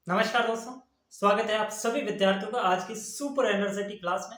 नमस्कार दोस्तों। स्वागत है आप सभी विद्यार्थियों का आज की सुपर एनर्जेटिक क्लास में।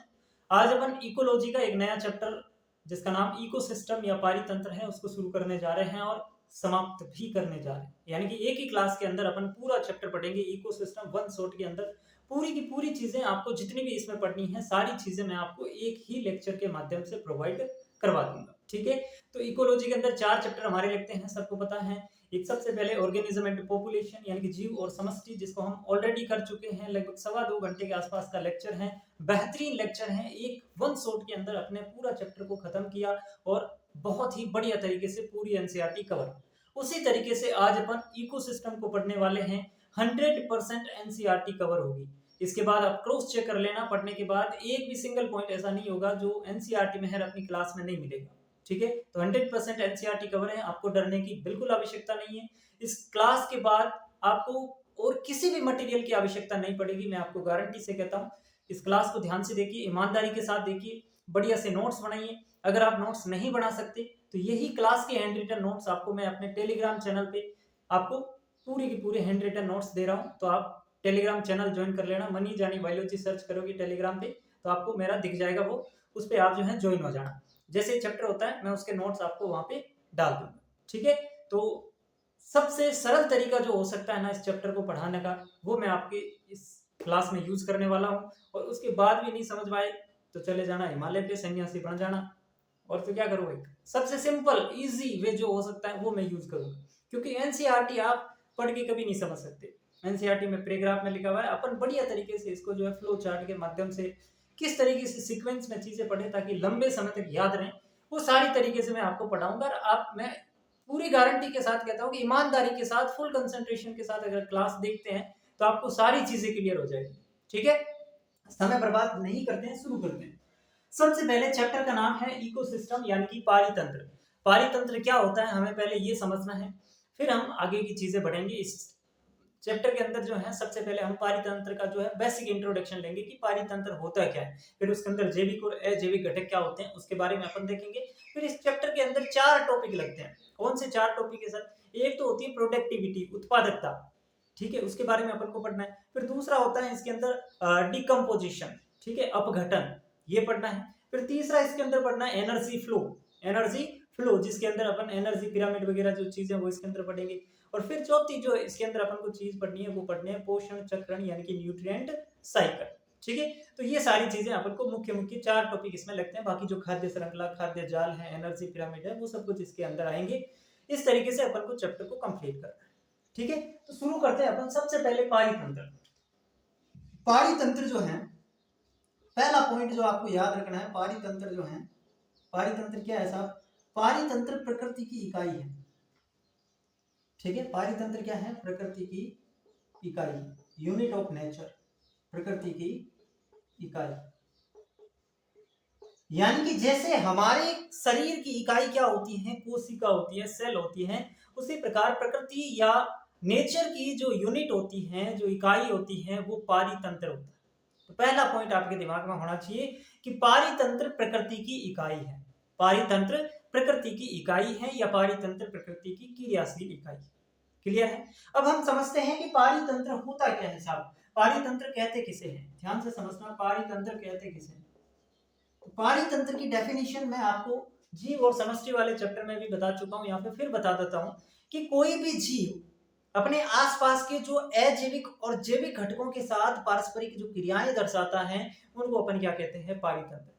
आज अपन इकोलॉजी का एक नया चैप्टर जिसका नाम इकोसिस्टम या पारितंत्र है उसको शुरू करने जा रहे हैं और समाप्त भी करने जा रहे हैं। यानी कि एक ही क्लास के अंदर अपन पूरा चैप्टर पढ़ेंगे इकोसिस्टम वन शॉट के अंदर। पूरी की पूरी चीजें आपको जितनी भी इसमें पढ़नी है सारी चीजें मैं आपको एक ही लेक्चर के माध्यम से प्रोवाइड करवा दूंगा। ठीक है, तो इकोलॉजी के अंदर चार चैप्टर हमारे लगते हैं, सबको पता है। एक सबसे पहले ऑर्गेनिज्म एंड पॉपुलेशन यानी कि जीव और समष्टि, जिसको हम ऑलरेडी कर चुके हैं, लगभग 2.25 घंटे के आसपास का लेक्चर है। बेहतरीन लेक्चर है, एक वन शॉट के अंदर अपने पूरा चैप्टर को खत्म किया और बहुत ही बढ़िया तरीके से पूरी एनसीईआरटी कवर। उसी तरीके से आज अपन इकोसिस्टम को पढ़ने वाले हैं। 100% एनसीईआरटी कवर होगी। इसके बाद आप क्रॉस चेक कर लेना, पढ़ने के बाद एक भी सिंगल पॉइंट ऐसा नहीं होगा जो एनसीईआरटी में है अपनी क्लास में नहीं मिलेगा। ठीक है, तो 100% एनसीईआरटी कवर है, आपको डरने की बिल्कुल आवश्यकता नहीं है। इस क्लास के बाद आपको और किसी भी मटेरियल की आवश्यकता नहीं पड़ेगी, मैं आपको गारंटी से कहता हूँ। इस क्लास को ध्यान से देखिए, ईमानदारी के साथ देखिए, बढ़िया से नोट्स बनाइए। अगर आप नोट्स नहीं बना सकते तो यही क्लास के हैंड रिटन नोट्स आपको मैं अपने टेलीग्राम चैनल पे आपको पूरे के पूरे हैंड रिटन नोट्स दे रहा हूँ। तो आप टेलीग्राम चैनल ज्वाइन कर लेना, मनी जानी बायोलॉजी सर्च करोगे टेलीग्राम पे तो आपको मेरा दिख जाएगा, वो उस पर आप जो है ज्वाइन हो जाना। जैसे चैप्टर होता है मैं उसके नोट्स आपको वहां पे डाल दूंगा। ठीक है, तो सबसे सरल तरीका जो हो सकता है ना इस चैप्टर को पढ़ाने का, वो मैं आपके इस क्लास में यूज करने वाला हूँ। और उसके बाद भी नहीं समझ में आए तो चले जाना हिमालय पे, सन्यासी बन जाना। और तो क्या करूँ, सबसे सिंपल इजी वे जो हो सकता है वो मैं यूज करूंगा। क्योंकि एनसीईआरटी आप पढ़ के कभी नहीं समझ सकते। एनसीईआरटी में पैराग्राफ में लिखा हुआ है, अपन बढ़िया तरीके से इसको जो है फ्लो चार्ट के माध्यम से किस तरीके से सीक्वेंस में चीजें पढ़े ताकि लंबे समय तक याद रहें, वो सारी तरीके से मैं आपको पढ़ाऊंगा। और आप, मैं पूरी गारंटी के साथ कहता हूँ कि ईमानदारी के साथ फुल कंसंट्रेशन के साथ अगर क्लास देखते हैं तो आपको सारी चीजें क्लियर हो जाएगी। ठीक है, समय बर्बाद नहीं करते हैं, शुरू करते हैं। सबसे पहले चैप्टर का नाम है इकोसिस्टम यानी कि पारितंत्र। पारितंत्र क्या होता है हमें पहले ये समझना है, फिर हम आगे की चीजें बढ़ेंगे। इस चैप्टर के अंदर जो है सबसे पहले हम पारितंत्र का जो है बेसिक इंट्रोडक्शन लेंगे कि पारितंत्र होता क्या है। फिर उसके अंदर जैविक और अजैविक घटक क्या होते हैं उसके बारे में अपन देखेंगे। फिर इस चैप्टर के अंदर चार टॉपिक लगते हैं। कौन से चार टॉपिक है सर? एक तो होती है प्रोडक्टिविटी, उत्पादकता। ठीक है, उसके बारे में अपन को पढ़ना है। फिर दूसरा होता है इसके अंदर डिकम्पोजिशन, ठीक है, अपघटन, ये पढ़ना है। फिर तीसरा इसके अंदर पढ़ना है एनर्जी फ्लो। एनर्जी फ्लो जिसके अंदर अपन एनर्जी पिरामिड वगैरह जो चीजें वो इसके अंदर पढ़ेंगे। और फिर चौथी जो इसके अंदर अपन को चीज पढ़नी है वो पढ़नी है पोषण चक्रण यानी कि न्यूट्रिएंट साइकिल। ठीक है, तो ये सारी चीजें अपन को मुख्य मुख्य चार टॉपिक इसमें लगते हैं। बाकी जो खाद्य श्रृंखला, खाद्य जाल है, एनर्जी पिरामिड है, वो सब कुछ इसके अंदर आएंगे। इस तरीके से अपन को चैप्टर को कंप्लीट करना है। ठीक है, तो शुरू करते हैं अपन सबसे पहले पारितंत्र। पारितंत्र जो है, पहला पॉइंट जो आपको याद रखना है, पारितंत्र जो है, पारितंत्र क्या है साहब? पारितंत्र प्रकृति की इकाई है। ठीक है, पारितंत्र क्या है? प्रकृति की इकाई, यूनिट ऑफ नेचर, प्रकृति की इकाई। यानी कि जैसे हमारे शरीर की इकाई क्या होती है? कोशिका होती है, सेल होती है। उसी प्रकार प्रकृति या नेचर की जो यूनिट होती है, जो इकाई होती है, वो पारितंत्र होता है। तो पहला पॉइंट आपके दिमाग में होना चाहिए कि पारितंत्र प्रकृति की इकाई है। पारितंत्र प्रकृति की इकाई है या पारितंत्र प्रकृति की क्रियाशील इकाई। क्लियर है? अब हम समझते हैं कि पारितंत्र होता क्या है साहब। पारितंत्र कहते किसे हैं, ध्यान से समझना, पारितंत्र कहते किसे हैं। तो पारितंत्र की डेफिनेशन मैं आपको जीव और समष्टि वाले चैप्टर में भी बता चुका हूं, यहाँ पे फिर बता देता हूं कि कोई भी जीव अपने आसपास के जो अजैविक और जैविक घटकों के साथ पारस्परिक जो क्रियाएं दर्शाता है उनको अपन क्या कहते हैं? पारितंत्र।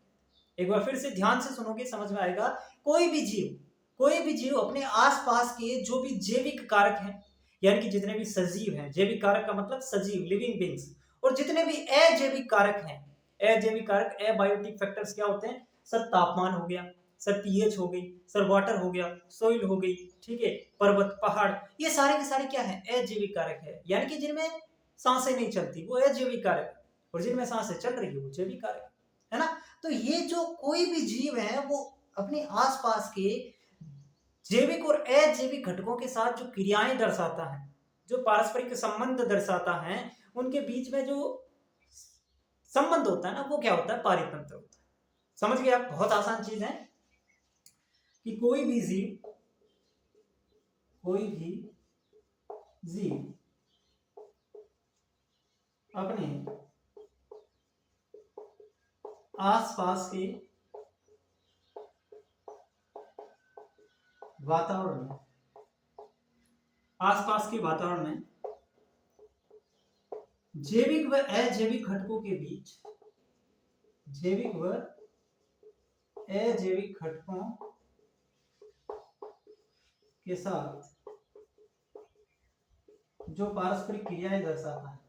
एक बार फिर से ध्यान से सुनोगे समझ में आएगा। कोई भी जीव अपने आसपास के जो भी जैविक कारक हैं, यानी कि जितने भी सजीव हैं, जैविक कारक का मतलब सजीव, लिविंग बींग्स, और जितने भी अजैविक कारक हैं, अजैविक कारक, एबायोटिक फैक्टर्स क्या होते हैं सर? तापमान हो गया सर, पीएच हो गई सर, वाटर हो गया, सोइल हो गई, ठीक है, पर्वत पहाड़, ये सारे के सारे क्या है? अजैविक कारक है। यानी कि जिनमें सांसें नहीं चलती वो अजैविक कारक, और जिनमें सांसें चल रही है वो जैविक कारक है ना। तो ये जो कोई भी जीव है वो अपने आसपास के जैविक और अजैविक घटकों के साथ जो क्रियाएं दर्शाता है, जो पारस्परिक संबंध दर्शाता है, उनके बीच में जो संबंध होता है ना वो क्या होता है? पारितंत्र होता है। समझ गए आप? बहुत आसान चीज है कि कोई भी जीव अपने आसपास के वातावरण में, आसपास के वातावरण में जैविक व अजैविक घटकों के बीच, जैविक व अजैविक घटकों के साथ जो पारस्परिक क्रियाएं दर्शाता है,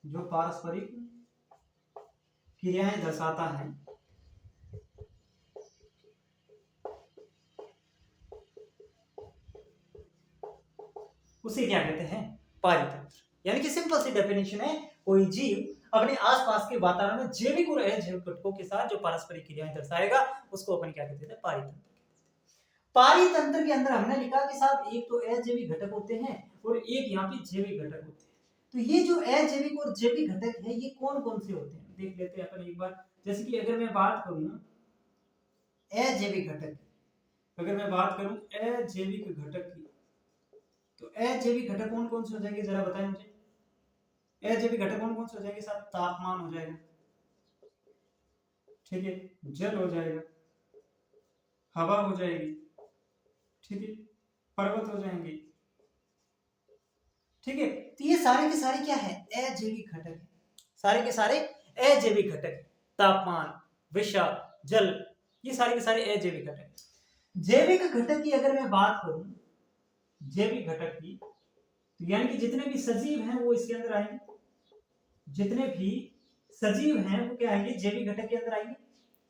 जो पारस्परिक क्रियाएं दर्शाता है, उसे क्या कहते हैं? पारितंत्र। यानी कि सिंपल सी डेफिनेशन है, कोई जीव अपने आसपास के वातावरण में जैविक और अजैविक घटकों के साथ जो पारस्परिक क्रियाएं दर्शाएगा उसको अपन क्या कहते हैं? पारितंत्र। पारितंत्र के अंदर हमने लिखा कि साहब एक तो अजैविक घटक होते हैं और एक यहाँ पे जैविक घटक होते हैं। तो ये जो अजैविक और जैविक घटक है ये कौन कौन से होते हैं देख लेते हैं अपन एक बार। जैसे कि अगर मैं बात करूं ना अजैविक घटक, अगर मैं बात करूं अजैविक घटक की, तो अजैविक घटक कौन कौन से हो जाएंगे जरा बताएं मुझे। अजैविक घटक कौन कौन से हो जाएंगे साहब? तापमान हो जाएगा, ठीक है, जल हो जाएगा, हवा हो जाएगी, ठीक है, पर्वत हो जाएंगे, ठीक है। तो ये सारे के सारे क्या है? अजैविक घटक है, सारे के सारे अजैविक घटक है। तापमान, विषा, जल, ये सारे के सारे अजैविक घटक है। जैविक घटक की अगर मैं बात करूं, जैविक घटक की, तो यानी कि जितने भी सजीव हैं वो इसके अंदर आएंगे, जितने भी सजीव हैं वो क्या आएंगे? जैविक घटक के अंदर आएंगे।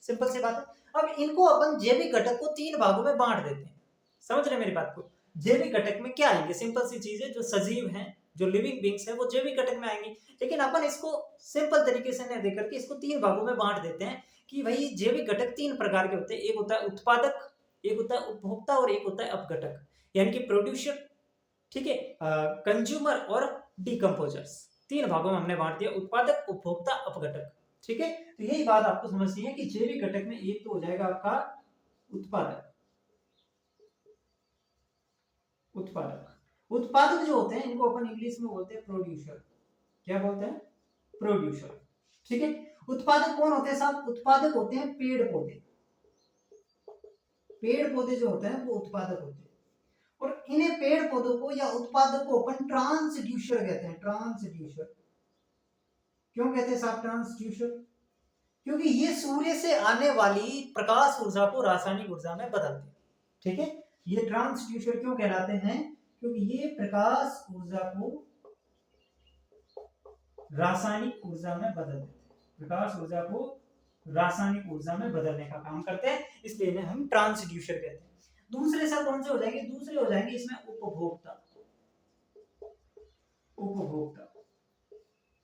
सिंपल सी बात है। अब इनको अपन जैविक घटक को 3 भागों में बांट देते हैं, समझ रहे मेरी बात को। जैविक घटक में क्या आएंगे? सिंपल सी चीज है, जो सजीव हैं, जो लिविंग बींग्स हैं वो जैविक घटक में आएंगे। लेकिन अपन इसको सिंपल तरीके से नहीं देकर के इसको 3 भागों में बांट देते हैं कि भाई जैविक घटक 3 प्रकार के होते हैं। एक होता है उत्पादक, एक होता है उपभोक्ता और एक होता है अपघटक, यानी कि प्रोड्यूसर, ठीक है, कंज्यूमर और डिकम्पोजर्स। 3 भागों में हमने बांट दिया, उत्पादक, उपभोक्ता, अपघटक, ठीक है। तो यही बात आपको समझनी है कि जैविक घटक में एक तो हो जाएगा आपका उत्पादक, उत्पादक। उत्पादक जो होते हैं इनको अपन इंग्लिश में बोलते हैं प्रोड्यूसर। क्या बोलते हैं? प्रोड्यूसर, ठीक है। उत्पादक कौन होते हैं साहब? उत्पादक होते हैं पेड़ पौधे, पेड़ पौधे जो होते हैं वो उत्पादक होते हैं। और इन्हें पेड़ पौधों को या उत्पादक को अपन ट्रांसड्यूसर कहते हैं। ट्रांसड्यूसर क्यों कहते हैं साहब ट्रांसड्यूसर? क्योंकि ये सूर्य से आने वाली प्रकाश ऊर्जा को रासायनिक ऊर्जा में बदलते हैं, ठीक है। ये ट्रांसड्यूसर क्यों कहलाते हैं? क्योंकि ये प्रकाश ऊर्जा को रासायनिक ऊर्जा में बदल देते हैं, प्रकाश ऊर्जा को रासायनिक ऊर्जा में बदलने का काम करते हैं, इसलिए इन्हें हम ट्रांसड्यूसर कहते हैं। दूसरे सब कौन से हो जाएंगे? दूसरे हो जाएंगे इसमें उपभोक्ता, उपभोक्ता,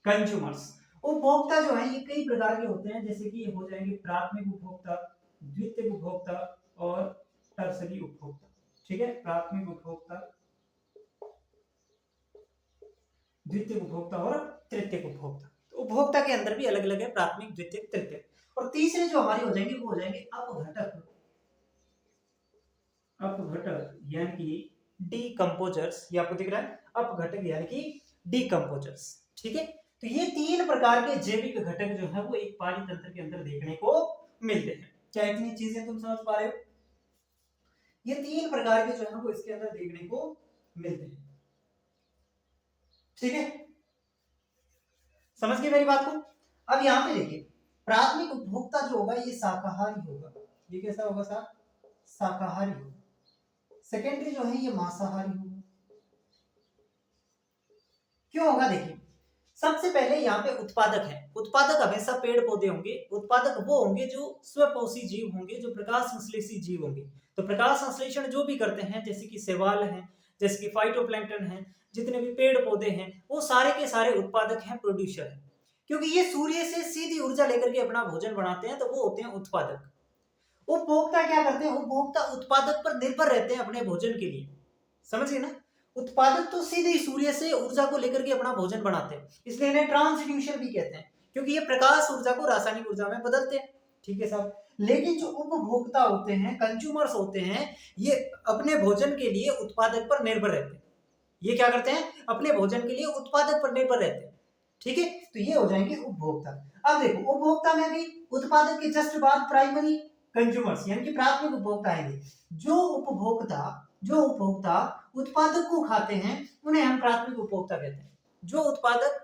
कंज्यूमर्स। उपभोक्ता जो है ये कई प्रकार के होते हैं, जैसे कि हो जाएंगे प्राथमिक उपभोक्ता, द्वितीयक उपभोक्ता और टर्सरी उपभोक्ता, ठीक है। प्राथमिक उपभोक्ता, द्वितीयक उपभोक्ता और तृतीयक उपभोक्ता। तो उपभोक्ता के अंदर भी अलग अलग है, प्राथमिक, द्वितीयक, तृतीयक। और तीसरे जो हमारे हो जाएंगे वो हो जाएंगे अपघटक, अपघटक यानी कि डीकंपोजर्स। ये आपको दिख रहा है अपघटक यानी कि डीकंपोजर्स, ठीक है। तो ये 3 प्रकार के जैविक घटक जो है वो एक पारितंत्र के अंदर देखने को मिलते हैं। क्या इतनी चीजें तुम समझ पा रहे हो? ये 3 प्रकार के जो है वो इसके अंदर देखने को मिलते हैं, ठीक है। समझ गए मेरी बात को? अब यहाँ पे देखिए, प्राथमिक उपभोक्ता जो होगा ये शाकाहारी होगा। ये कैसा होगा साहब? शाकाहारी होगा। सेकेंडरी जो है ये मांसाहारी होगा। क्यों होगा? देखिए, सबसे पहले यहाँ पे उत्पादक है। उत्पादक हमेशा पेड़ पौधे होंगे। उत्पादक वो होंगे जो स्वपोषी जीव होंगे, जो प्रकाश संश्लेषी जीव होंगे। तो प्रकाश संश्लेषण जो भी करते हैं, जैसे कि शैवाल हैं, जैसे कि फाइटोप्लैंक्टन हैं, जितने भी पेड़ पौधे हैं, वो सारे के सारे उत्पादक हैं, प्रोड्यूसर हैं। क्योंकि ये सूर्य से सीधी ऊर्जा लेकर के अपना भोजन बनाते हैं, तो वो होते हैं उत्पादक। उपभोक्ता क्या करते हैं? उपभोक्ता उत्पादक पर निर्भर रहते हैं अपने भोजन के लिए, समझ गए ना। उत्पादक तो सीधे सूर्य से ऊर्जा को लेकर के अपना भोजन बनाते हैं, इसलिए इन्हें ट्रांसड्यूसर भी कहते हैं, क्योंकि ये प्रकाश ऊर्जा को रासायनिक ऊर्जा में बदलते हैं, ठीक है साहब। लेकिन जो उपभोक्ता होते हैं, कंज्यूमर्स होते हैं, ये अपने भोजन के लिए उत्पादक पर निर्भर रहते हैं। ये क्या करते हैं? अपने भोजन के लिए उत्पादक पर निर्भर रहते हैं, ठीक है, तो ये हो जाएंगे उपभोक्ता। अब देखो उपभोक्ता में भी उत्पादक के जस्ट बाद प्राइमरी कंज्यूमर्स यानी कि प्राथमिक उपभोक्ता आएंगे। जो उपभोक्ता उत्पादक को खाते हैं उन्हें हम प्राथमिक उपभोक्ता कहते हैं। जो उत्पादक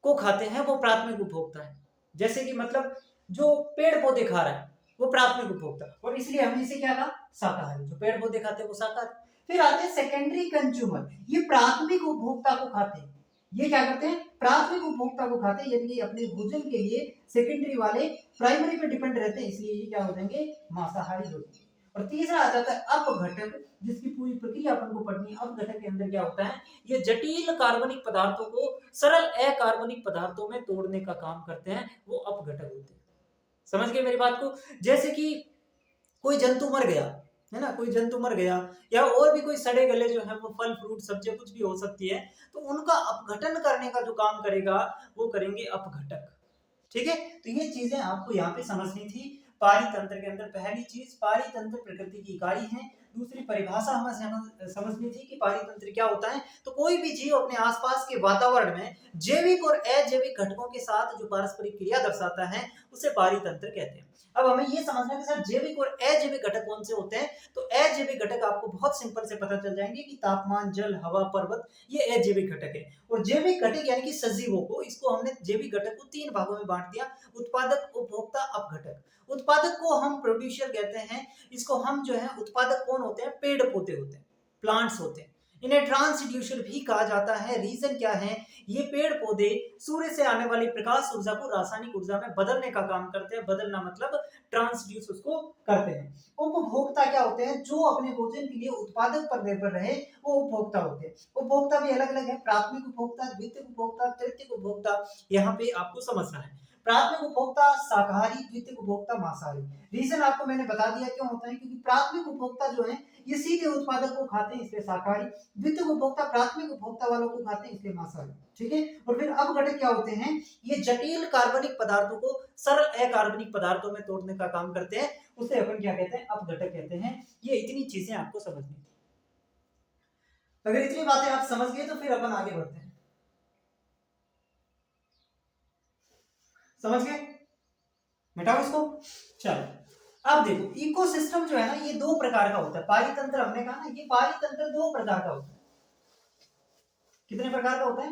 को खाते हैं वो प्राथमिक उपभोक्ता है। जैसे कि मतलब जो पेड़ पौधे खा रहा है वो प्राथमिक उपभोक्ता, और इसलिए हमने इसे क्या कहा, शाकाहारी। जो पेड़ पौधे खाते हैं वो शाकाहारी। फिर आते हैं सेकेंडरी कंज्यूमर, ये प्राथमिक उपभोक्ता को खाते हैं। ये क्या करते हैं, प्राथमिक उपभोक्ता को खाते हैं, यानी अपने भोजन के लिए सेकेंडरी वाले प्राइमरी पे डिपेंड रहते हैं, इसलिए ये क्या हो जाएंगे, मांसाहारी हो जाएंगे। और तीसरा आ जाता है अपघटक, जिसकी पूरी प्रक्रिया अपन को पढ़नी है। अपघटक के अंदर क्या होता है, ये जटिल कार्बनिक पदार्थों को सरल अकार्बनिक पदार्थों में तोड़ने का काम करते हैं, वो अपघटक होते हैं। समझ गए मेरी बात को। जैसे कि कोई जंतु मर गया है ना, कोई जंतु मर गया, या और भी कोई सड़े गले जो है वो फल फ्रूट सब्जियां कुछ भी हो सकती है, तो उनका अपघटन करने का जो काम करेगा वो करेंगे अपघटक। ठीक है, तो ये चीजें आपको यहाँ पे समझनी थी। पारितंत्र के अंदर पहली चीज, पारितंत्र प्रकृति की इकाई है। दूसरी परिभाषा हमें समझनी थी कि पारितंत्र क्या होता है। तो कोई भी जीव अपने आसपास के वातावरण में जैविक और अजैविक घटकों के साथ जो पारस्परिक क्रिया दर्शाता है उसे पारितंत्र कहते हैं। अब हमें ये समझना है कि सर जैविक और अजैविक घटक कौन से होते हैं। तो अजैविक घटक आपको बहुत सिंपल से पता चल जाएंगे कि तापमान, जल, हवा, पर्वत, ये अजैविक घटक है। और जैविक घटक यानी कि सजीवों को, इसको हमने जैविक घटक को 3 भागों में बांट दिया, उत्पादक, उपभोक्ता, अपघटक। उत्पादक को हम प्रोड्यूसर कहते हैं। इसको हम जो है, उत्पादक कौन होते हैं, पेड़ पौधे होते हैं, प्लांट्स होते हैं। इन्हें ट्रांसड्यूसर भी कहा जाता है। रीजन क्या है, ये पेड़ पौधे सूर्य से आने वाली प्रकाश ऊर्जा को रासायनिक ऊर्जा में बदलने का काम करते हैं। बदलना मतलब ट्रांसड्यूस उसको करते हैं। उपभोक्ता क्या होते हैं, जो अपने भोजन के लिए उत्पादक पर निर्भर रहे वो उपभोक्ता होते हैं। उपभोक्ता भी अलग अलग है, प्राथमिक उपभोक्ता, द्वितीय उपभोक्ता, तृतीय उपभोक्ता। यहाँ पे आपको समझना है। प्राथमिक उपभोक्ता शाकाहारी, द्वितीय उपभोक्ता मांसाहारी। रीजन आपको मैंने बता दिया क्यों होता है, क्योंकि प्राथमिक उपभोक्ता जो है ये सीधे उत्पादक को खाते हैं, इसलिए शाकाहारी। द्वितीय उपभोक्ता प्राथमिक उपभोक्ता वालों को खाते हैं, इसलिए मांसाहारी। ठीक है, और फिर अपघटक क्या होते हैं, ये जटिल कार्बनिक पदार्थों को सरल अकार्बनिक पदार्थों में तोड़ने का काम करते हैं, उसे अपन क्या कहते हैं, अपघटक कहते हैं। ये इतनी चीजें आपको समझनी थी। अगर इतनी बातें आप समझ गए तो फिर अपन आगे बढ़ते हैं। समझ गए, मिटाओ इसको। चलो अब देखो, इकोसिस्टम जो है ना ये 2 प्रकार का होता है। पारितंत्र हमने कहा ना, ये पारितंत्र 2 प्रकार का होता है। कितने प्रकार का होता है,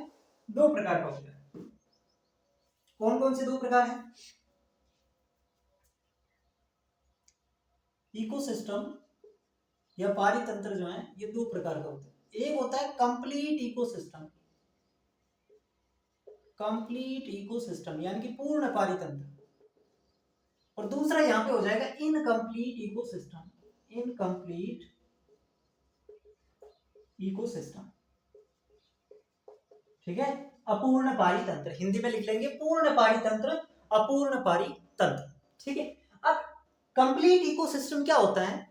2 प्रकार का होता है। कौन कौन से 2 प्रकार हैं, इकोसिस्टम या पारितंत्र जो है ये 2 प्रकार का होता है। एक होता है कंप्लीट इकोसिस्टम, कंप्लीट इकोसिस्टम यानी कि पूर्ण पारितंत्र, और दूसरा यहां पे हो जाएगा इनकम्प्लीट इकोसिस्टम, इनकम्प्लीट इकोसिस्टम। ठीक है, अपूर्ण पारितंत्र, हिंदी में लिख लेंगे पूर्ण पारितंत्र, अपूर्ण पारितंत्र। ठीक है, अब कंप्लीट इकोसिस्टम क्या होता है,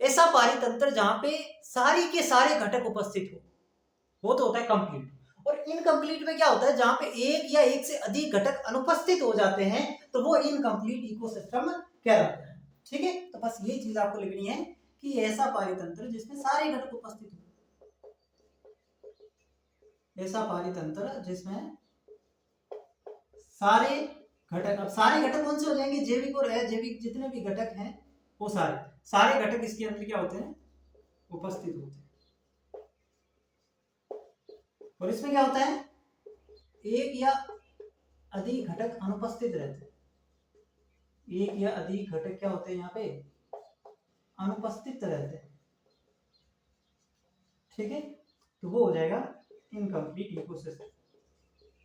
ऐसा पारितंत्र जहां पे सारी के सारे घटक उपस्थित हो, वो तो होता है कंप्लीट। और इनकम्प्लीट में क्या होता है, जहां पे एक या एक से अधिक घटक अनुपस्थित हो जाते हैं तो वो इनकम्प्लीट इकोसिस्टम कहलाता है। ठीक है, तो बस ये चीज आपको लिखनी है कि ऐसा पारितंत्र जिसमें सारे घटक उपस्थित हो, ऐसा पारितंत्र जिसमें सारे घटक, अब सारे घटक कौन से हो जाएंगे, जैविक और अजैविक जितने भी घटक हैं वो सारे घटक इसके अंदर क्या होते हैं, उपस्थित होते हैं। और इसमें क्या होता है, एक या अधिक घटक अनुपस्थित रहते हैं। एक या अधिक घटक क्या होते हैं, यहाँ पे अनुपस्थित रहते हैं। ठीक है, तो वो हो जाएगा इनकम्प्लीट इकोसिस्टम।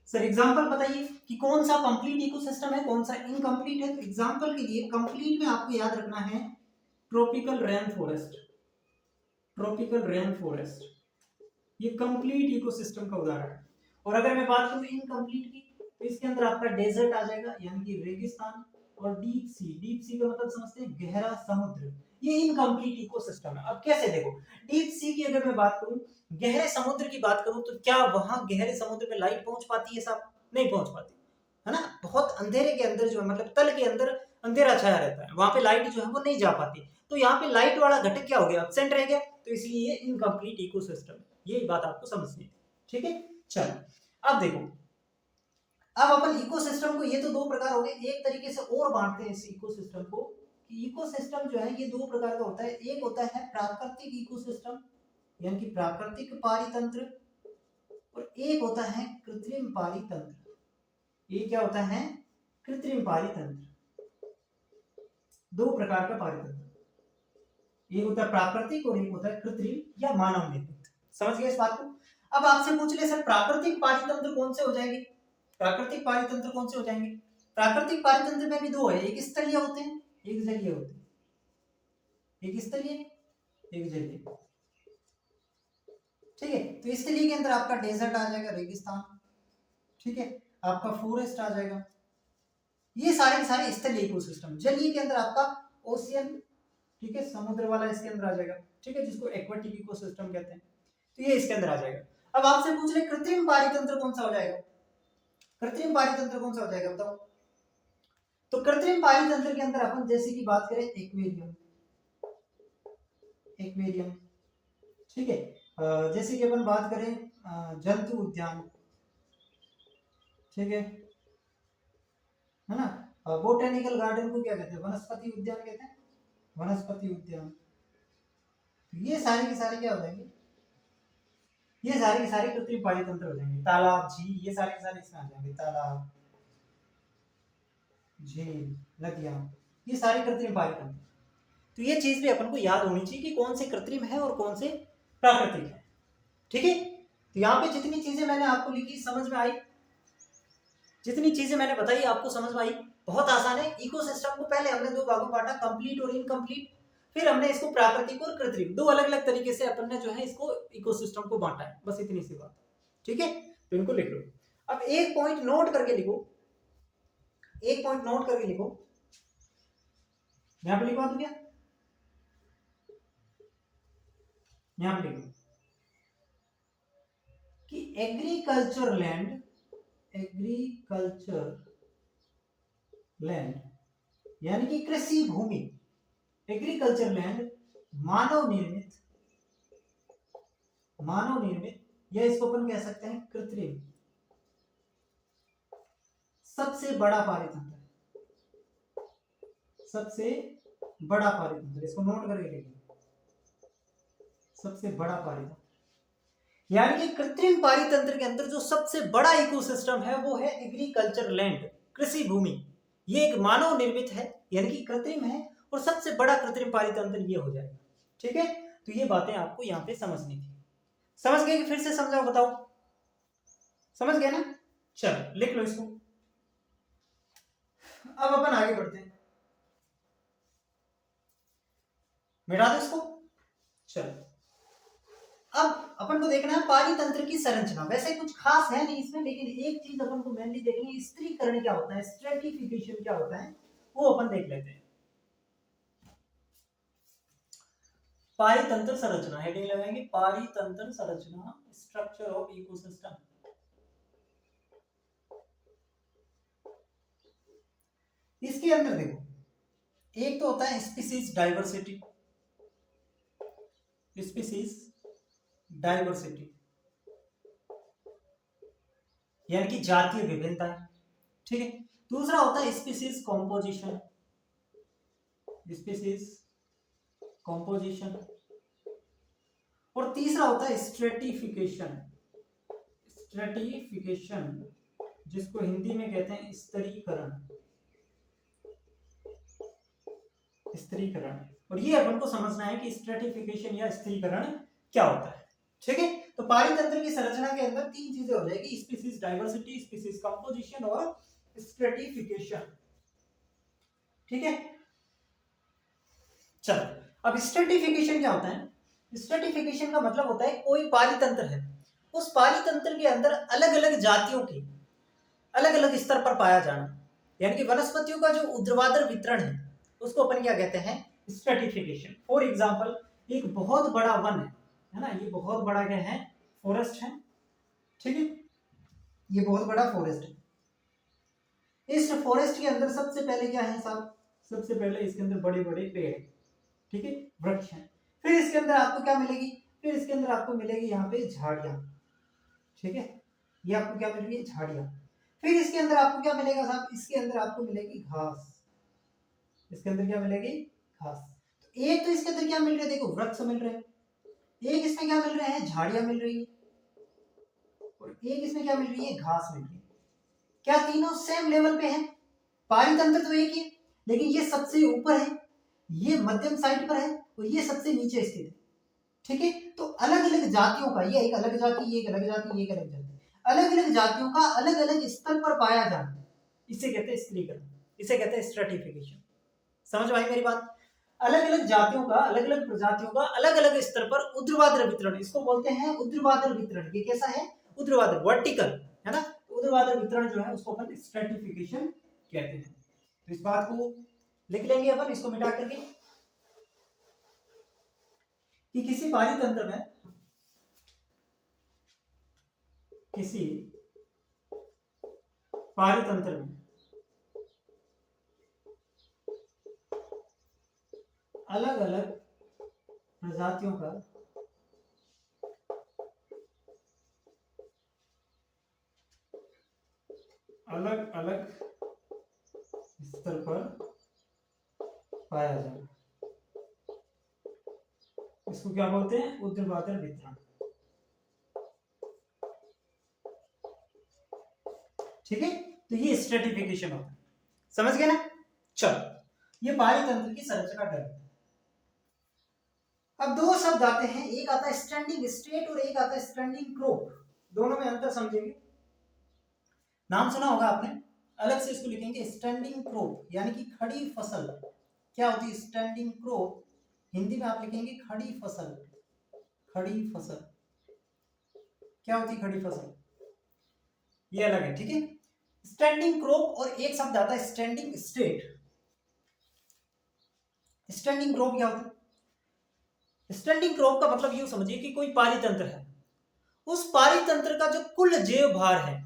सर एग्जांपल बताइए कि कौन सा कंप्लीट इकोसिस्टम है, कौन सा इनकम्प्लीट है। तो एग्जांपल के लिए कंप्लीट में आपको याद रखना है tropical rain forest, tropical rain forest ये कंप्लीट इकोसिस्टम का उदाहरण है। और अगर मैं बात करूं इनकम्प्लीट की, तो इसके अंदर आपका डेजर्ट आ जाएगा यानी कि रेगिस्तान, और डीप सी, डीप सी का मतलब समझते हैं गहरा समुद्र, ये इनकम्प्लीट इकोसिस्टम है। अब कैसे देखो, डीप सी की अगर मैं बात करूं, गहरे समुद्र की बात करूं, तो क्या वहां गहरे समुद्र में लाइट पहुंच पाती है साहब, नहीं पहुंच पाती है ना। बहुत अंधेरे के अंदर जो है, मतलब तल के अंदर अंधेरा छाया रहता है, वहां पे लाइट जो है वो नहीं जा पाती। तो यहाँ पे लाइट वाला घटक क्या हो गया, एब्सेंट रह गया, तो इसलिए ये इनकम्प्लीट इकोसिस्टम है। ये बात आपको समझनी है। ठीक है, चलो अब देखो, अब अपन इकोसिस्टम को, ये तो दो प्रकार हो गए, एक तरीके से और बांटते हैं इस इकोसिस्टम को कि इकोसिस्टम जो है ये दो प्रकार का होता है। एक होता है प्राकृतिक इकोसिस्टम यानी कि प्राकृतिक पारितंत्र, और एक होता है कृत्रिम पारितंत्र। ये क्या होता है? कृत्रिम पारितंत्र। दो प्रकार का पारितंत्र, एक होता है प्राकृतिक और एक होता है कृत्रिम या मानव निर्मित। समझ गए इस बात को? अब आपसे पूछ ले सर प्राकृतिक पारितंत्र कौन से हो जाएंगे? प्राकृतिक पारितंत्र कौन से हो जाएंगे? प्राकृतिक पारितंत्र में भी दो है, एक स्थलीय होते हैं, एक जलीय होते हैं। एक स्थलीय, एक जलीय। ठीक है, तो स्थलीय के अंदर आपका डेजर्ट आ जाएगा, रेगिस्तान। ठीक है, आपका फॉरेस्ट आ जाएगा, ये सारे के सारे स्थलीय इकोसिस्टम। जलीय के अंदर आपका ओशियन, ठीक है, समुद्र वाला इसके अंदर आ जाएगा। ठीक है, जिसको एक्वाटिक इकोसिस्टम कहते हैं, तो ये इसके अंदर आ जाएगा। अब आपसे पूछ रहे कृत्रिम पारितंत्र कौन सा हो जाएगा? कृत्रिम पारितंत्र कौन सा हो जाएगा बताओ? तो कृत्रिम पारितंत्र के अंदर अपन जैसे कि बात करें एक्वेरियम, एक्वेरियम, ठीक है, जैसे कि अपन बात करें जंतु उद्यान, ठीक है ना, बोटेनिकल गार्डन को क्या कहते हैं? वनस्पति उद्यान कहते हैं, वनस्पति उद्यान। ये सारे के सारे क्या हो जाएंगे? ये सारे के सारे कृत्रिम पारितंत्र हो जाएंगे। तालाब, झील, ये सारे के सारे इसमें आ जाएंगे। तालाब, झील, नदियां, ये सारे कृत्रिम पारितंत्र। तो ये चीज भी अपन को याद होनी चाहिए कि कौन से कृत्रिम है और कौन से प्राकृतिक है। ठीक है, तो यहाँ पे जितनी चीजें मैंने आपको लिखी समझ में आई, जितनी चीजें मैंने बताई आपको समझ में आई? बहुत आसान है। इकोसिस्टम को पहले हमने दो भागों बांटा, कंप्लीट और इनकम्प्लीट। फिर हमने इसको प्राकृतिक और कृत्रिम, दो अलग अलग तरीके से अपन ने जो है इसको इकोसिस्टम को बांटा है। बस इतनी सी बात। ठीक है, तो इनको लिख लो। अब एक पॉइंट नोट करके लिखो, एक पॉइंट नोट करके लिखो, यहां पे लिखवा दो क्या? यहां पे लिखो कि एग्रीकल्चर लैंड, एग्रीकल्चर लैंड यानी कि कृषि भूमि, एग्रीकल्चर लैंड मानव निर्मित, मानव निर्मित, या इसको अपन कह सकते हैं कृत्रिम, सबसे बड़ा पारितंत्र, सबसे बड़ा पारितंत्र। इसको नोट करके लिखिए, सबसे बड़ा पारितंत्र। यानी कि कृत्रिम पारितंत्र के अंदर जो सबसे बड़ा इकोसिस्टम है वो है एग्रीकल्चर लैंड, कृषि भूमि। ये एक मानव निर्मित है यानी कि कृत्रिम है, और सबसे बड़ा कृत्रिम पारितंत्र ये हो जाएगा। ठीक है, तो ये बातें आपको यहाँ पे समझनी थी। समझ गए कि फिर से समझाओ? बताओ, समझ गए ना? चलो लिख लो इसको। अब अपन आगे बढ़ते हैं, मिटा दो इसको। चलो अब अपन को देखना है पारितंत्र की संरचना। वैसे कुछ खास है नहीं इसमें, लेकिन एक चीज अपन को मेनली देखनी है, स्त्रीकरण क्या होता है, स्ट्रेटिफिकेशन क्या होता है, वो अपन देख लेते हैं। पारितंत्र संरचना, हेडिंग लगाएंगे पारितंत्र संरचना, स्ट्रक्चर ऑफ इकोसिस्टम। इसके अंदर देखो, एक तो होता है स्पीसीज डाइवर्सिटी, स्पीसीज डाइवर्सिटी यानी कि जातीय विभिन्नता। ठीक है, दूसरा होता है स्पीसीज कॉम्पोजिशन, स्पीसीज कॉम्पोजिशन, और तीसरा होता है स्ट्रेटिफिकेशन, स्ट्रेटिफिकेशन जिसको हिंदी में कहते हैं स्तरीकरण, स्तरीकरण। और ये अपन को समझना है कि स्ट्रेटिफिकेशन या स्तरीकरण क्या होता है। ठीक है, तो पारितंत्र की संरचना के अंदर तीन चीजें हो जाएगी, स्पीसीज डाइवर्सिटी, स्पीसीज कंपोजिशन और स्ट्रेटिफिकेशन। ठीक है, चलो अब स्ट्रेटिफिकेशन क्या होता है? स्ट्रेटिफिकेशन का मतलब होता है कोई पारितंत्र है, उस पारितंत्र के अंदर अलग अलग जातियों के अलग अलग स्तर पर पाया जाना, यानी कि वनस्पतियों का जो ऊर्ध्वाधर वितरण है उसको अपन क्या कहते हैं? स्ट्रेटिफिकेशन। फॉर एग्जांपल, एक बहुत बड़ा वन है ना, ये बहुत बड़ा क्या है? फॉरेस्ट है। ठीक है, ये बहुत बड़ा फॉरेस्ट है। इस फॉरेस्ट के अंदर सबसे पहले क्या है साहब? सबसे पहले इसके अंदर बड़े बड़े पेड़, ठीक है, वृक्ष हैं। फिर इसके अंदर आपको क्या मिलेगी? फिर इसके अंदर आपको मिलेगी यहाँ पे झाड़ियाँ। ठीक है, ये आपको क्या मिल रही है? झाड़ियाँ। फिर इसके अंदर आपको क्या मिलेगा साहब, इसके अंदर आपको मिलेगी घास। इसके अंदर क्या मिलेगी, घास। तो एक तो इसके अंदर क्या मिल रहा है, देखो वृक्ष मिल रहे हैं, एक इसमें क्या मिल रहे हैं, झाड़ियां मिल रही है, और एक इसमें क्या मिल रही है, घास मिल रही है। क्या तीनों सेम लेवल पे हैं? पारितंत्र तो एक ही है, लेकिन ये सबसे ऊपर है, ये मध्यम साइड पर है, और ये सबसे नीचे स्थित है। ठीक है, तो अलग अलग जातियों का, ये एक अलग जाति, ये एक अलग जाति, ये एक अलग जाति, अलग अलग जातियों का अलग अलग स्तर पर पाया जाना, इसे कहते हैं स्त्रीकरण, इसे कहते हैं स्ट्रेटिफिकेशन। समझ में आई मेरी बात? अलग अलग जातियों का, अलग अलग प्रजातियों का अलग अलग स्तर पर ऊर्ध्वाधर वितरण, इसको बोलते हैं ऊर्ध्वाधर वितरण। ये कैसा है, ऊर्ध्वाधर, वर्टिकल, है ना। ऊर्ध्वाधर वितरण जो है उसको अपन स्ट्रेटिफिकेशन कहते हैं। तो इस बात को लिख लेंगे अपन, इसको मिटा करके, कि किसी पारितंत्र में, किसी पारितंत्र में अलग अलग प्रजातियों का अलग अलग स्तर पर पाया जाए, इसको क्या बोलते हैं, ऊर्ध्वाधर वितरण। ठीक है, तो ये स्ट्रेटिफिकेशन होता है, समझ गए ना। चलो, ये पारितंत्र की संरचना कर। अब दो शब्द आते हैं, एक आता है स्टैंडिंग स्टेट और एक आता है स्टैंडिंग क्रॉप। दोनों में अंतर समझेंगे। नाम सुना होगा आपने, अलग से इसको लिखेंगे स्टैंडिंग क्रॉप, यानी कि खड़ी फसल। क्या होती है स्टैंडिंग क्रॉप, हिंदी में आप लिखेंगे खड़ी फसल। खड़ी फसल क्या होती है, खड़ी फसल, ये अलग है। ठीक है, स्टैंडिंग क्रॉप, और एक शब्द आता है स्टैंडिंग स्टेट। स्टैंडिंग क्रॉप क्या होता है, स्टैंडिंग क्रॉप का मतलब यूं समझिए कि कोई पारितंत्र है, उस पारितंत्र का जो कुल जैव भार है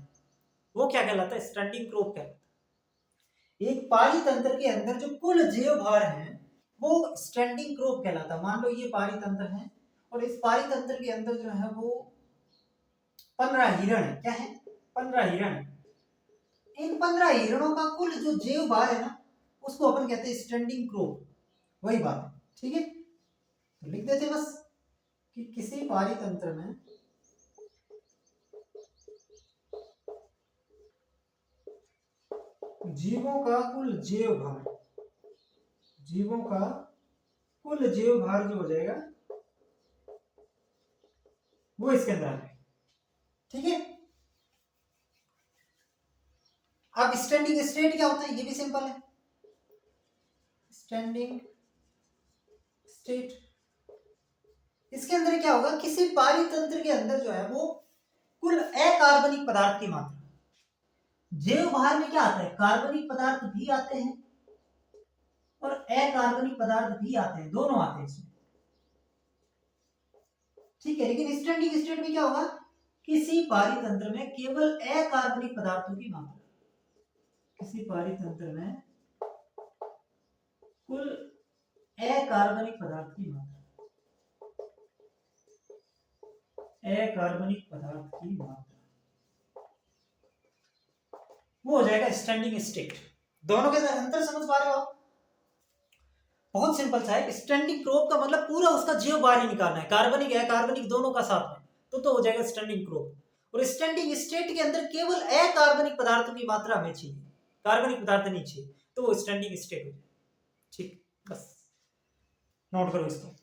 वो क्या कहलाता है, स्टैंडिंग क्रॉप कहलाता है। एक पारितंत्र के अंदर जो कुल जैव भार है वो स्टैंडिंग क्रॉप कहलाता है। मान लो ये पारितंत्र है, और इस पारितंत्र के अंदर जो है वो 15 हिरण है। क्या है, 15 हिरण है। इन 15 हिरणों का कुल जो जैव भार है ना, उसको अपन कहते हैं स्टैंडिंग क्रॉप। वही बात है। ठीक है, तो लिख देते बस कि किसी पारितंत्र में जीवों का कुल जैव भार, जीवों का कुल जैव भार जो हो जाएगा वो इसके अंदर आ जाएगा। ठीक है, अब स्टैंडिंग स्टेट क्या होता है, ये भी सिंपल है। स्टैंडिंग स्टेट, इसके अंदर क्या होगा, किसी पारितंत्र के अंदर जो है वो कुल अकार्बनिक पदार्थ की मात्रा, जैव भार में क्या आता है, कार्बनिक पदार्थ भी आते हैं और अकार्बनिक पदार्थ भी आते हैं, दोनों आते हैं इसमें। ठीक है, लेकिन स्टैंडिंग स्टेट में क्या होगा, किसी पारितंत्र में केवल अकार्बनिक पदार्थों की मात्रा, किसी पारितंत्र में कुल अकार्बनिक पदार्थ की मात्रा, अकार्बनिक पदार्थ की मात्रा, वो हो जाएगा स्टैंडिंग स्टेट। दोनों के अंतर समझ पा रहे हो आप? बहुत सिंपल सा है। स्टैंडिंग क्रॉप का मतलब पूरा उसका जैव भार ही निकालना है, कार्बनिक है कार्बनिक दोनों का साथ में, तो हो जाएगा स्टैंडिंग क्रॉप। और स्टैंडिंग स्टेट के अंदर केवल अकार्बनिक पदार्थों की मात्रा हमें चाहिए, कार्बनिक पदार्थ नहीं चाहिए, तो वो स्टैंडिंग स्टेट हो जाए। ठीक, बस नोट करो इसको,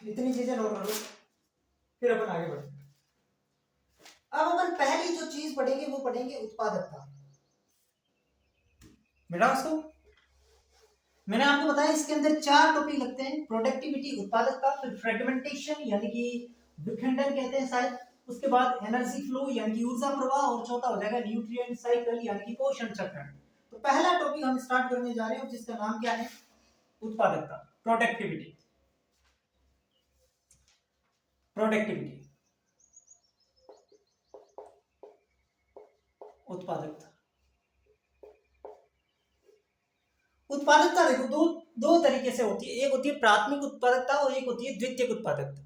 इतनी चीजें नोट करो, फिर अपन आगे बढ़ते हैं। अब अपन पहली जो चीज पढ़ेंगे वो पढ़ेंगे उत्पादकता। बेटा उसको मैंने आपको बताया इसके अंदर 4 टॉपिक लगते हैं, प्रोडक्टिविटी उत्पादकता, फिर फ्रेगमेंटेशन यानी कि विखंडन कहते हैं शायद, उसके बाद एनर्जी फ्लो यानी कि ऊर्जा प्रवाह, और चौथा हो जाएगा न्यूट्रिएंट साइकिल यानी कि पोषण चक्र। तो पहला टॉपिक हम स्टार्ट करने जा रहे हैं जिसका नाम क्या है, उत्पादकता, प्रोडक्टिविटी। प्रोडक्टिविटी, उत्पादकता। उत्पादकता देखो दो तरीके से होती है, एक होती है प्राथमिक उत्पादकता और एक होती है द्वितीयक उत्पादकता।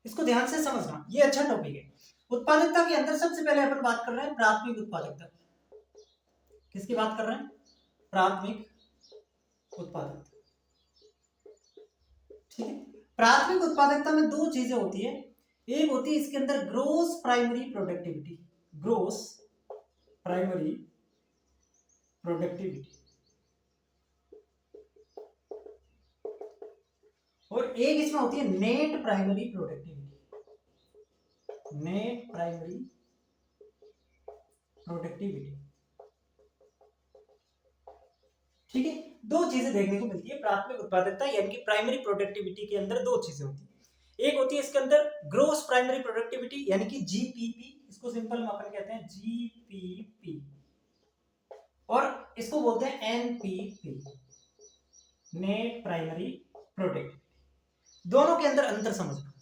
इसको ध्यान से समझना, ये अच्छा टॉपिक है। उत्पादकता के अंदर सबसे पहले अपन बात कर रहे हैं प्राथमिक उत्पादकता। किसकी बात कर रहे हैं? प्राथमिक उत्पादकता। ठीक है, प्राथमिक उत्पादकता में दो चीजें होती है। एक होती है इसके अंदर gross primary productivity, gross primary productivity, और एक इसमें होती है net primary productivity, net primary productivity. ठीक है, दो चीजें देखने को मिलती है प्राथमिक उत्पादकता यानी कि प्राइमरी प्रोडक्टिविटी के अंदर। दो चीजें होती है, एक होती है इसके अंदर ग्रोस प्राइमरी प्रोडक्टिविटी यानी कि जीपीपी, इसको सिंपल में अपन कहते हैं जीपीपी, और इसको बोलते हैं एनपीपी, नेट प्राइमरी प्रोडक्टिविटी। दोनों के अंदर अंतर समझना।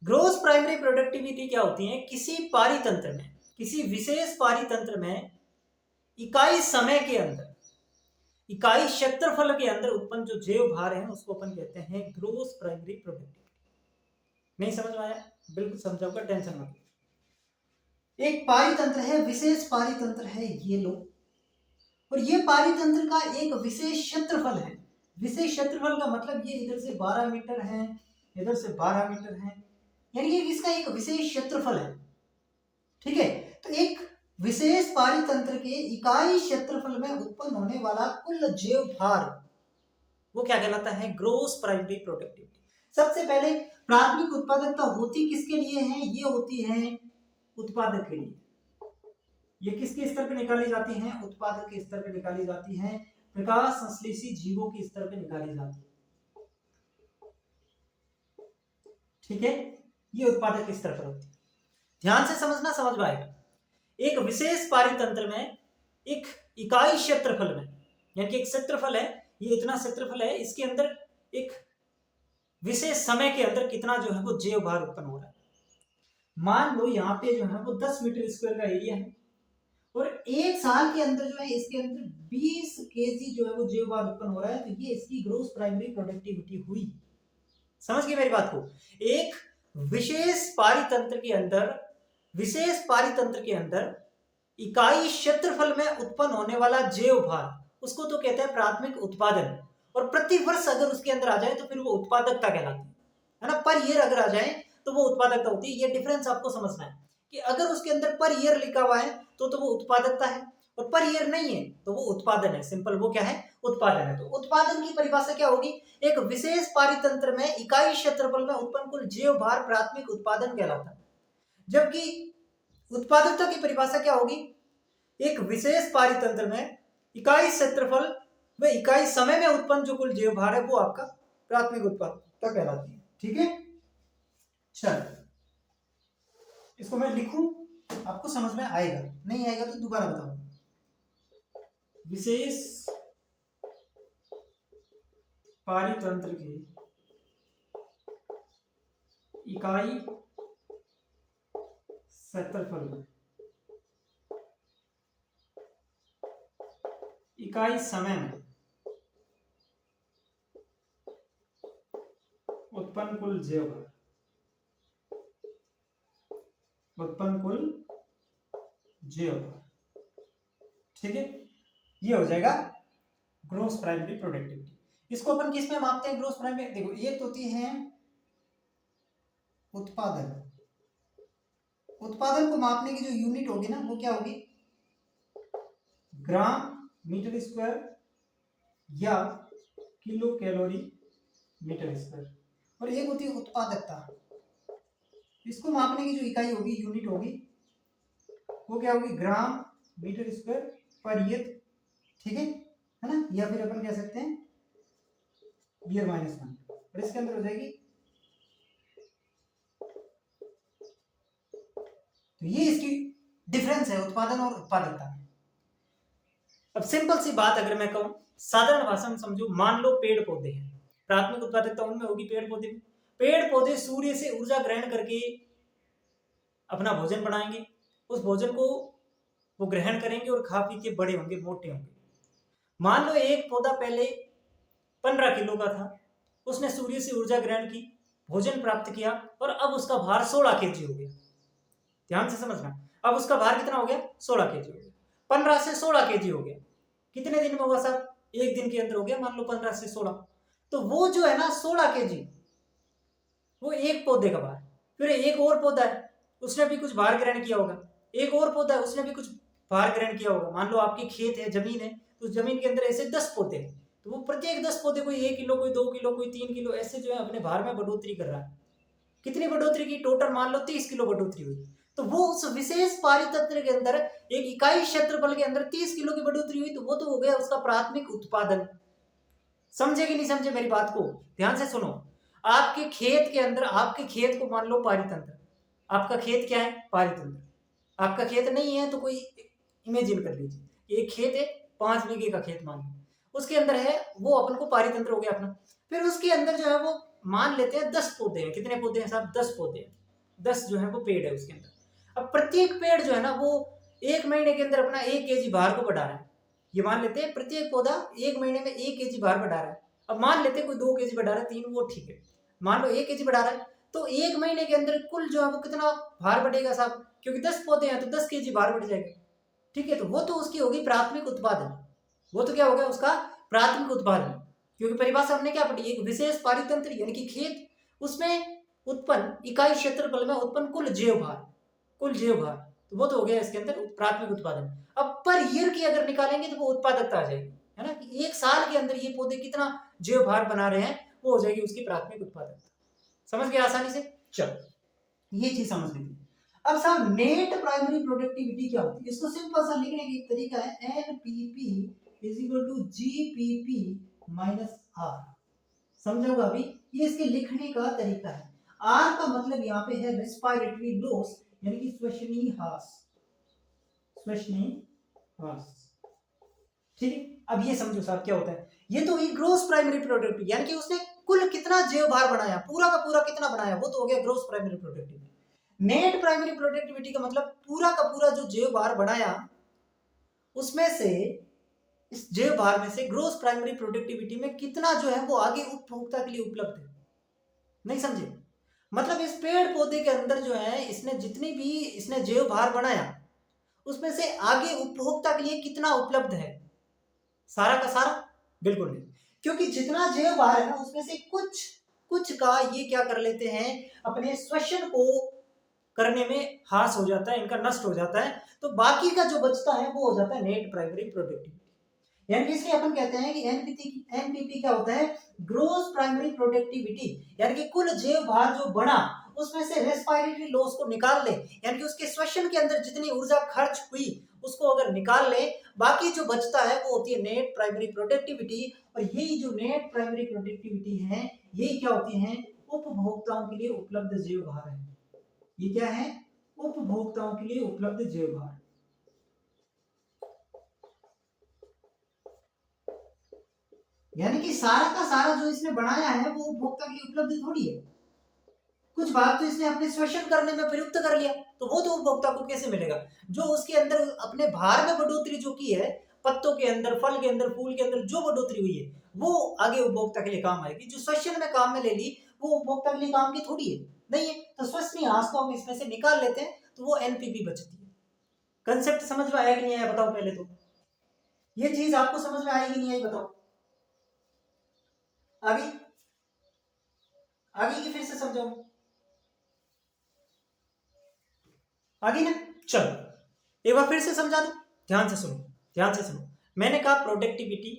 ग्रोस प्राइमरी प्रोडक्टिविटी क्या होती है? किसी पारितंत्र में, किसी विशेष पारितंत्र में इकाई समय के अंदर, इकाई क्षेत्रफल के अंदर उत्पन्न जो जैव भार है उसको अपन कहते हैं ग्रोस प्राइमरी प्रोडक्टिविटी। नहीं समझ में आया? बिल्कुल समझाऊंगा, टेंशन मत लो। एक पारितंत्र है, विशेष पारितंत्र है, ये लो, और ये पारितंत्र का एक विशेष क्षेत्रफल है। विशेष क्षेत्रफल का मतलब ये इधर से 12 मीटर है, इधर से 12 मीटर है, यानी कि इसका एक विशेष क्षेत्रफल है। ठीक है, तो एक विशेष पारितंत्र के इकाई क्षेत्रफल में उत्पन्न होने वाला कुल जैव भार वो क्या कहलाता है? Gross primary productivity. सबसे पहले प्राथमिक उत्पादकता होती किसके लिए है? ये होती है उत्पादक के लिए। ये किसके स्तर पे निकाली जाती हैं? उत्पादक के स्तर पे निकाली जाती हैं, प्रकाश संश्लेषी जीवों के स्तर पे निकाली जाती है। ठीक है, ये उत्पादक के स्तर पर होती है। ध्यान से समझना, समझ में आएगा। एक विशेष पारितंत्र में एक इकाई क्षेत्रफल में, यानी कि एक क्षेत्रफल है, ये इतना क्षेत्रफल है, इसके अंदर एक विशेष समय के अंदर कितना जो है वो जैव भार उत्पन्न हो रहा है। मान लो यहाँ पे जो है वो 10 मीटर स्क्वायर का एरिया है, और एक साल के अंदर जो है इसके अंदर 20 केजी जो है वो जैव भार उत्पन्न हो रहा है, तो ये इसकी ग्रोस प्राइमरी प्रोडक्टिविटी हुई। समझ गए मेरी बात को? एक विशेष पारितंत्र के अंदर, विशेष पारितंत्र के अंदर इकाई क्षेत्रफल में उत्पन्न होने वाला जैव भार, उसको तो कहते हैं प्राथमिक उत्पादन, और प्रति वर्ष अगर उसके अंदर आ जाए तो फिर वो उत्पादकता कहलाती है ना। पर ईयर अगर आ जाए तो वो उत्पादकता होती है। ये डिफरेंस आपको समझना है कि अगर उसके अंदर पर ईयर लिखा हुआ है तो वो उत्पादकता है, और पर ईयर नहीं है तो वो उत्पादन है। सिंपल, वो क्या है? उत्पादन है। तो उत्पादन की परिभाषा क्या होगी? एक विशेष पारितंत्र में इकाई क्षेत्रफल में उत्पन्न कुल जैव भार प्राथमिक उत्पादन कहलाता है। जबकि उत्पादकता की परिभाषा क्या होगी? एक विशेष पारितंत्र में इकाई क्षेत्रफल व इकाई समय में उत्पन्न जो कुल जैव भार है वो आपका प्राथमिक उत्पादकता कहलाती है। ठीक है, चल इसको मैं लिखूं, आपको समझ में आएगा, नहीं आएगा तो दोबारा बताऊं। विशेष पारितंत्र की इकाई क्षेत्रफल में इकाई समय में उत्पन्न कुल जैव भार, उत्पन्न कुल जैव भार। ठीक है, ये हो जाएगा ग्रोस प्राइमरी प्रोडक्टिविटी। इसको अपन किस में मापते हैं? ग्रोस प्राइमरी, देखो एक होती है उत्पादन। उत्पादन को मापने की जो यूनिट होगी ना वो क्या होगी? ग्राम मीटर स्क्वायर या किलो कैलोरी मीटर स्क्वायर। और एक होती है उत्पादकता, इसको मापने की जो इकाई होगी, यूनिट होगी, वो क्या होगी? Gram metre square per year. ठीक है ना, या फिर अपन कह सकते हैं ईयर माइनस 1, और इसके अंदर हो जाएगी। तो ये इसकी डिफरेंस है उत्पादन और उत्पादकता में। अब सिंपल सी बात अगर मैं कहूं, साधारण भाषा में समझो, मान लो पेड़ पौधे हैं, प्राथमिक उत्पादकता उनमें होगी पेड़ पौधे में। पेड़ पौधे सूर्य से ऊर्जा ग्रहण करके अपना भोजन बनाएंगे, उस भोजन को वो ग्रहण करेंगे और खा पी के बड़े होंगे, मोटे होंगे। मान लो एक पौधा पहले 15 किलो का था, उसने सूर्य से ऊर्जा ग्रहण की, भोजन प्राप्त किया और अब उसका भार 16 केजी हो गया। ध्यान से समझना, अब उसका भार कितना हो गया? 16 केजी हो गया। 15 से 16 केजी हो गया। कितने दिन में होगा साहब? एक दिन के अंदर हो गया, मान लो 15 से 16। तो वो जो है ना 16 केजी, वो एक पौधे का भार। फिर एक और पौधा है, उसने भी कुछ भार ग्रहण किया होगा। एक और पौधा है, उसने भी कुछ भार ग्रहण किया होगा। मान लो आपके खेत है, जमीन है, तो उस जमीन के अंदर ऐसे 10 पौधे हैं, तो वो प्रत्येक 10 पौधे, कोई 1 किलो, कोई 2 किलो, कोई 3 किलो, ऐसे जो है अपने भार में बढ़ोतरी कर रहा है। कितनी बढ़ोतरी की? टोटल मान लो 30 किलो बढ़ोतरी हुई। तो वो उस विशेष पारितंत्र के अंदर एक इकाई क्षेत्रफल के अंदर 30 किलो की बढ़ोतरी हुई, तो वो तो हो गया उसका प्राथमिक उत्पादन। समझे कि नहीं समझे मेरी बात को? ध्यान से सुनो। आपके खेत के अंदर, आपके खेत को मान लो पारितंत्र, आपका खेत क्या है? पारितंत्र। आपका खेत नहीं है तो कोई इमेजिन कर लीजिए, एक खेत है, 5 बीघे का खेत मान लो, उसके अंदर है, वो अपन को पारितंत्र हो गया अपना। फिर उसके अंदर जो है वो मान लेते हैं 10 पौधे हैं। कितने पौधे हैं साहब? 10 पौधे हैं। 10 जो है वो पेड़ है उसके अंदर। अब प्रत्येक पेड़ जो है ना वो 1 महीने के अंदर अपना 1 केजी भार को बढ़ा रहा है। ये मान लेते हैं प्रत्येक पौधा 1 महीने में 1 केजी भार बढ़ा रहा है। अब मान लेते हैं कोई 2 केजी बढ़ा रहा है, 3, वो ठीक है। मान लो 1 केजी बढ़ा रहा है, तो 1 महीने के अंदर कुल जो है वो कितना भार बढ़ेगा साहब? क्योंकि 10 पौधे हैं तो 10 केजी भार बढ़ जाएगा। ठीक है, तो वो तो उसकी होगी प्राथमिक उत्पादन। वो तो क्या हो गया? उसका प्राथमिक उत्पादन। क्योंकि परिभाषा हमने क्या पढ़ी? एक विशेष पारितंत्र यानी कि खेत, उसमें उत्पन्न इकाई क्षेत्रफल में उत्पन्न कुल जैव भार, कुल जैव भार, तो वो तो हो गया इसके अंदर प्राथमिक उत्पादन। अब पर ईयर की अगर निकालेंगे तो वो उत्पादकता आ जाएगी, है ना, कि एक साल के अंदर ये पौधे कितना जैव भार बना रहे हैं, वो हो जाएगी उसकी प्राथमिक उत्पादकता। समझ गए आसानी से? चलो, ये चीज समझ लीजिए। अब साहब नेट प्राइमरी प्रोडक्टिविटी क्या होती है? इसको सिंपल सा लिखने का एक तरीका है, NPP is equal to GPP minus R. समझोगा अभी? ये इसके लिखने का तरीका है। आर का मतलब यहाँ पे है रेस्पिरेटरी लॉस, यानी कि श्वसनीय ह्रास, श्वसनीय ह्रास। ठीक है, अब ये समझो साहब क्या होता है। ये तो हुई ग्रोस प्राइमरी प्रोडक्टिविटी, यानी कि उसने कुल कितना जैव भार बनाया, पूरा का पूरा कितना बनाया, वो तो हो गया gross primary productivity. Net primary productivity का मतलब पूरा का पूरा जो जैव भार बनाया, उसमें से, इस जैव भार में से ग्रोस प्राइमरी प्रोडक्टिविटी में कितना जो है वो आगे उपभोक्ता के लिए उपलब्ध है। नहीं समझे? मतलब इस पेड़ पौधे के अंदर जो है इसने जितनी भी इसने जैव भार बनाया, उसमें से आगे उपभोक्ता के लिए कितना उपलब्ध है? सारा का सारा? बिल्कुल नहीं, क्योंकि जितना जैव भार है ना उसमें से कुछ कुछ का ये क्या कर लेते हैं, अपने श्वसन को करने में हास हो जाता है, इनका नष्ट हो जाता है, तो बाकी का जो बचता है वो हो जाता है नेट प्राइमरी प्रोडक्टिविटी। यानी कि इसलिए अपन कहते हैं कि एनपीपी क्या होता है? ग्रोस प्राइमरी प्रोडक्टिविटी, यानी कि कुल जैव भार जो बना उसमें से रेस्पिरेटरी लॉस को निकाल ले, यानी कि उसके श्वसन के अंदर जितनी ऊर्जा खर्च हुई उसको अगर निकाल ले, बाकी जो बचता है वो होती है नेट प्राइमरी प्रोडक्टिविटी। और यही जो नेट प्राइमरी प्रोडक्टिविटी है, यही क्या होती है? उपभोक्ताओं के लिए उपलब्ध जैव भार है। ये क्या है? उपभोक्ताओं के लिए उपलब्ध जैव भार। यानी कि सारा का सारा जो इसने बनाया है वो उपभोक्ता के लिए उपलब्ध थोड़ी है। कुछ भाग तो इसने अपने श्वसन करने में प्रयुक्त कर लिया, तो वो तो उपभोक्ता को कैसे मिलेगा? जो उसके अंदर अपने भार में बढ़ोतरी जो की है, पत्तों के अंदर, फल के अंदर, फूल के अंदर जो बढ़ोतरी हुई है, वो आगे उपभोक्ता के लिए काम आएगी। जो श्वसन में काम में ले ली, वो उपभोक्ता के लिए काम की थोड़ी है, नहीं है। तो श्वसनीय ह्रास को हम इसमें से निकाल लेते हैं, तो वो एनपीपी बचती है। कंसेप्ट समझ में आया कि नहीं आया बताओ? पहले तो ये चीज आपको समझ में आएगी नहीं आई बताओ? आगे आगे की फिर से समझाओ, आगे ना? चलो एक बार फिर से समझा दो, ध्यान से सुनो, ध्यान से सुनो। मैंने कहा प्रोडक्टिविटी,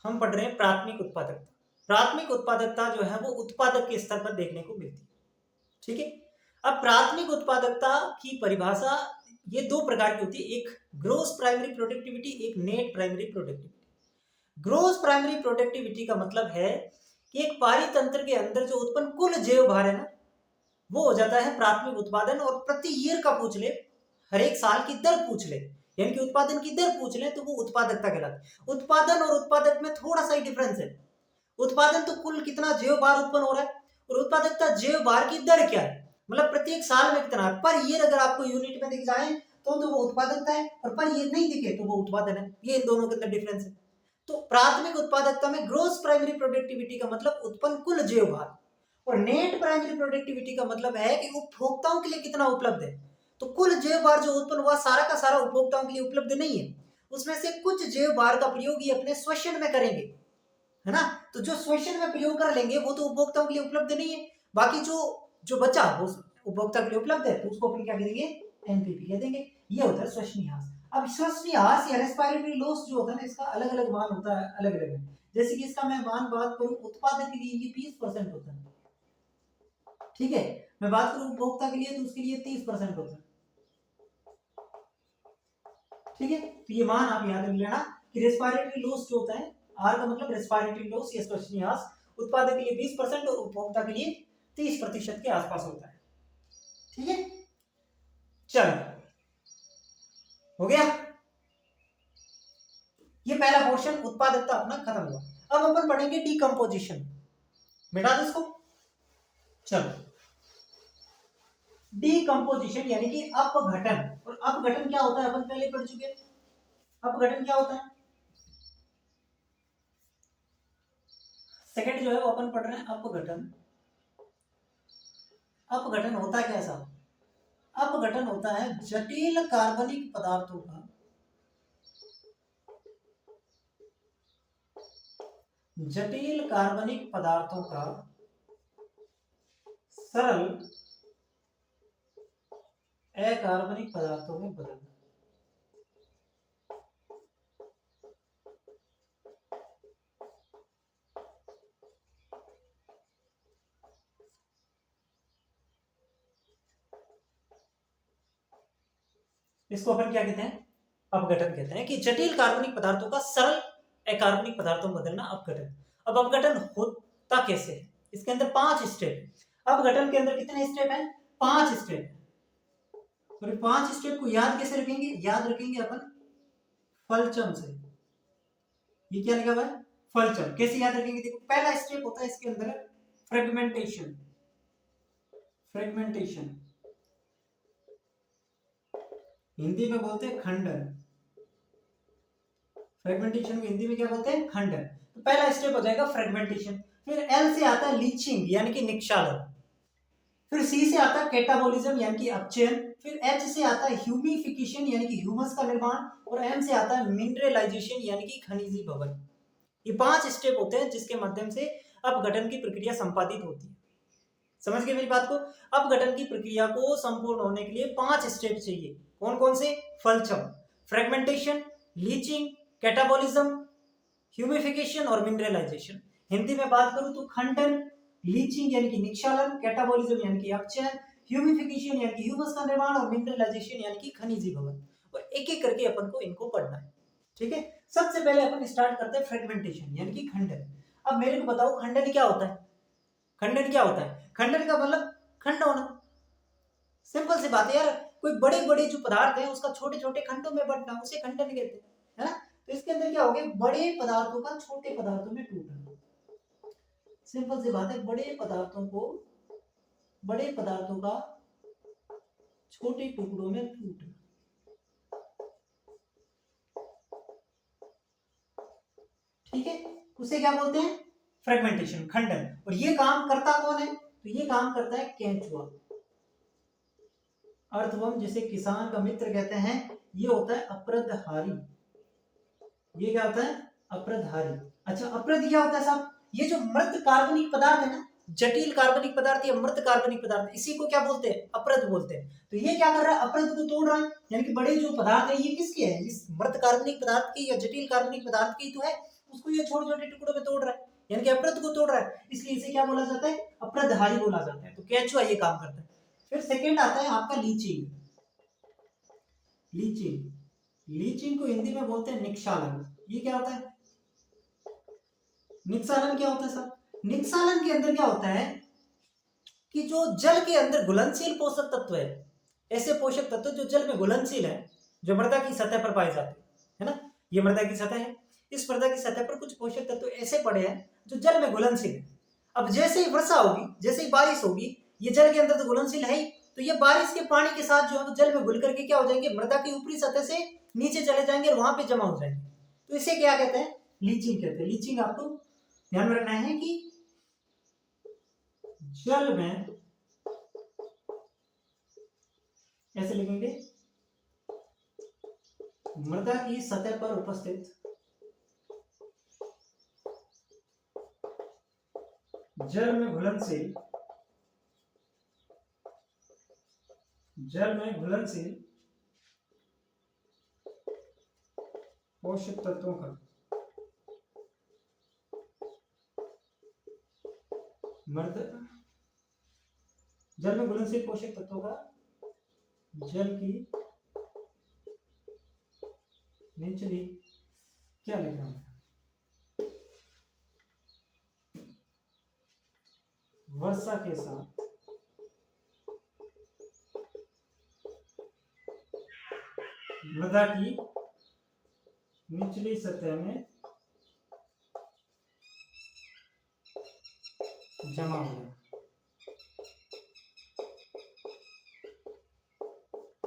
हम पढ़ रहे हैं प्राथमिक उत्पादकता। प्राथमिक उत्पादकता जो है वो उत्पादक के स्तर पर देखने को मिलती है। ठीक है, अब प्राथमिक उत्पादकता की परिभाषा ये 2 प्रकार की होती है, एक ग्रोस प्राइमरी प्रोडक्टिविटी, एक net primary productivity. Gross primary productivity का मतलब है कि एक पारितंत्र के अंदर जो उत्पन्न कुल जैव भार है ना, वो हो जाता है प्राथमिक उत्पादन। और प्रति ईयर का पूछ ले, हर एक साल की दर पूछ ले, यानी कि उत्पादन की दर पूछ ले, तो वो उत्पादकता कहलाती है। उत्पादन और उत्पादक में थोड़ा सा ही डिफरेंस है। उत्पादन तो कुल कितना जैव भार उत्पन्न हो रहा है, और उत्पादकता जैव भार की दर क्या है, मतलब प्रत्येक साल में कितना है। पर ईयर अगर आपको यूनिट में दिख जाए तो वो उत्पादकता है, और पर ईयर नहीं दिखे तो वो उत्पादन है। ये इन दोनों के अंदर डिफरेंस है। तो प्राथमिक उत्पादकता में ग्रोस प्राइमरी प्रोडक्टिविटी का मतलब उत्पन्न कुल जैव भार, और नेट प्राइमरी प्रोडक्टिविटी का मतलब है कि उपभोक्ताओं के लिए कितना उपलब्ध है। तो कुल जैव भार जो उत्पन्न हुआ सारा का सारा उपभोक्ताओं के लिए उपलब्ध नहीं है, उसमें से कुछ जैव भार का प्रयोग ये अपने श्वसन में करेंगे, है ना। तो जो श्वसन में प्रयोग कर लेंगे वो तो उपभोक्ताओं के लिए उपलब्ध नहीं है, बाकी जो जो बचा वो उपभोक्ता के लिए उपलब्ध है, तो उसको अपन क्या कहेंगे, एनपीपी कह देंगे। ये होता है श्वसनीहास। अब श्वसनीहास या रेस्पिरेटरी लॉस जो होता है ना, इसका अलग अलग मान होता है, अलग अलग है। जैसे कि इसका मैं मान बात करूं, उत्पादक के लिए ये 20% होता है, ठीक है। मैं बात करूं उपभोक्ता के लिए तो उसके लिए 30% होता है, ठीक है। तो ये मान आप याद रख लेना कि रेस्पिरेटरी लॉस जो होता है, आर का मतलब रेस्पिरेटरी लॉस या श्वसनीहास, उत्पादक के लिए 20% और उपभोक्ता के लिए 30% के आसपास होता है, ठीक है। चलो हो गया, ये पहला पोर्शन उत्पादकता अपना खत्म हुआ। अब अपन पढ़ेंगे डीकंपोजिशन, मिटा दो इसको। चलो, डीकंपोजिशन यानी कि अपघटन। और अपघटन क्या होता है अपन पहले पढ़ चुके हैं। अपघटन क्या होता है, सेकंड जो है वो अपन पढ़ रहे हैं अपघटन। अपघटन होता है कैसा, अपघटन होता है जटिल कार्बनिक पदार्थों का, जटिल कार्बनिक पदार्थों का सरल अकार्बनिक पदार्थों में बदलना। इसको अपन क्या कहते हैं, अपघटन कहते हैं, कि जटिल कार्बनिक पदार्थों का सरल अकार्बनिक पदार्थों में बदलना अपघटन। अब अपघटन होता कैसे है, इसके अंदर 5 स्टेप। अपघटन के अंदर कितने स्टेप हैं, 5 स्टेप। तो 5 स्टेप को याद कैसे रखेंगे, याद रखेंगे अपन फलचम से। ये क्या लिखा हुआ है, फलचम। कैसे याद रखेंगे, देखो पहला स्टेप होता है इसके अंदर फ्रेगमेंटेशन। फ्रेगमेंटेशन हिंदी में बोलते हैं खंडन। फ्रेगमेंटेशन को हिंदी में क्या बोलते हैं, खंडन। तो पहला स्टेप हो जाएगा फ्रेगमेंटेशन। फिर एल से आता है लीचिंग यानी कि निक्षालन। फिर सी से आता है कैटाबोलिज्म यानी कि अपचयन। फिर एच से आता है ह्यूमिफिकेशन यानी कि ह्यूमस का निर्माण। और एम से आता है मिनरलाइजेशन यानी कि खनिजीभवन। ये 5 स्टेप होते हैं जिसके माध्यम से अपघटन की प्रक्रिया संपादित होती है। समझ गए मेरी बात को। अपघटन की प्रक्रिया को संपूर्ण होने के लिए 5 स्टेप चाहिए। कौन कौन से, फलचम, फ्रेगमेंटेशन, लीचिंग, कैटाबोलिज्म, ह्यूमिफिकेशन और मिनरलाइजेशन। हिंदी में बात करूं तो खंडन, लीचिंग यानी कि निक्षालन, कैटाबोलिज्म यानी कि अपचयन, ह्यूमिफिकेशन यानी कि ह्यूमस का निर्माण और मिनरलाइजेशन यानी कि खनिजीभवन। और एक एक करके अपन को इनको पढ़ना है, ठीक है। सबसे पहले अपन स्टार्ट करते हैं फ्रेगमेंटेशन यानी कि खंडन। अब मेरे को बताओ खंडन क्या होता है, खंडन क्या होता है। खंडन का मतलब खंड होना, सिंपल सी बात है यार। कोई बड़े बड़े जो पदार्थ है उसका छोटे छोटे खंडों में बंटना, उसे खंडन कहते हैं, है ना। तो इसके अंदर क्या हो गया, बड़े पदार्थों का छोटे पदार्थों में टूटना। सिंपल सी बात है, बड़े पदार्थों का छोटे टुकड़ों में टूटना, ठीक है। उसे क्या बोलते हैं, फ्रेगमेंटेशन, खंडन। और ये काम करता कौन है, तो ये काम करता है केंचुआ, अर्थवर्म, जिसे किसान का मित्र कहते हैं। ये होता है अपृतहारी। ये क्या होता है, अपृतहारी। अच्छा, अपृत क्या होता है साहब, ये जो मृत कार्बनिक पदार्थ है ना, जटिल कार्बनिक पदार्थ या मृत कार्बनिक पदार्थ, इसी को क्या बोलते हैं, अपृत बोलते हैं। तो ये क्या कर रहा है, अपृत को तोड़ रहा है। यानी कि बड़े जो पदार्थ है ये किसके है, इस मृत कार्बनिक पदार्थ की या जटिल कार्बनिक पदार्थ की तो है, उसको ये छोटे छोटे टुकड़ों में तोड़ रहा है, यानी कि अपृत को तोड़ रहा है। इसलिए इसे क्या बोला जाता है, अपृतहारी बोला जाता है। तो केंचुआ ये काम करता है। फिर सेकेंड आता है आपका लीचिंग। लीचिंग, लीचिंग को हिंदी में बोलते हैं निक्षालन। ये क्या होता है, निक्षालन क्या होता है सर, निक्षालन के अंदर क्या होता है कि जो जल के अंदर घुलनशील पोषक तत्व है, ऐसे पोषक तत्व जो जल में घुलनशील है, जो मृदा की सतह पर पाए जाते हैं, है ना। ये मृदा की सतह है, इस मृदा की सतह पर कुछ पोषक तत्व ऐसे पड़े हैं जो जल में घुलनशील है। अब जैसे ही वर्षा होगी, जैसे ही बारिश होगी, ये जल के अंदर तो घुलनशील है ही, तो ये बारिश के पानी के साथ जो है वो जल में घुल करके क्या हो जाएंगे, मृदा की ऊपरी सतह से नीचे चले जाएंगे और वहां पे जमा हो जाएंगे। तो इसे क्या कहते हैं, लीचिंग कहते हैं। लीचिंग आपको ध्यान में रखना है कि जल में, ऐसे लिखेंगे, मृदा की सतह पर उपस्थित जल में घुलनशील पोषक तत्वों का जल में घुलनशील पोषक तत्वों का जल की निचली, क्या लिख रहा हूं, वर्षा के साथ मृदा की निचली सतह में जमा हो जाए।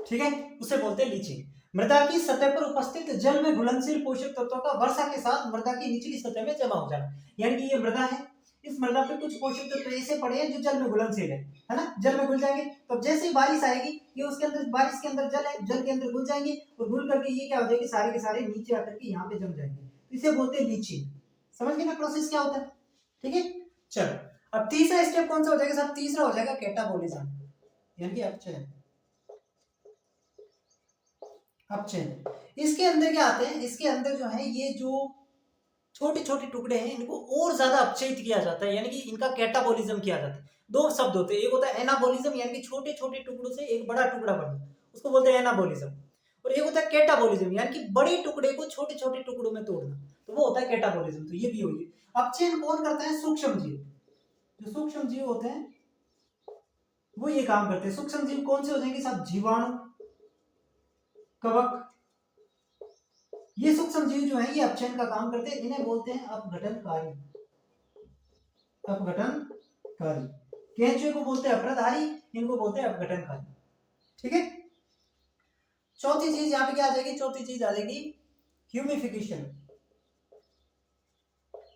ठीक है, उसे बोलते हैं लीचिंग। मृदा की सतह पर उपस्थित जल में घुलनशील पोषक तत्वों का वर्षा के साथ मृदा की निचली सतह में जमा हो जाना, यानी कि ये मृदा है, इस मृदा पे कुछ पोषक तत्व ऐसे पड़े हैं जो जल में घुलनशील है ना, जल में घुल जाएंगे। तो जैसे ही बारिश आएगी, ये उसके अंदर, बारिश के अंदर जल है, जल के अंदर घुल जाएंगे और घुल करके ये क्या हो जाएगी, सारे के सारे नीचे आकर के यहाँ पे जम जाएंगे। इसे बोलते हैं लीचिंग। समझ गए ना प्रोसेस क्या होता है? ठीक है, चलो अब तीसरा स्टेप कौन सा हो जाएगा साहब? तीसरा हो जाएगा कैटाबोलिज्म, यानी कि अपचयन। इसके अंदर क्या आते हैं, इसके अंदर जो है ये जो छोटे छोटे टुकड़े हैं, इनको और ज्यादा अपचयित किया जाता है, यानी कि इनका कैटाबोलिज्म किया जाता है। दो शब्द होते हैं, एक होता है एनाबोलिज्म, यानी कि छोटे छोटे टुकड़ों से एक बड़ा टुकड़ा बनना, उसको बोलते हैं एनाबोलिज्म। और एक होता है कैटाबोलिज्म, यानी कि बड़े टुकड़े को छोटे छोटे टुकड़ों में तोड़ना, तो वो होता है कैटाबोलिज्म। तो ये भी होगी। अपचयन कौन करता है? सूक्ष्म जीव। जो सूक्ष्म जीव होते हैं वो ये काम करते हैं। सूक्ष्म जीव कौन से हो जाएंगे साहब? जीवाणु, कवक, ये सूक्ष्म जीव जो है ये अपचयन का काम करते हैं। इन्हें बोलते हैं अपघटनकारी। केंचुए को बोलते हैं अप्रधारी, इनको बोलते हैं अपघटनकारी। ठीक है, चौथी चीज यहाँ पे क्या आ जाएगी? चौथी चीज आ जाएगी ह्यूमिफिकेशन।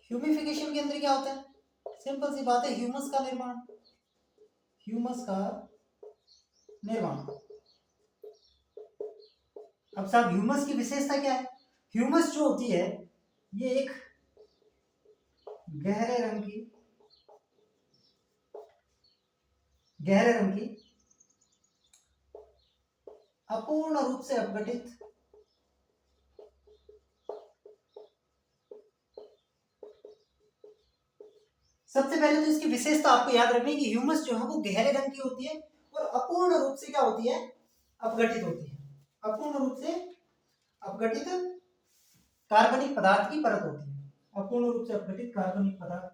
ह्यूमिफिकेशन के अंदर क्या होता है? सिंपल सी बात है, ह्यूमस का निर्माण। अब साहब ह्यूमस की विशेषता क्या है? ह्यूमस जो होती है ये एक गहरे रंग की अपूर्ण रूप से अपघटित सबसे पहले तो इसकी विशेषता आपको याद रखनी है कि ह्यूमस जो है वो गहरे रंग की होती है और अपूर्ण रूप से क्या होती है? अपघटित होती है। अपूर्ण रूप से अपघटित कार्बनिक पदार्थ की परत होती है। अपूर्ण रूप से अपघटित कार्बनिक पदार्थ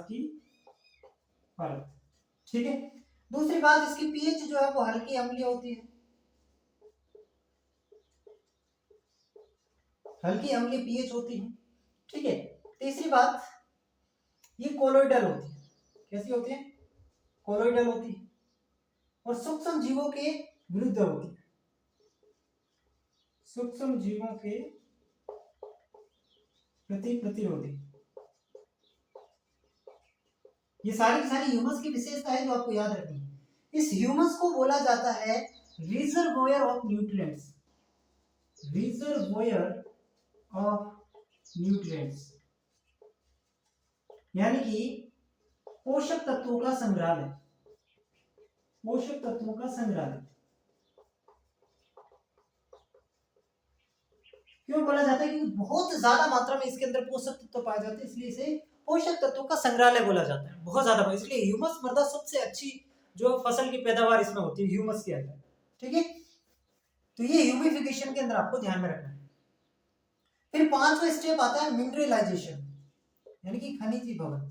की परत। ठीक है, दूसरी बात, इसकी पीएच जो है वो हल्की अम्लीय होती है। हल्की अम्लीय पीएच होती है। ठीक है, तीसरी बात, ये कोलोइडल होती है। कैसी होती है? कोलोइडल होती है और सूक्ष्म जीवों के विरुद्ध होती है। सूक्ष्म जीवों के प्रति प्रतिरोधी। ये सारी की सारी ह्यूमस की विशेषता है जो आपको याद रखनी है। इस ह्यूमस को बोला जाता है रिजर्वोयर ऑफ न्यूट्रिएंट्स। यानी कि पोषक तत्वों का संग्रहालय। क्यों बोला जाता है? क्योंकि बहुत ज्यादा मात्रा में इसके अंदर पोषक तत्व पाए जाते हैं, इसलिए इसे पोषक तत्वों का संग्रहालय बोला जाता है। बहुत ज्यादा, इसलिए ह्यूमस मृदा सबसे अच्छी जो फसल की पैदावार इसमें होती है ह्यूमस के अंदर। ठीक है, तो ये ह्यूमिफिकेशन के अंदर आपको ध्यान में रखना है। फिर पांचवा स्टेप आता है मिनरलाइजेशन, यानी कि खनिजीभवन।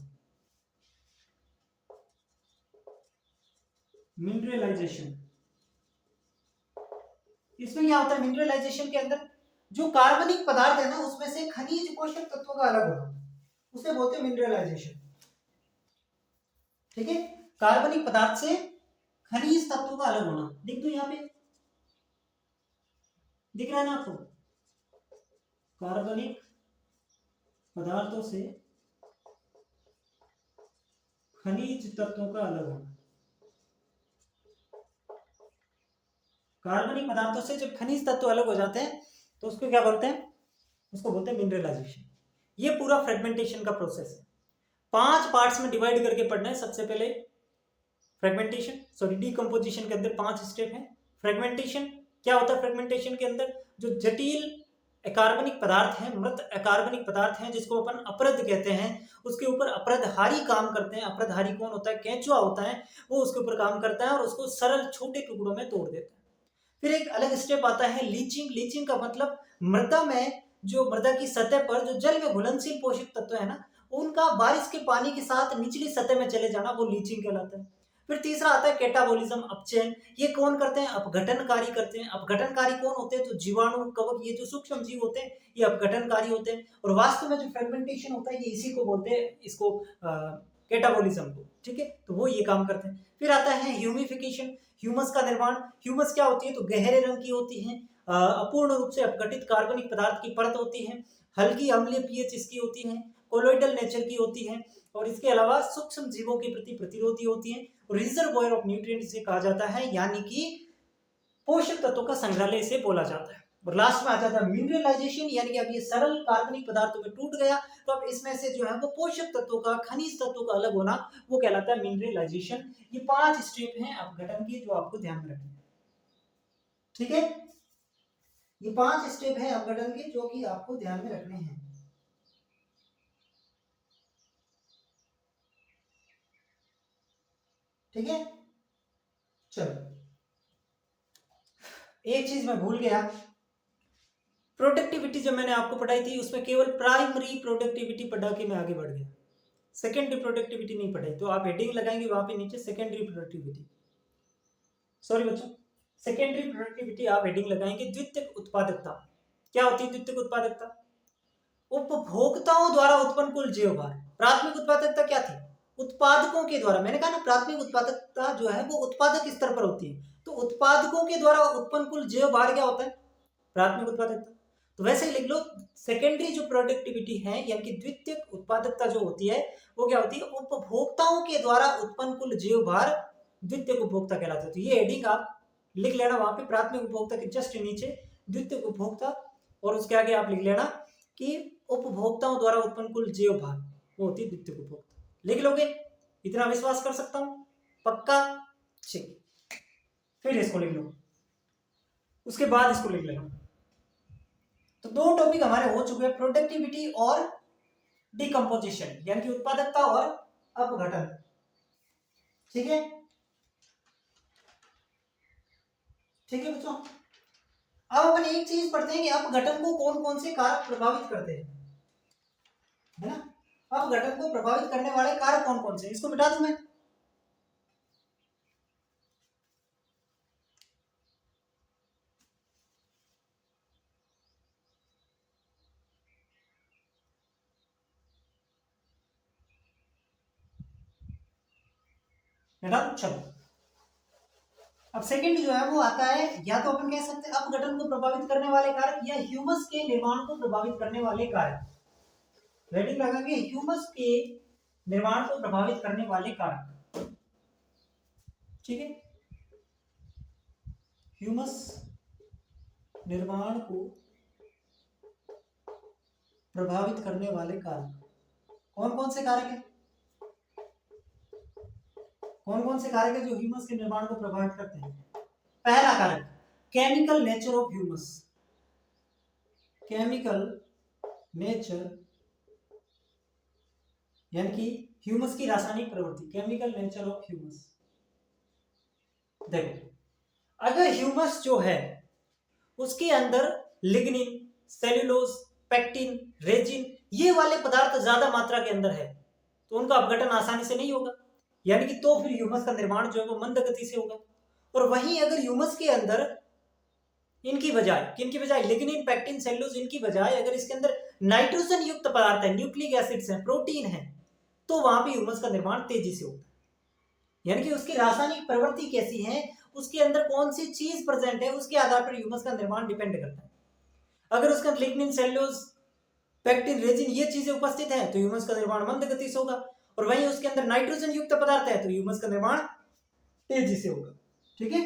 मिनरलाइजेशन, इसमें क्या होता है? मिनरलाइजेशन के अंदर जो कार्बनिक पदार्थ है ना, उसमें से खनिज पोषक तत्वों का अलग होना, उसे बोलते हैं मिनरलाइजेशन। ठीक है, कार्बनिक पदार्थ से खनिज तत्वों का अलग होना। लिख दो यहाँ पे, दिख रहा है ना आपको? कार्बनिक पदार्थों से खनिज तत्वों का अलग होना। कार्बनिक पदार्थों से जब खनिज तत्व अलग हो जाते हैं तो उसको क्या बोलते हैं? उसको बोलते हैं मिनरलाइजेशन। ये पूरा फ्रेगमेंटेशन का प्रोसेस है। 5 पार्ट्स में डिवाइड करके पढ़ना है। सबसे पहले फ्रेगमेंटेशन, सॉरी डीकंपोजिशन के अंदर 5 स्टेप हैं। फ्रेगमेंटेशन क्या होता है? फ्रेगमेंटेशन के अंदर जो जटिल अकार्बनिक पदार्थ हैं, मृत अकार्बनिक पदार्थ हैं, जिसको अपन अपरद कहते हैं, उसके ऊपर अपरदहारी काम करते हैं। अपरदहारी कौन होता है? केंचुआ होता है, वो उसके ऊपर काम करता है और उसको सरल छोटे टुकड़ों में तोड़ देता है। फिर एक अलग स्टेप आता है लीचिंग। लीचिंग का मतलब मृदा में, जो मृदा की सतह पर जो जल में घुलनशील पोषक तत्व है ना, उनका बारिश के पानी के साथ निचली सतह में चले जाना, वो लीचिंग कहलाता है। फिर तीसरा आता है कैटाबोलिज्म, अपचयन। ये कौन करते हैं? अपघटनकारी करते हैं। अपघटनकारी कौन होते हैं? तो जीवाणु, कवक, ये जो सूक्ष्म जीव होते हैं, ये अपघटनकारी होते हैं। और वास्तव में जो फ्रेगमेंटेशन होता है ये इसी को बोलते हैं, इसको कैटाबोलिज्म को। ठीक है, तो वो ये काम करते हैं। फिर आता है ह्यूमिफिकेशन, ह्यूमस का निर्माण। ह्यूमस क्या होती है? तो गहरे रंग की होती है, अपूर्ण रूप से अपघटित कार्बनिक पदार्थ की परत होती है, हल्की अम्लीय पीएच इसकी होती है, कोलोइडल नेचर की होती है, और इसके अलावा सूक्ष्म जीवों के प्रति प्रतिरोधी होती है, और रिजर्वोयर ऑफ न्यूट्रिएंट इसे कहा जाता है, यानी कि पोषक तत्वों का संग्रहालय इसे बोला जाता है। और लास्ट में आ जाता है मिनरलाइजेशन, यानी कि अब ये सरल कार्बनिक पदार्थों में टूट गया, तो अब इसमें से जो है वो पोषक तत्वों का, खनिज तत्वों का अलग होना, वो कहलाता है मिनरलाइजेशन। ये 5 स्टेप हैं अपघटन के, जो आपको ध्यान में रखने हैं। ठीक है, ये 5 स्टेप हैं अपघटन के, जो कि आपको ध्यान में रखने हैं। ठीक है, चलो एक चीज मैं भूल गया, प्रोडक्टिविटी जब मैंने आपको पढ़ाई थी उसमें केवल प्राइमरी प्रोडक्टिविटी पढ़ा के मैं आगे बढ़ गया, सेकेंडरी प्रोडक्टिविटी नहीं पढ़ाई। तो आप हेडिंग लगाएंगे वहां पे नीचे सेकेंडरी प्रोडक्टिविटी, सॉरी बच्चों, सेकेंडरी प्रोडक्टिविटी आप हेडिंग लगाएंगे द्वितीयक उत्पादकता। क्या होती है द्वितीयक उत्पादकता? उपभोक्ताओं द्वारा उत्पन्न कुल जीव भार। प्राथमिक उत्पादकता क्या थी? उत्पादकों के द्वारा, मैंने कहा ना प्राथमिक उत्पादकता जो है वो उत्पादक स्तर पर होती है, तो उत्पादकों के द्वारा उत्पन्न कुल जीव भार क्या होता है? प्राथमिक उत्पादकता। तो वैसे ही लिख लो, सेकेंडरी जो प्रोडक्टिविटी है यानी कि द्वितीयक उत्पादकता जो होती है वो क्या होती है? उपभोक्ताओं के द्वारा उत्पन्न कुल जीव भार द्वितीयक उपभोक्ता कहलाता है। तो ये हेडिंग आप लिख लेना वहां पे, प्राथमिक उपभोक्ता के जस्ट नीचे द्वितीयक उपभोक्ता, और उसके आगे आप लिख लेना कि उपभोक्ताओं द्वारा उत्पन्न कुल जीव भार, वो होती है द्वितीयक उपभोक्ता। लिख लोगे? इतना विश्वास कर सकता हूं? पक्का? ठीक, फिर इसको लिख लो, उसके बाद इसको लिख लेना। तो 2 टॉपिक हमारे हो चुके हैं, प्रोडक्टिविटी और डिकम्पोजिशन, यानी कि उत्पादकता और अपघटन। ठीक है, ठीक है बच्चों, अब अपन एक चीज पढ़ते हैं कि अपघटन को कौन कौन से कारक प्रभावित करते हैं, है ना? अपघटन को प्रभावित करने वाले कारक कौन कौन से? इसको मिटा दूं मैं? मिटा दूं? चलो, अब सेकंड जो है वो आता है, या तो अपन कह सकते हैं अपघटन को प्रभावित करने वाले कारक, या ह्यूमस के निर्माण को प्रभावित करने वाले कारक। हेडिंग लगाएंगे ह्यूमस के निर्माण को प्रभावित करने वाले कारक। ठीक है, ह्यूमस निर्माण को प्रभावित करने वाले कारक कौन कौन से कारक हैं? कौन कौन से कारक है जो ह्यूमस के निर्माण को प्रभावित करते हैं? पहला कारक chemical nature of humus, chemical nature यानी कि ह्यूमस की रासायनिक प्रवृत्ति, केमिकल नेचर ऑफ ह्यूमस। देखो, अगर ह्यूमस जो है उसके अंदर लिग्निन, सेल्यूलोज, पेक्टिन, रेजिन, ये वाले पदार्थ ज्यादा मात्रा के अंदर है, तो उनका अपघटन आसानी से नहीं होगा, यानी कि तो फिर ह्यूमस का निर्माण जो है वो मंद गति से होगा। और वहीं अगर ह्यूमस के अंदर इनकी बजाय, किनकी बजाय? लिग्निन, पेक्टिन, सेल्यूलोज, इनकी बजाय अगर इसके अंदर नाइट्रोजन युक्त पदार्थ है, न्यूक्लिक एसिड्स हैं, प्रोटीन है, तो वहां पे ह्यूमस का निर्माण तेजी से होता है। यानी कि उसकी रासायनिक प्रवृत्ति कैसी है, उसके अंदर कौन सी चीज प्रेजेंट है, उसके आधार पर ह्यूमस का निर्माण डिपेंड करता है। अगर उसका लिग्निन, सेल्यूलोज पेक्टिन, रेजिन, ये चीजें उपस्थित है तो ह्यूमस का निर्माण मंद गति से होगा। और वहीं उसके अंदर नाइट्रोजन युक्त पदार्थ है तो ह्यूमस का निर्माण तेजी से होगा। ठीक है,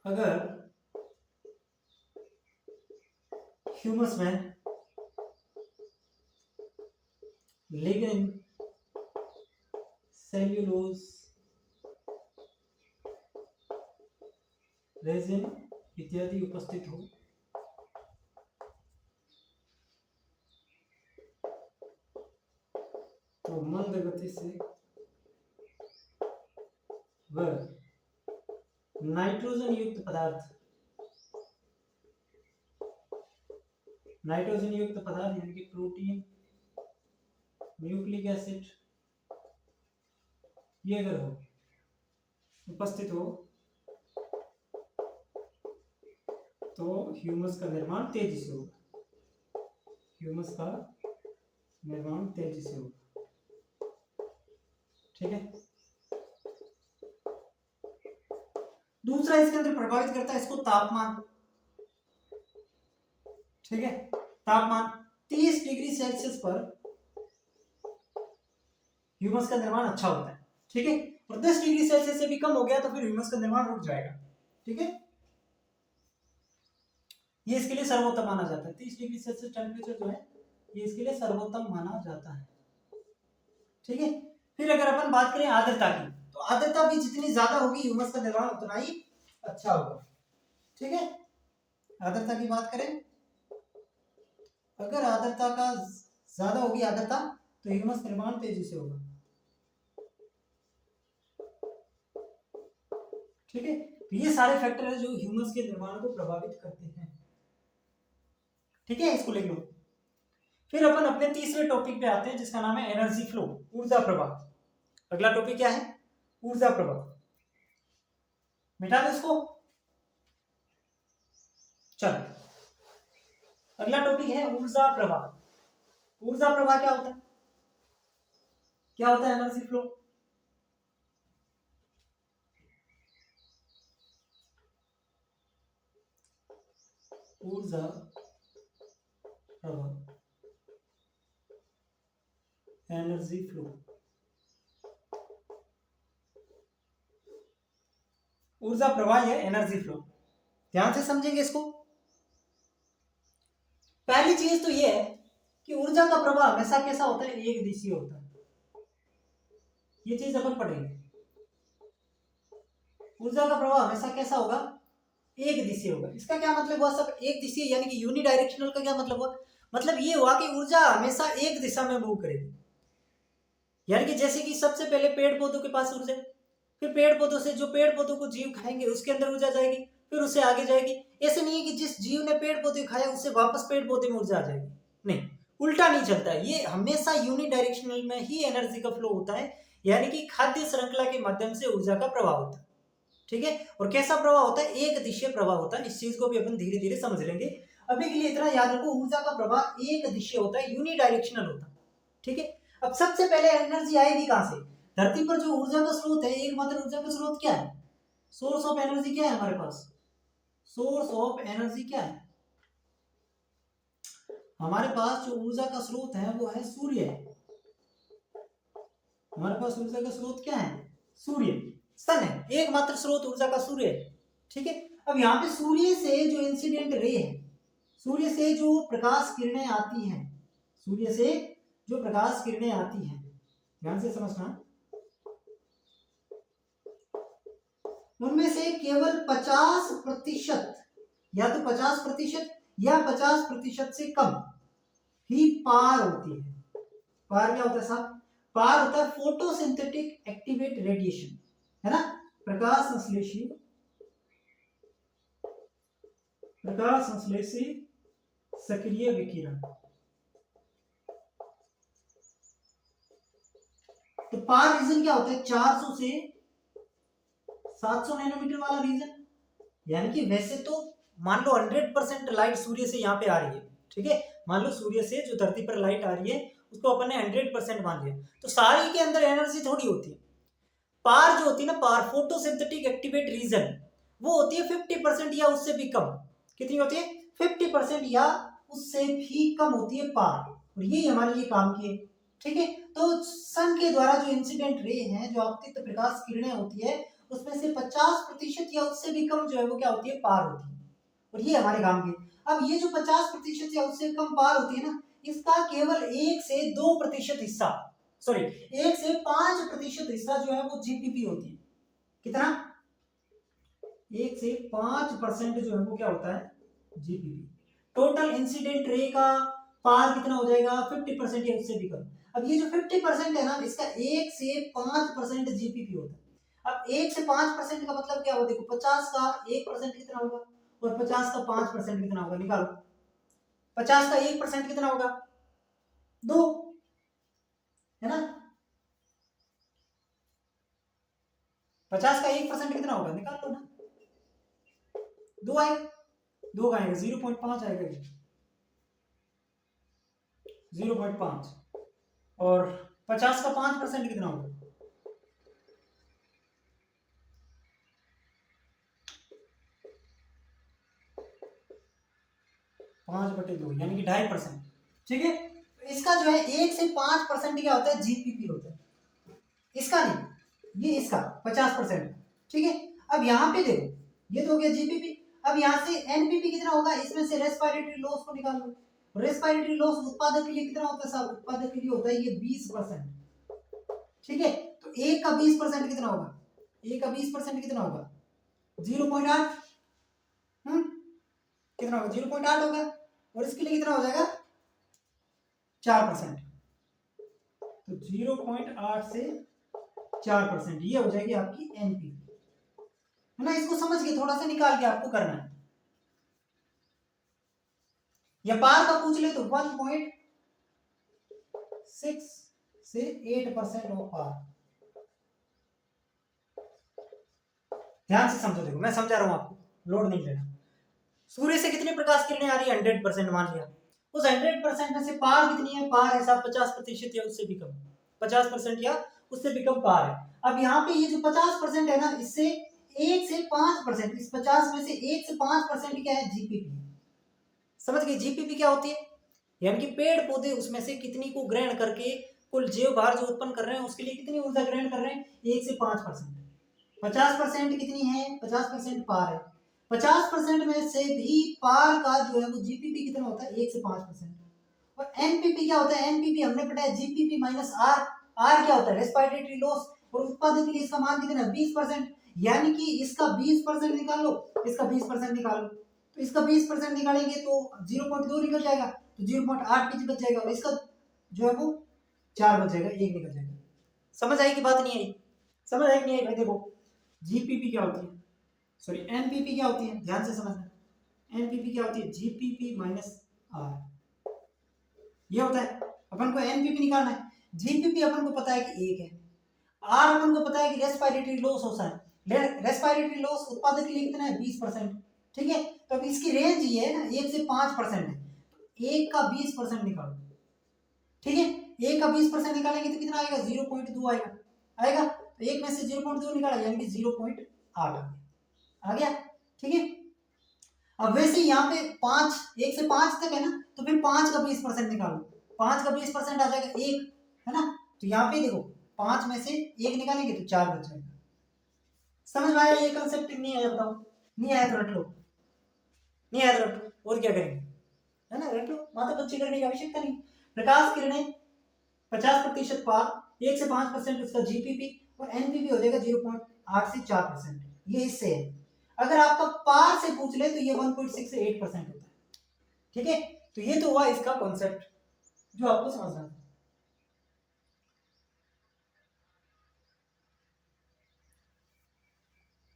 अगर ह्यूमस में लिग्निन, सेल्यूलोज, रेजिन इत्यादि उपस्थित हो तो मंद गति से व नाइट्रोजन युक्त पदार्थ, नाइट्रोजन युक्त पदार्थ यानी कि प्रोटीन, न्यूक्लिक एसिड, ये अगर हो उपस्थित हो तो ह्यूमस का निर्माण तेजी से होगा। ह्यूमस का निर्माण तेजी से होगा। ठीक है, दूसरा इसके अंदर प्रभावित करता है इसको तापमान। ठीक है, तापमान 30 डिग्री सेल्सियस पर ह्यूमस का निर्माण अच्छा होता है। ठीक है, और 10 डिग्री सेल्सियस से भी कम हो गया तो फिर ह्यूमस का निर्माण रुक जाएगा। ठीक है, ये इसके लिए सर्वोत्तम माना जाता है। 30 डिग्री सेल्सियस टेम्परेचर जो है ये इसके लिए सर्वोत्तम माना जाता है। ठीक है, फिर अगर अपन बात करें आर्द्रता की तो आर्द्रता भी जितनी ज्यादा होगी ह्यूमस का निर्माण उतना ही अच्छा होगा। ठीक है, आर्द्रता की बात करें, अगर आर्द्रता का ज्यादा होगी आर्द्रता तो ह्यूमस निर्माण तेजी से होगा। ठीक है, तो ये सारे फैक्टर है जो ह्यूमस के निर्माण को प्रभावित करते हैं। ठीक है, इसको लिख लो। फिर अपन अपने तीसरे टॉपिक पे आते हैं जिसका नाम है एनर्जी फ्लो, ऊर्जा प्रवाह। अगला टॉपिक क्या है? ऊर्जा प्रवाह। मिटा दो इसको। चलो, अगला टॉपिक है ऊर्जा प्रवाह। ऊर्जा प्रवाह क्या होता है? क्या होता है एनर्जी फ्लो? ऊर्जा प्रवाह, एनर्जी फ्लो। ऊर्जा प्रवाह है एनर्जी फ्लो। ध्यान से समझेंगे इसको। पहली चीज तो ये है कि ऊर्जा का प्रवाह हमेशा कैसा होता है? एक दिशीय होता है। ये चीज अपन पढ़ेंगे। ऊर्जा का प्रवाह हमेशा कैसा होगा? एक दिशीय होगा। इसका क्या मतलब हुआ सब? एक दिशीय यानी कि यूनिडायरेक्शनल का क्या मतलब हुआ? मतलब ये हुआ कि ऊर्जा हमेशा एक दिशा में मूव करेगी। यानी कि जैसे कि सबसे पहले पेड़ पौधों के पास ऊर्जा, फिर पेड़ पौधों से जो पेड़ पौधों को जीव खाएंगे उसके अंदर ऊर्जा जाएगी, फिर उससे आगे जाएगी। ऐसे नहीं है कि जिस जीव ने पेड़ पौधे खाया उससे वापस पेड़ पौधे में ऊर्जा आ जाएगी, नहीं, उल्टा नहीं चलता है। ये हमेशा यूनिडायरेक्शनल में ही एनर्जी का फ्लो होता है, यानी कि खाद्य श्रृंखला के माध्यम से ऊर्जा का प्रवाह होता है। ठीक है, और कैसा प्रवाह होता है? एक दिशीय प्रवाह होता है। इस चीज को भी अपन धीरे धीरे समझ लेंगे। अभी के लिए इतना याद रखो, ऊर्जा का प्रवाह एक दिशीय होता है, यूनिडायरेक्शनल होता है। ठीक है, अब सबसे पहले एनर्जी आएगी कहां से? धरती पर जो ऊर्जा का स्रोत है, एकमात्र ऊर्जा का स्रोत क्या है? सोर्स ऑफ एनर्जी क्या है हमारे पास? सोर्स ऑफ एनर्जी क्या है हमारे पास? जो ऊर्जा का स्रोत है वो है सूर्य। हमारे पास ऊर्जा का स्रोत क्या है? सूर्य, सन है। एकमात्र स्रोत ऊर्जा का सूर्य है। ठीक है, अब यहाँ पे सूर्य से जो इंसिडेंट रे है, सूर्य से जो प्रकाश किरणें आती हैं, सूर्य से जो प्रकाश किरणें आती हैं, ध्यान से समझना, उनमें से केवल 50% या तो 50% या 50% से कम ही पार होती है। पार क्या होता है साहब? पार होता है फोटोसिंथेटिक एक्टिवेट रेडिएशन, है ना? प्रकाश संश्लेषी, प्रकाश संश्लेषी सक्रिय विकिरण। तो पार रीजन क्या होता है? 400 से 700 नैनोमीटर वाला रीजन। यानी कि वैसे तो मान लो 100% लाइट सूर्य से यहाँ पे आ रही है। ठीक है, मान लो सूर्य से जो धरती पर लाइट आ रही है उसको अपन ने 100% मान लिया, तो सारी के अंदर एनर्जी थोड़ी होती है। पार जो होती है ना, पार फोटोसिंथेटिक एक्टिवेट रीजन, वो होती है 50% या उससे भी कम। कितनी होती है? 50% या उससे भी कम होती है पार, और ये हमारे लिए काम की है। ठीक है, तो सन के द्वारा जो इंसिडेंट रे हैं, जो आपतित प्रकाश किरणें होती है, उसमें से 50% या उससे भी कम जो है वो क्या होती है, पार होती है, और ये हमारे काम की। अब ये जो 50% या उससे कम पार होती है ना, इसका केवल 1 से 2% हिस्सा, सॉरी 1 से 5% हिस्सा जो है वो जीपीपी होती है। कितना? 1 से 5% जो है वो क्या होता है, जीपीपी। टोटल इंसिडेंट रे का पार कितना हो जाएगा, 50% या उससे भी कम। अब ये जो 50% है ना, इसका 1 से 5% जीपीपी होता है। अब 1 से 5% का मतलब क्या होगा, देखो 50 का 1% कितना होगा, और 50 का 5% कितना होगा, निकालो। 50 का 1% कितना होगा, 2, है ना। 50 का 1% कितना होगा, निकाल लो ना, 2 आएगा। 2 का आएगा 0.5 आएगा, 0.5, और 50 का 5% कितना होगा, 5/2 यानी कि 2.5%। ठीक है, तो इसका जो है 1 से 5% क्या होता है, जीपीपी होता है, इसका नहीं, ये इसका 50%। ठीक है, अब यहाँ पे देखो, ये तो हो गया जीपीपी। अब यहाँ से एनपीपी कितना होगा, इसमें से रेस्पिरेटरी लॉस को निकाल लो। रेस्पिरेटरी लॉस उत्पादक के लिए कितना होता है साहब, उत्पादक के लिए होता है ये 20%। ठीक है, तो 1 का 20% कितना होगा, 1 का 20% कितना होगा, 0.8। कितना होगा, 0.8 होगा, और इसके लिए कितना हो जाएगा, 4%। तो 0.8 से 4%, ये हो जाएगी आपकी एनपीपी, है ना। इसको समझ के थोड़ा सा निकाल के आपको करना है। या पार का पूछ ले तो 1.6 से 8% ऑफ पार। ध्यान से समझो, देखो मैं समझा रहा हूं आपको, लोड नहीं लेना। सूर्य से कितनी प्रकाश किरणें आ रही है, 100% मान लिया। उस 100% में से पार कितनी है, पार है साहब 50% या उससे भी कम, 50% या उससे भी कम पार है। अब यहाँ पे ये जो 50% है ना, इससे 1 से 5%, इस 50 में से 1 से 5% क्या है, जीपीपी। समझ गए, जीपीपी क्या होती है, यानी कि पेड़ पौधे उसमें से कितनी को ग्रहण करके कुल जीव भार जो उत्पन्न कर रहे हैं उसके लिए कितनी ऊर्जा ग्रहण कर रहे हैं, 1 से 5%। 50% कितनी है, 50% पार है। 50% में से भी पार का जो है वो जीपीपी कितना होता है, 1 से 5%। और एनपीपी क्या होता है, एनपीपी हमने पढ़ा है जीपीपी माइनस आर। आर क्या होता है, रेस्पिरेटरी लॉस, और उत्पादन के लिए इसका मान कितना है, 20%। यानी कि इसका 20% निकाल लो, इसका 20% निकाल लो, तो इसका 20% निकालेंगे तो 0.2 निकल जाएगा, तो 0.8 भी बच जाएगा, और इसका जो है वो 4 बच जाएगा, 1 निकल जाएगा। समझ आई कि बात नहीं आई, समझ आई कि नहीं आई भाई। देखो जीपीपी क्या होती है, सॉरी एनपीपी क्या होती है, ध्यान से समझना। एनपीपी क्या होती है, जीपीपी माइनस आर, ये होता है। अपन को एनपीपी निकालना है, जीपीपी अपन को पता है कि 1 है, आर अपन को पता है कि रेस्पिरेटरी लॉस होता है, रेस्पिरेटरी लॉस उत्पादन के लिए कितना है, 20%। ठीक है, तो अब इसकी रेंज ये है ना, 1 से 5% है, 1 का 20% निकालो। ठीक है, 1 का 20% निकालेंगे तो कितना आएगा, 0.2 आएगा, आएगा। तो 1 में से 0.2 निकाला यानी कि 0.8 आ गया। ठीक है, अब वैसे यहाँ पे 5, 1 से 5 तक है ना, तो फिर 5 का 20% निकालो, 5 का 20% आ जाएगा 1, है ना। तो यहाँ पे देखो 5 में से 1 निकालेंगे तो 4 बच जाएगा। समझ में आया ये कंसेप्ट, नहीं आया बताओ, नहीं आया तो रट लो, नहीं आया तो रट लो, और क्या करेंगे, है ना, रट लो, माता बच्चे करने की आवश्यकता नहीं। प्रकाश किरणें 50% पार, 1 से 5% उसका जीपीपी, और एनपीपी हो जाएगा 0.8 से 4%, ये इससे है। अगर आपका पार से पूछ ले तो ये 1.6 से 8% होता है। ठीक है, तो ये तो हुआ इसका कॉन्सेप्ट जो आपको समझना था।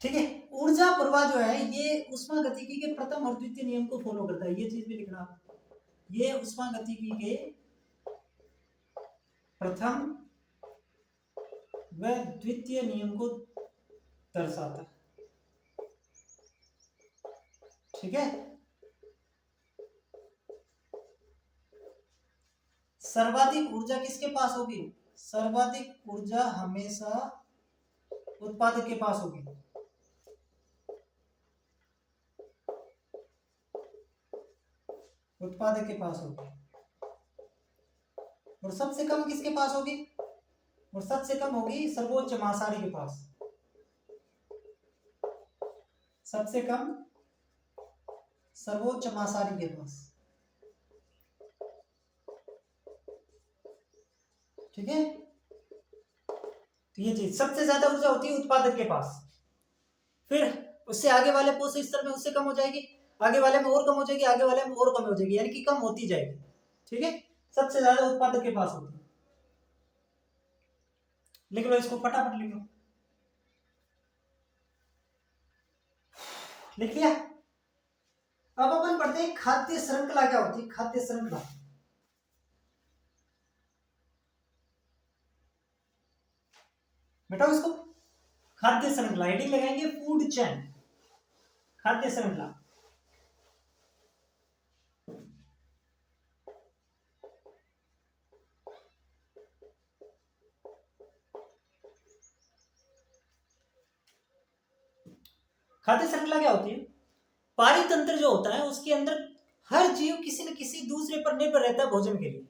ठीक है, ऊर्जा प्रवाह जो है ये ऊष्मागतिकी के प्रथम और द्वितीय नियम को फॉलो करता है, ये चीज भी लिखना, ये ऊष्मागतिकी के प्रथम व द्वितीय नियम को दर्शाता है। ठीक है, सर्वाधिक ऊर्जा किसके पास होगी, सर्वाधिक ऊर्जा हमेशा उत्पादक के पास होगी। उत्पादक के पास होगी, और सबसे कम किसके पास होगी, और सबसे कम होगी सर्वोच्च महासारी के पास, सबसे कम सर्वोच्च महासारी के पास। ठीक है, तो ये चीज सबसे ज्यादा ऊर्जा होती है उत्पादक के पास, फिर उससे आगे वाले पोषक स्तर में उससे कम हो जाएगी, आगे वाले में और कम हो जाएगी, आगे वाले में और कम हो जाएगी, यानी कि कम होती जाएगी। ठीक है, सबसे ज्यादा उत्पादक के पास होती है। लिख लो इसको, फटाफट लिख लो। लिख लिया। अब अपन पढ़ते हैं खाद्य श्रृंखला क्या होती है। खाद्य श्रृंखला, बेटा इसको खाद्य श्रृंखला हेडिंग लगाएंगे फूड चेन, खाद्य श्रृंखला। खाद्य श्रृंखला क्या होती है, पारितंत्र जो होता है उसके अंदर हर जीव किसी न किसी दूसरे पर निर्भर रहता है भोजन के लिए,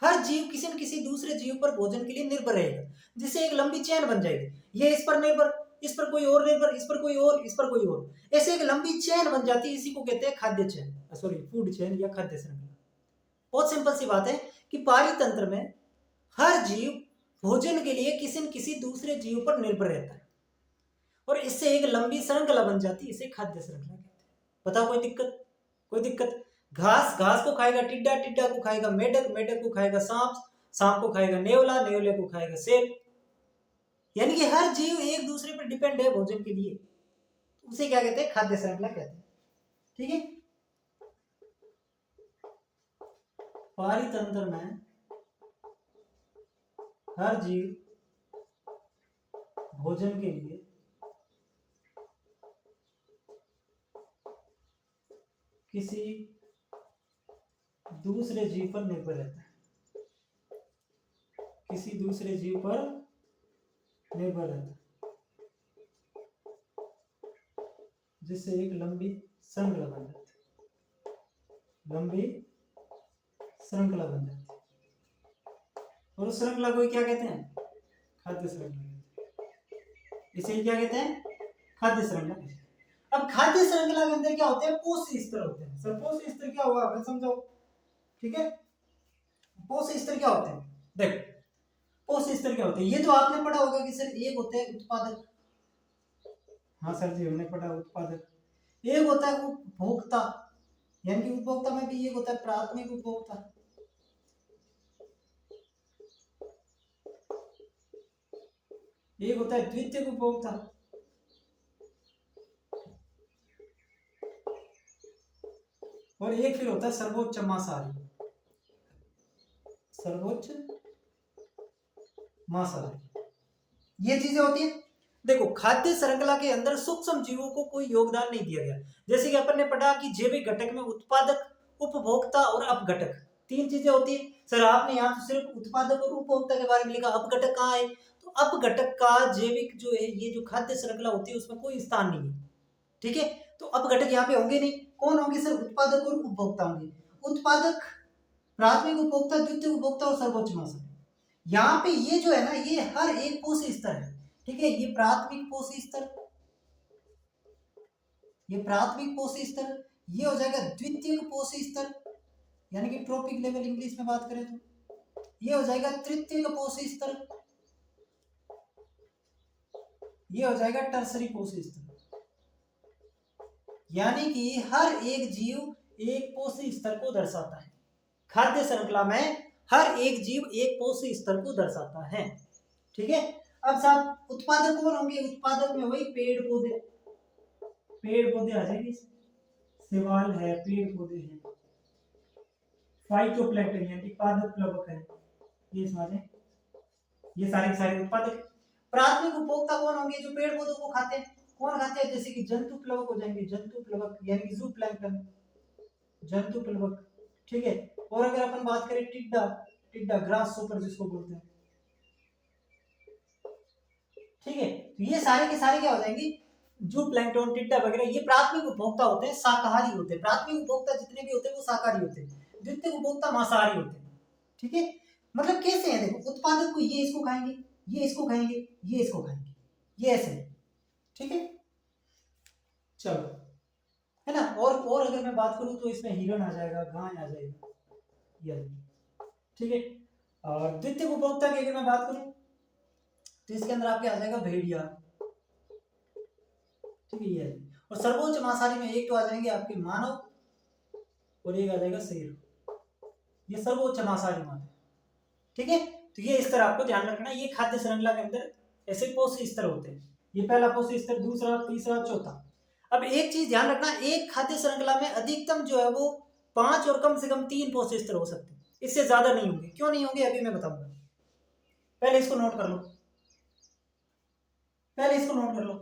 हर जीव किसी न किसी दूसरे जीव पर भोजन के लिए निर्भर रहेगा, जिससे एक लंबी चेन बन जाएगी। ये इस पर निर्भर, इस पर कोई और निर्भर, इस पर कोई और, इस पर कोई और, ऐसे एक लंबी चेन बन जाती है। इसी को कहते हैं खाद्य चेन, सॉरी फूड चेन या खाद्य श्रृंखला। बहुत सिंपल सी बात है कि पारितंत्र में हर जीव भोजन के लिए किसी न किसी दूसरे जीव पर निर्भर रहता है, और इससे एक लंबी श्रृंखला बन जाती है, इसे खाद्य श्रृंखला कहते हैं। बताओ कोई दिक्कत, कोई दिक्कत। घास, घास को खाएगा टिड्डा, टिड्डा को खाएगा मेढक, मेढक को खाएगा सांप, सांप को खाएगा नेवला, नेवले को खाएगा शेर, यानी कि हर जीव एक दूसरे पर डिपेंड है भोजन के लिए, उसे क्या कहते हैं, खाद्य श्रृंखला कहते हैं। ठीक है, पारितंत्र में हर जीव भोजन के लिए किसी दूसरे जीव पर निर्भर रहता है, किसी दूसरे जीव पर निर्भर रहता है, जिससे एक लंबी श्रृंखला बन जाती है, लंबी श्रृंखला बन जाती है, और उस श्रृंखला को क्या कहते हैं, खाद्य श्रृंखला। इसे क्या कहते हैं, खाद्य श्रृंखला। अब खाद्य श्रृंखला के अंदर क्या होते हैं, पोषक स्तर होते हैं। सर पोषक स्तर क्या हुआ, मैं समझाओ। ठीक है, पोषक स्तर क्या होते हैं, देखो पोषक स्तर क्या होते हैं, ये तो आपने पढ़ा होगा कि सर एक होता है उत्पादक, हाँ सर जी हमने पढ़ा उत्पादक, एक होता है उपभोक्ता, यानी कि उपभोक्ता में भी एक होता है प्राथमिक उपभोक्ता, एक होता है द्वितीयक उपभोक्ता, और एक फिर होता है सर्वोच्च मांसाहारी, सर्वोच्च मांसाहारी। ये चीजें होती है। देखो खाद्य श्रृंखला के अंदर सूक्ष्म जीवों को कोई योगदान नहीं दिया गया, जैसे कि अपन ने पढ़ा कि जैविक घटक में उत्पादक, उपभोक्ता और अपघटक, तीन चीजें होती है। सर आपने यहाँ तो सिर्फ उत्पादक और उपभोक्ता के बारे में लिखा, अपघटक कहाँ है, तो अपघटक का जैविक जो है, ये जो खाद्य श्रृंखला होती है उसमें कोई स्थान नहीं है। ठीक है, तो अपघटक यहाँ पे होंगे नहीं, कौन होंगे सर, उत्पादक और उपभोक्ता होंगे। उत्पादक, प्राथमिक उपभोक्ता, द्वितीय उपभोक्ता और सर्वोच्च मांसाहारी। यहाँ पे ये जो है ना, ये हर एक पोषक स्तर है। ठीक है, ये प्राथमिक पोषक स्तर, ये प्राथमिक पोषक स्तर, ये हो जाएगा द्वितीय पोषक स्तर, यानी कि ट्रॉपिक लेवल इंग्लिश में बात करें तो, ये हो जाएगा तृतीय पोषक स्तर, ये हो जाएगा टर्सरी पोषक स्तर। यानी कि हर एक जीव एक पोषक स्तर को दर्शाता है। खाद्य श्रृंखला में हर एक जीव एक पोषक स्तर को दर्शाता है। ठीक है, अब साहब उत्पादक कौन होंगे, उत्पादक में वही पेड़ पौधे, पेड़ पौधे आ जाएंगे, शैवाल है, पेड़ पौधे हैं, फाइटोप्लैंक्टन यानी पादप प्लवक है, ये इसमें आ जाए, ये सारे सारे उत्पादक। प्राथमिक उपभोक्ता कौन होंगे, जो पेड़ पौधों को खाते हैं। कौन खाते हैं, जैसे कि जंतु प्लवक हो जाएंगे, जंतु प्लवक यानी जूप्लैंक्टन, जंतु प्लवक। ठीक है, और अगर अपन बात करें टिड्डा, टिड्डा ग्रासहोपर जिसको बोलते हैं। ठीक है, तो ये सारे के सारे क्या हो जाएंगे, जो प्लैंकटन, टिड्डा वगैरह ये प्राथमिक उपभोक्ता होते हैं, शाकाहारी होते हैं। प्राथमिक उपभोक्ता जितने भी होते हैं वो शाकाहारी होते हैं, द्वितीयक उपभोक्ता मांसाहारी होते हैं। ठीक है, मतलब कैसे है देखो, उत्पादक को ये इसको खाएंगे, ये इसको खाएंगे, ये इसको खाएंगे, ये ऐसे है। ठीक है, चलो, है ना। और अगर मैं बात करूं तो इसमें हिरण आ जाएगा, गाय आ जाएगा, ये। ठीक है, और द्वितीयक उपभोक्ता की अगर मैं बात करूं तो इसके अंदर आपके आ जाएगा भेड़िया। ठीक है, ये। और सर्वोच्च मांसाहारी में एक तो आ जाएंगे आपके मानव और एक आ जाएगा शेर, ये सर्वोच्च मांसाहारी मानव। ठीक है, तो ये स्तर आपको ध्यान रखना, ये खाद्य श्रृंखला के अंदर ऐसे पोषक स्तर होते हैं। ये पहला पोषक स्तर, दूसरा, तीसरा, चौथा। अब एक चीज ध्यान रखना, एक खाद्य श्रृंखला में अधिकतम जो है वो 5 और कम से कम 3 पोषक स्तर हो सकते हैं, इससे ज्यादा नहीं होंगे। क्यों नहीं होंगे अभी मैं बताऊंगा, पहले इसको नोट कर लो, पहले इसको नोट कर लो।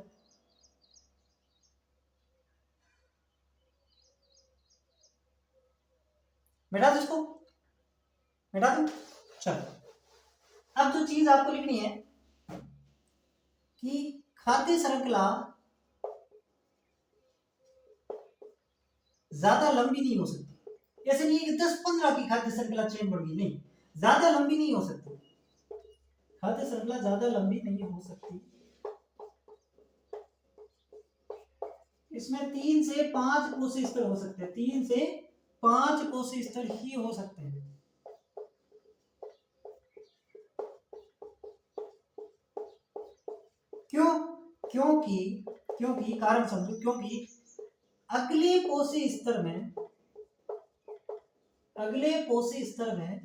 मिटा दो इसको, मिटा दो। चलो, अब जो चीज आपको लिखनी है कि खाद्य श्रृंखला ज्यादा लंबी नहीं हो सकती। ऐसे नहीं है कि 10-15 की खाद्य श्रृंखला चेन बन गई, नहीं, ज्यादा लंबी नहीं हो सकती, खाद्य श्रृंखला ज्यादा लंबी नहीं हो सकती। इसमें 3 से 5 कोषीय स्तर हो सकते हैं, 3 से 5 कोषीय स्तर ही हो सकते हैं। क्यों? क्योंकि कारण समझो, क्योंकि अगले कोषीय स्तर में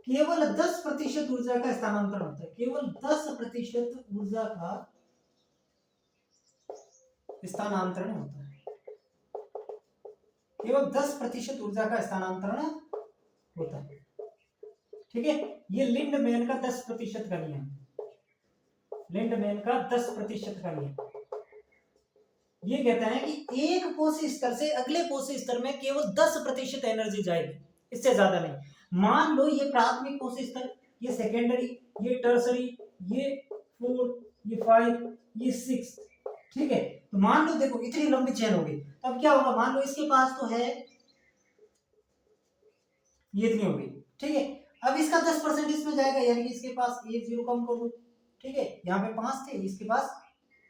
केवल 10% ऊर्जा का स्थानांतरण होता है, केवल 10% ऊर्जा का स्थानांतरण होता है, केवल 10% ऊर्जा का स्थानांतरण होता है। ठीक है, ये लिंडमैन का 10% का नियम, लिंडमैन का 10% का नियम ये कहता है कि एक कोषीय स्तर से अगले कोषीय स्तर में केवल 10% एनर्जी जाएगी, इससे ज्यादा नहीं। मान लो ये प्राथमिक कोषीय स्तर, ये सेकेंडरी, ये टर्सरी, ये 4, ये 5, ये 6। ठीक है, तो मान लो देखो इतनी लंबी चेन होगी, तो अब क्या होगा, मान लो इसके पास तो है ये इतनी होगी। ठीक है, अब इसका 10% इसमें जाएगा, यानी कि इसके पास 1 0 कम कर दो। ठीक है, यहाँ पे 5 थे, इसके पास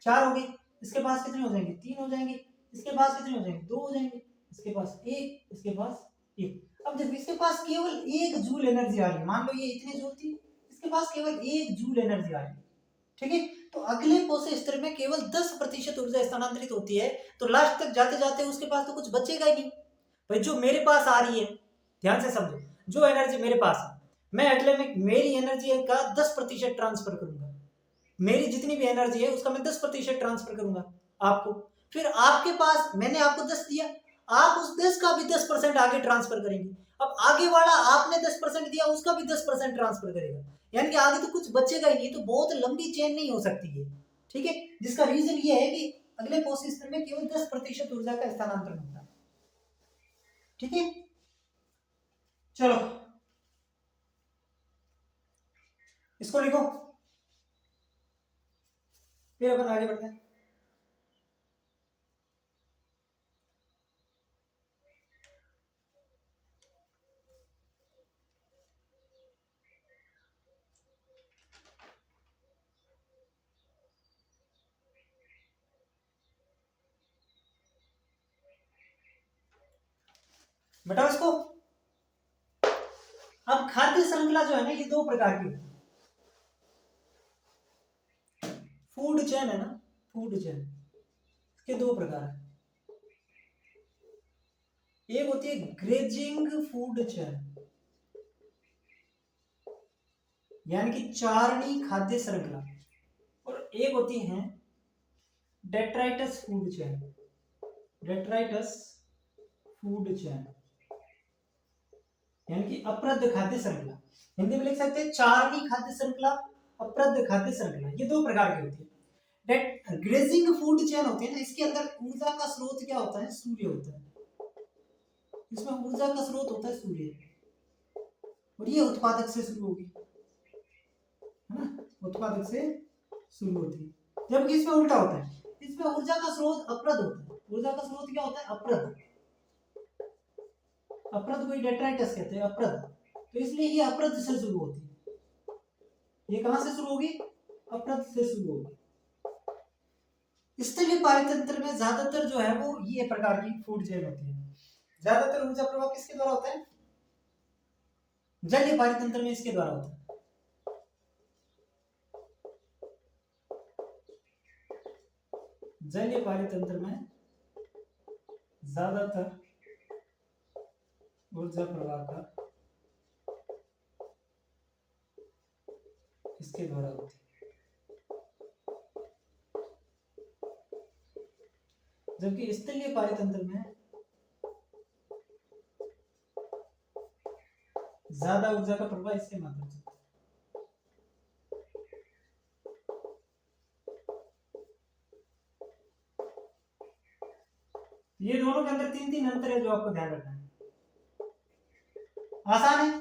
4 हो गए, इसके पास कितने हो जाएंगे, 3 हो जाएंगे, इसके पास कितने हो जाएंगे, 2 हो जाएंगे, इसके पास 1, इसके पास 1। अब देखो इसके पास केवल 1 जूल एनर्जी आ रही है, मान लो ये इतनी जूल थी, इसके पास केवल 1 जूल एनर्जी आ रही है। ठीक है, तो अगले कोषीय स्तर में केवल 10% ऊर्जा स्थानांतरित होती है, तो लास्ट तक जाते जाते उसके पास तो कुछ बचेगा ही नहीं। भाई जो मेरे पास आ रही है, ध्यान से समझो, जो एनर्जी मेरे पास है, मैं अगले में मेरी एनर्जी का 10% ट्रांसफर करूंगा, मेरी जितनी भी एनर्जी है उसका मैं 10% ट्रांसफर करूंगा आपको। फिर आपके पास मैंने आपको 10 दिया, आप उस 10 का भी 10% आगे ट्रांसफर करेंगे। अब आगे वाला आपने 10% दिया, उसका भी 10% ट्रांसफर करेगा, यानी कि आगे तो कुछ बचेगा ही नहीं, तो बहुत लंबी चेन नहीं हो सकती है। ठीक है, जिसका रीजन ये है कि अगले कोषीय स्तर में केवल 10% ऊर्जा का स्थानांतरण होता है। ठीक है, चलो इसको लिखो, फिर अपन आगे बढ़ते हैं। बताओ इसको। अब खाद्य श्रृंखला जो है ना, ये 2 प्रकार की होती है। फूड चेन है ना, फूड चेन के 2 प्रकार है। एक होती है ग्रेजिंग फूड चेन, यानी कि चारणी खाद्य श्रृंखला, और एक होती है detritus food chain, detritus food chain, यानी कि अप्रद खाद्य श्रृंखला। हिंदी में लिख सकते हैं चारणी खाद्य श्रृंखला, अप्रद खाद्य श्रृंखला, ये 2 प्रकार की होती है। ग्रेजिंग फूड चेन होती है ना, इसके अंदर ऊर्जा का स्रोत क्या होता है, सूर्य होता है, इसमें ऊर्जा का स्रोत होता है सूर्य, और ये उत्पादक से शुरू होगी, है ना, उत्पादक से शुरू होती है। जबकि इसमें उल्टा होता है, इसमें ऊर्जा का स्रोत अप्रद होता है। ऊर्जा का स्रोत क्या होता है? अप्रद। अप्रद को डेट्राइटस कहते हैं, अप्रद। तो इसलिए ये अप्रद से शुरू होती है। ये कहां से शुरू होगी? अप्रद से शुरू होगी। स्थलीय पारितंत्र में ज्यादातर जो है वो ये प्रकार की फूड चेन होती है। ज्यादातर ऊर्जा प्रवाह किसके द्वारा होता है? जलीय पारितंत्र में इसके द्वारा होता है। जलीय पारितंत्र में ज्यादातर ऊर्जा प्रवाह का इसके द्वारा होती है, जबकि स्थलीय पारितंत्र में ज्यादा ऊर्जा का प्रवाह इसके माध्यम से। ये दोनों के अंदर तीन तीन अंतर है जो आपको ध्यान रखना है। आसान है,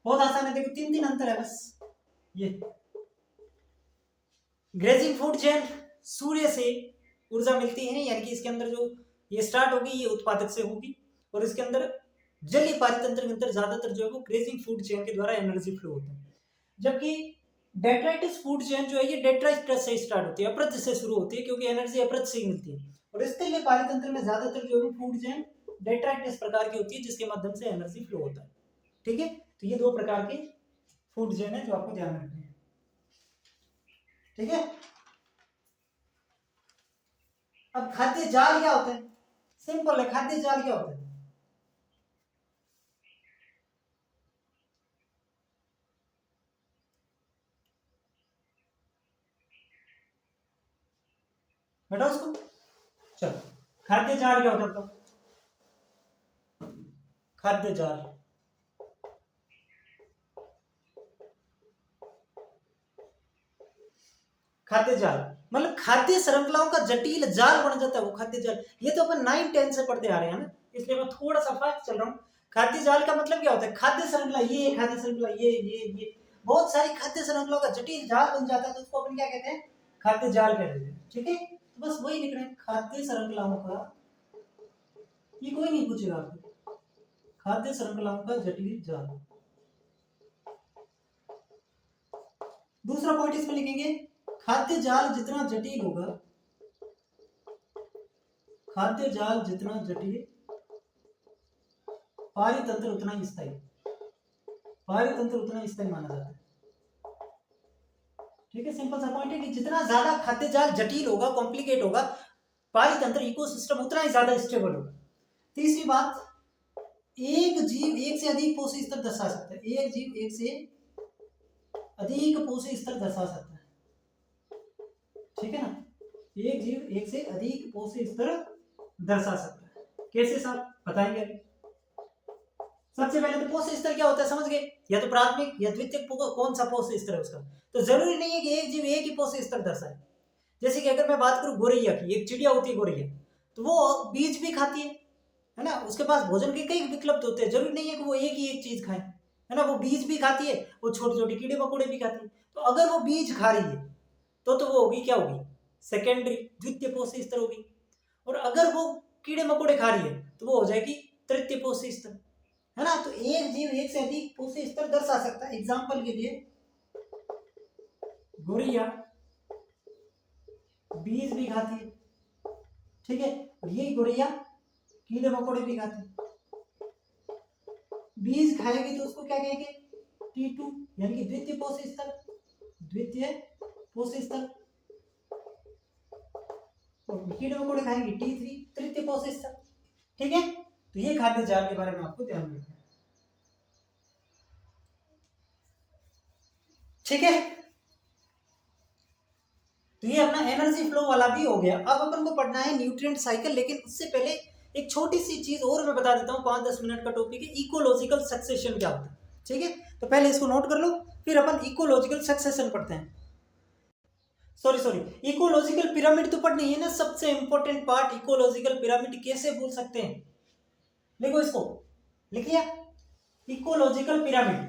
बहुत आसान है। देखो तीन तीन अंतर है बस। ये ग्रेजिंग फूड चेन सूर्य से ऊर्जा मिलती है, यानी कि इसके अंदर जो ये स्टार्ट होगी ये उत्पादक से होगी, और इसके अंदर जलीय पारितंत्र के अंदर ज्यादातर जो है वो ग्रेजिंग फूड चेन के द्वारा एनर्जी फ्लो होता है। जबकि डेट्राइटिस फूड चेन जो है ये डेट्राइटस से स्टार्ट होती है, अपृत से शुरू होती है, क्योंकि एनर्जी अपृत से ही मिलती है। और इसके लिए पारितंत्र में ज्यादातर जो है फूड चेन डेट्राइटिस प्रकार की होती है, जिसके माध्यम से एनर्जी फ्लो होता है। ठीक है, तो ये दो प्रकार के फूड चेन है जो आपको ध्यान रखना है। ठीक है, अब खाद्य जाल क्या होता है? सिंपल है, खाद्य जाल क्या होता है? बेटा उसको चलो, खाद्य जाल क्या होता है? तो खाद्य जाल खाद्य जाल मतलब खाद्य श्रृंखलाओं का जटिल जाल बन जाता है वो खाद्य जाल। ये तो अपन 9-10 से पढ़ते आ रहे हैं ना, इसलिए मैं थोड़ा सा फास्ट चल रहा हूँ। खाद्य जाल का मतलब क्या होता है? खाद्य श्रृंखला, ये खाद्य श्रृंखला, ये बहुत सारी खाद्य श्रृंखलाओं का जटिल जाल बन जाता है, तो उसको अपन क्या कहते हैं? खाद्य जाल कहते हैं। ठीक है, तो बस वही लिख रहे हैं, खाद्य श्रृंखलाओं का, ये कोई नहीं पूछेगा आपको, खाद्य श्रृंखलाओं का जटिल जाल। दूसरा पॉइंट इसमें लिखेंगे, खाद्य जाल जितना जटिल होगा, खाद्य जाल जितना जटिल, पारितंत्र उतना स्थायी, पारितंत्र उतना स्थायी माना जाता है। ठीक है, सिंपल सा पॉइंट है कि जितना ज्यादा खाद्य जाल जटिल होगा, कॉम्प्लिकेट होगा, पारितंत्र इकोसिस्टम उतना ही ज्यादा स्टेबल होगा। तीसरी बात, एक जीव एक से अधिक पोषी स्तर दर्शा सकता है। एक जीव एक से अधिक पोषी स्तर दर्शा सकता है। ठीक है ना, एक जीव एक से अधिक पोषी स्तर दर्शा सकता है। कैसे साहब बताएंगे अभी? सबसे पहले तो पोषी स्तर क्या होता है समझ गए, या तो प्राथमिक या द्वितीयक, कौन सा पोषी स्तर है उसका। तो जरूरी नहीं है कि एक जीव एक ही पोषी स्तर दर्शाए। जैसे कि अगर मैं बात करूं गोरैया की, एक चिड़िया होती है गोरैया, तो वो बीज भी खाती है ना, उसके पास भोजन के कई विकल्प होते हैं, जरूरी नहीं है कि वो एक ही एक चीज खाए, है ना। वो बीज भी खाती है, वो छोटे छोटे कीड़े मकोड़े भी खाती है। तो अगर वो बीज खा रही है तो वो होगी क्या होगी? सेकेंडरी, द्वितीय पोषी स्तर होगी। और अगर वो कीड़े मकोड़े खा रही है तो वो हो जाएगी तृतीय पोषी स्तर, है ना। तो एक जीव एक से अधिक पोषी स्तर दर्शा सकता है। एग्जाम्पल के लिए गोरैया बीज भी खाती है, ठीक है, और यही गोरैया कीड़े मकोड़े भी खाती है। बीज खाएगी तो उसको क्या कहेंगे? T2, यानी कि द्वितीय पोषी स्तर, द्वितीय पोषी स्तर। और कीड़े मकोड़े खाएंगे T3, तृतीय पोषी स्तर। ठीक है, तो ये खाद्य जाल के बारे में आपको ध्यान रखना है। ठीक है, तो ये अपना एनर्जी फ्लो वाला भी हो गया। अब अपन को पढ़ना है न्यूट्रिएंट साइकिल, लेकिन उससे पहले एक छोटी सी चीज और मैं बता देता हूँ, 5-10 मिनट का टॉपिक है, इकोलॉजिकल सक्सेशन क्या होता है। ठीक है, तो पहले इसको नोट कर लो, फिर अपन इकोलॉजिकल सक्सेशन पढ़ते हैं। सॉरी, इकोलॉजिकल पिरामिड तो पढ़नी है ना, सबसे इंपॉर्टेंट पार्ट इकोलॉजिकल पिरामिड। कैसे भूल सकते हैं? लिखो इसको, लिखिए ecological pyramid,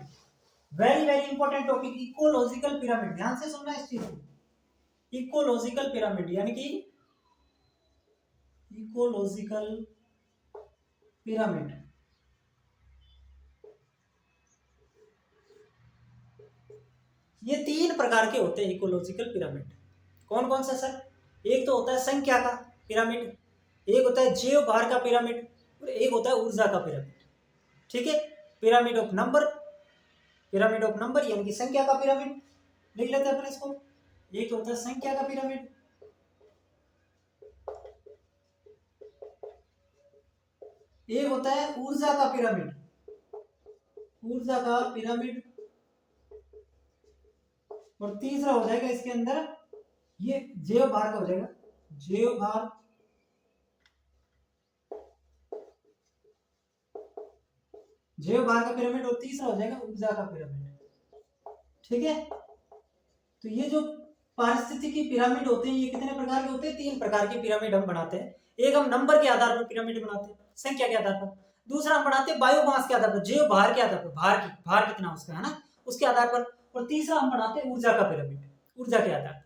very very important topic, ecological pyramid. ध्यान से सुनना इस चीज को। इकोलॉजिकल पिरामिड यानी कि इकोलॉजिकल पिरामिड, ये 3 प्रकार के होते हैं इकोलॉजिकल पिरामिड। कौन कौन सा सर? एक तो होता है संख्या का पिरामिड, एक होता है जीव भार का पिरामिड, और एक होता है ऊर्जा का पिरामिड। ठीक है, pyramid of number, pyramid of number यानी कि संख्या का पिरामिड लिख लेते हैं अपन इसको। एक तो होता है संख्या का पिरामिड, एक होता है ऊर्जा का पिरामिड, ऊर्जा का पिरामिड, और तीसरा हो जाएगा इसके अंदर ये जैव भार का हो जाएगा, जैव भार, जैव भार का पिरामिड, और तीसरा हो जाएगा ऊर्जा का पिरामिड। ठीक है, तो ये जो पारिस्थितिकी पिरामिड होते हैं ये कितने प्रकार के होते हैं? 3 प्रकार के पिरामिड हम बनाते हैं। एक हम नंबर के आधार पर पिरामिड बनाते हैं, संख्या के आधार पर। दूसरा हम बनाते हैं बायोमास के आधार पर, जैव भार के आधार पर, भार कितना उसका है ना, उसके आधार पर। और तीसरा हम बनाते हैं ऊर्जा का पिरामिड, ऊर्जा के आधार पर।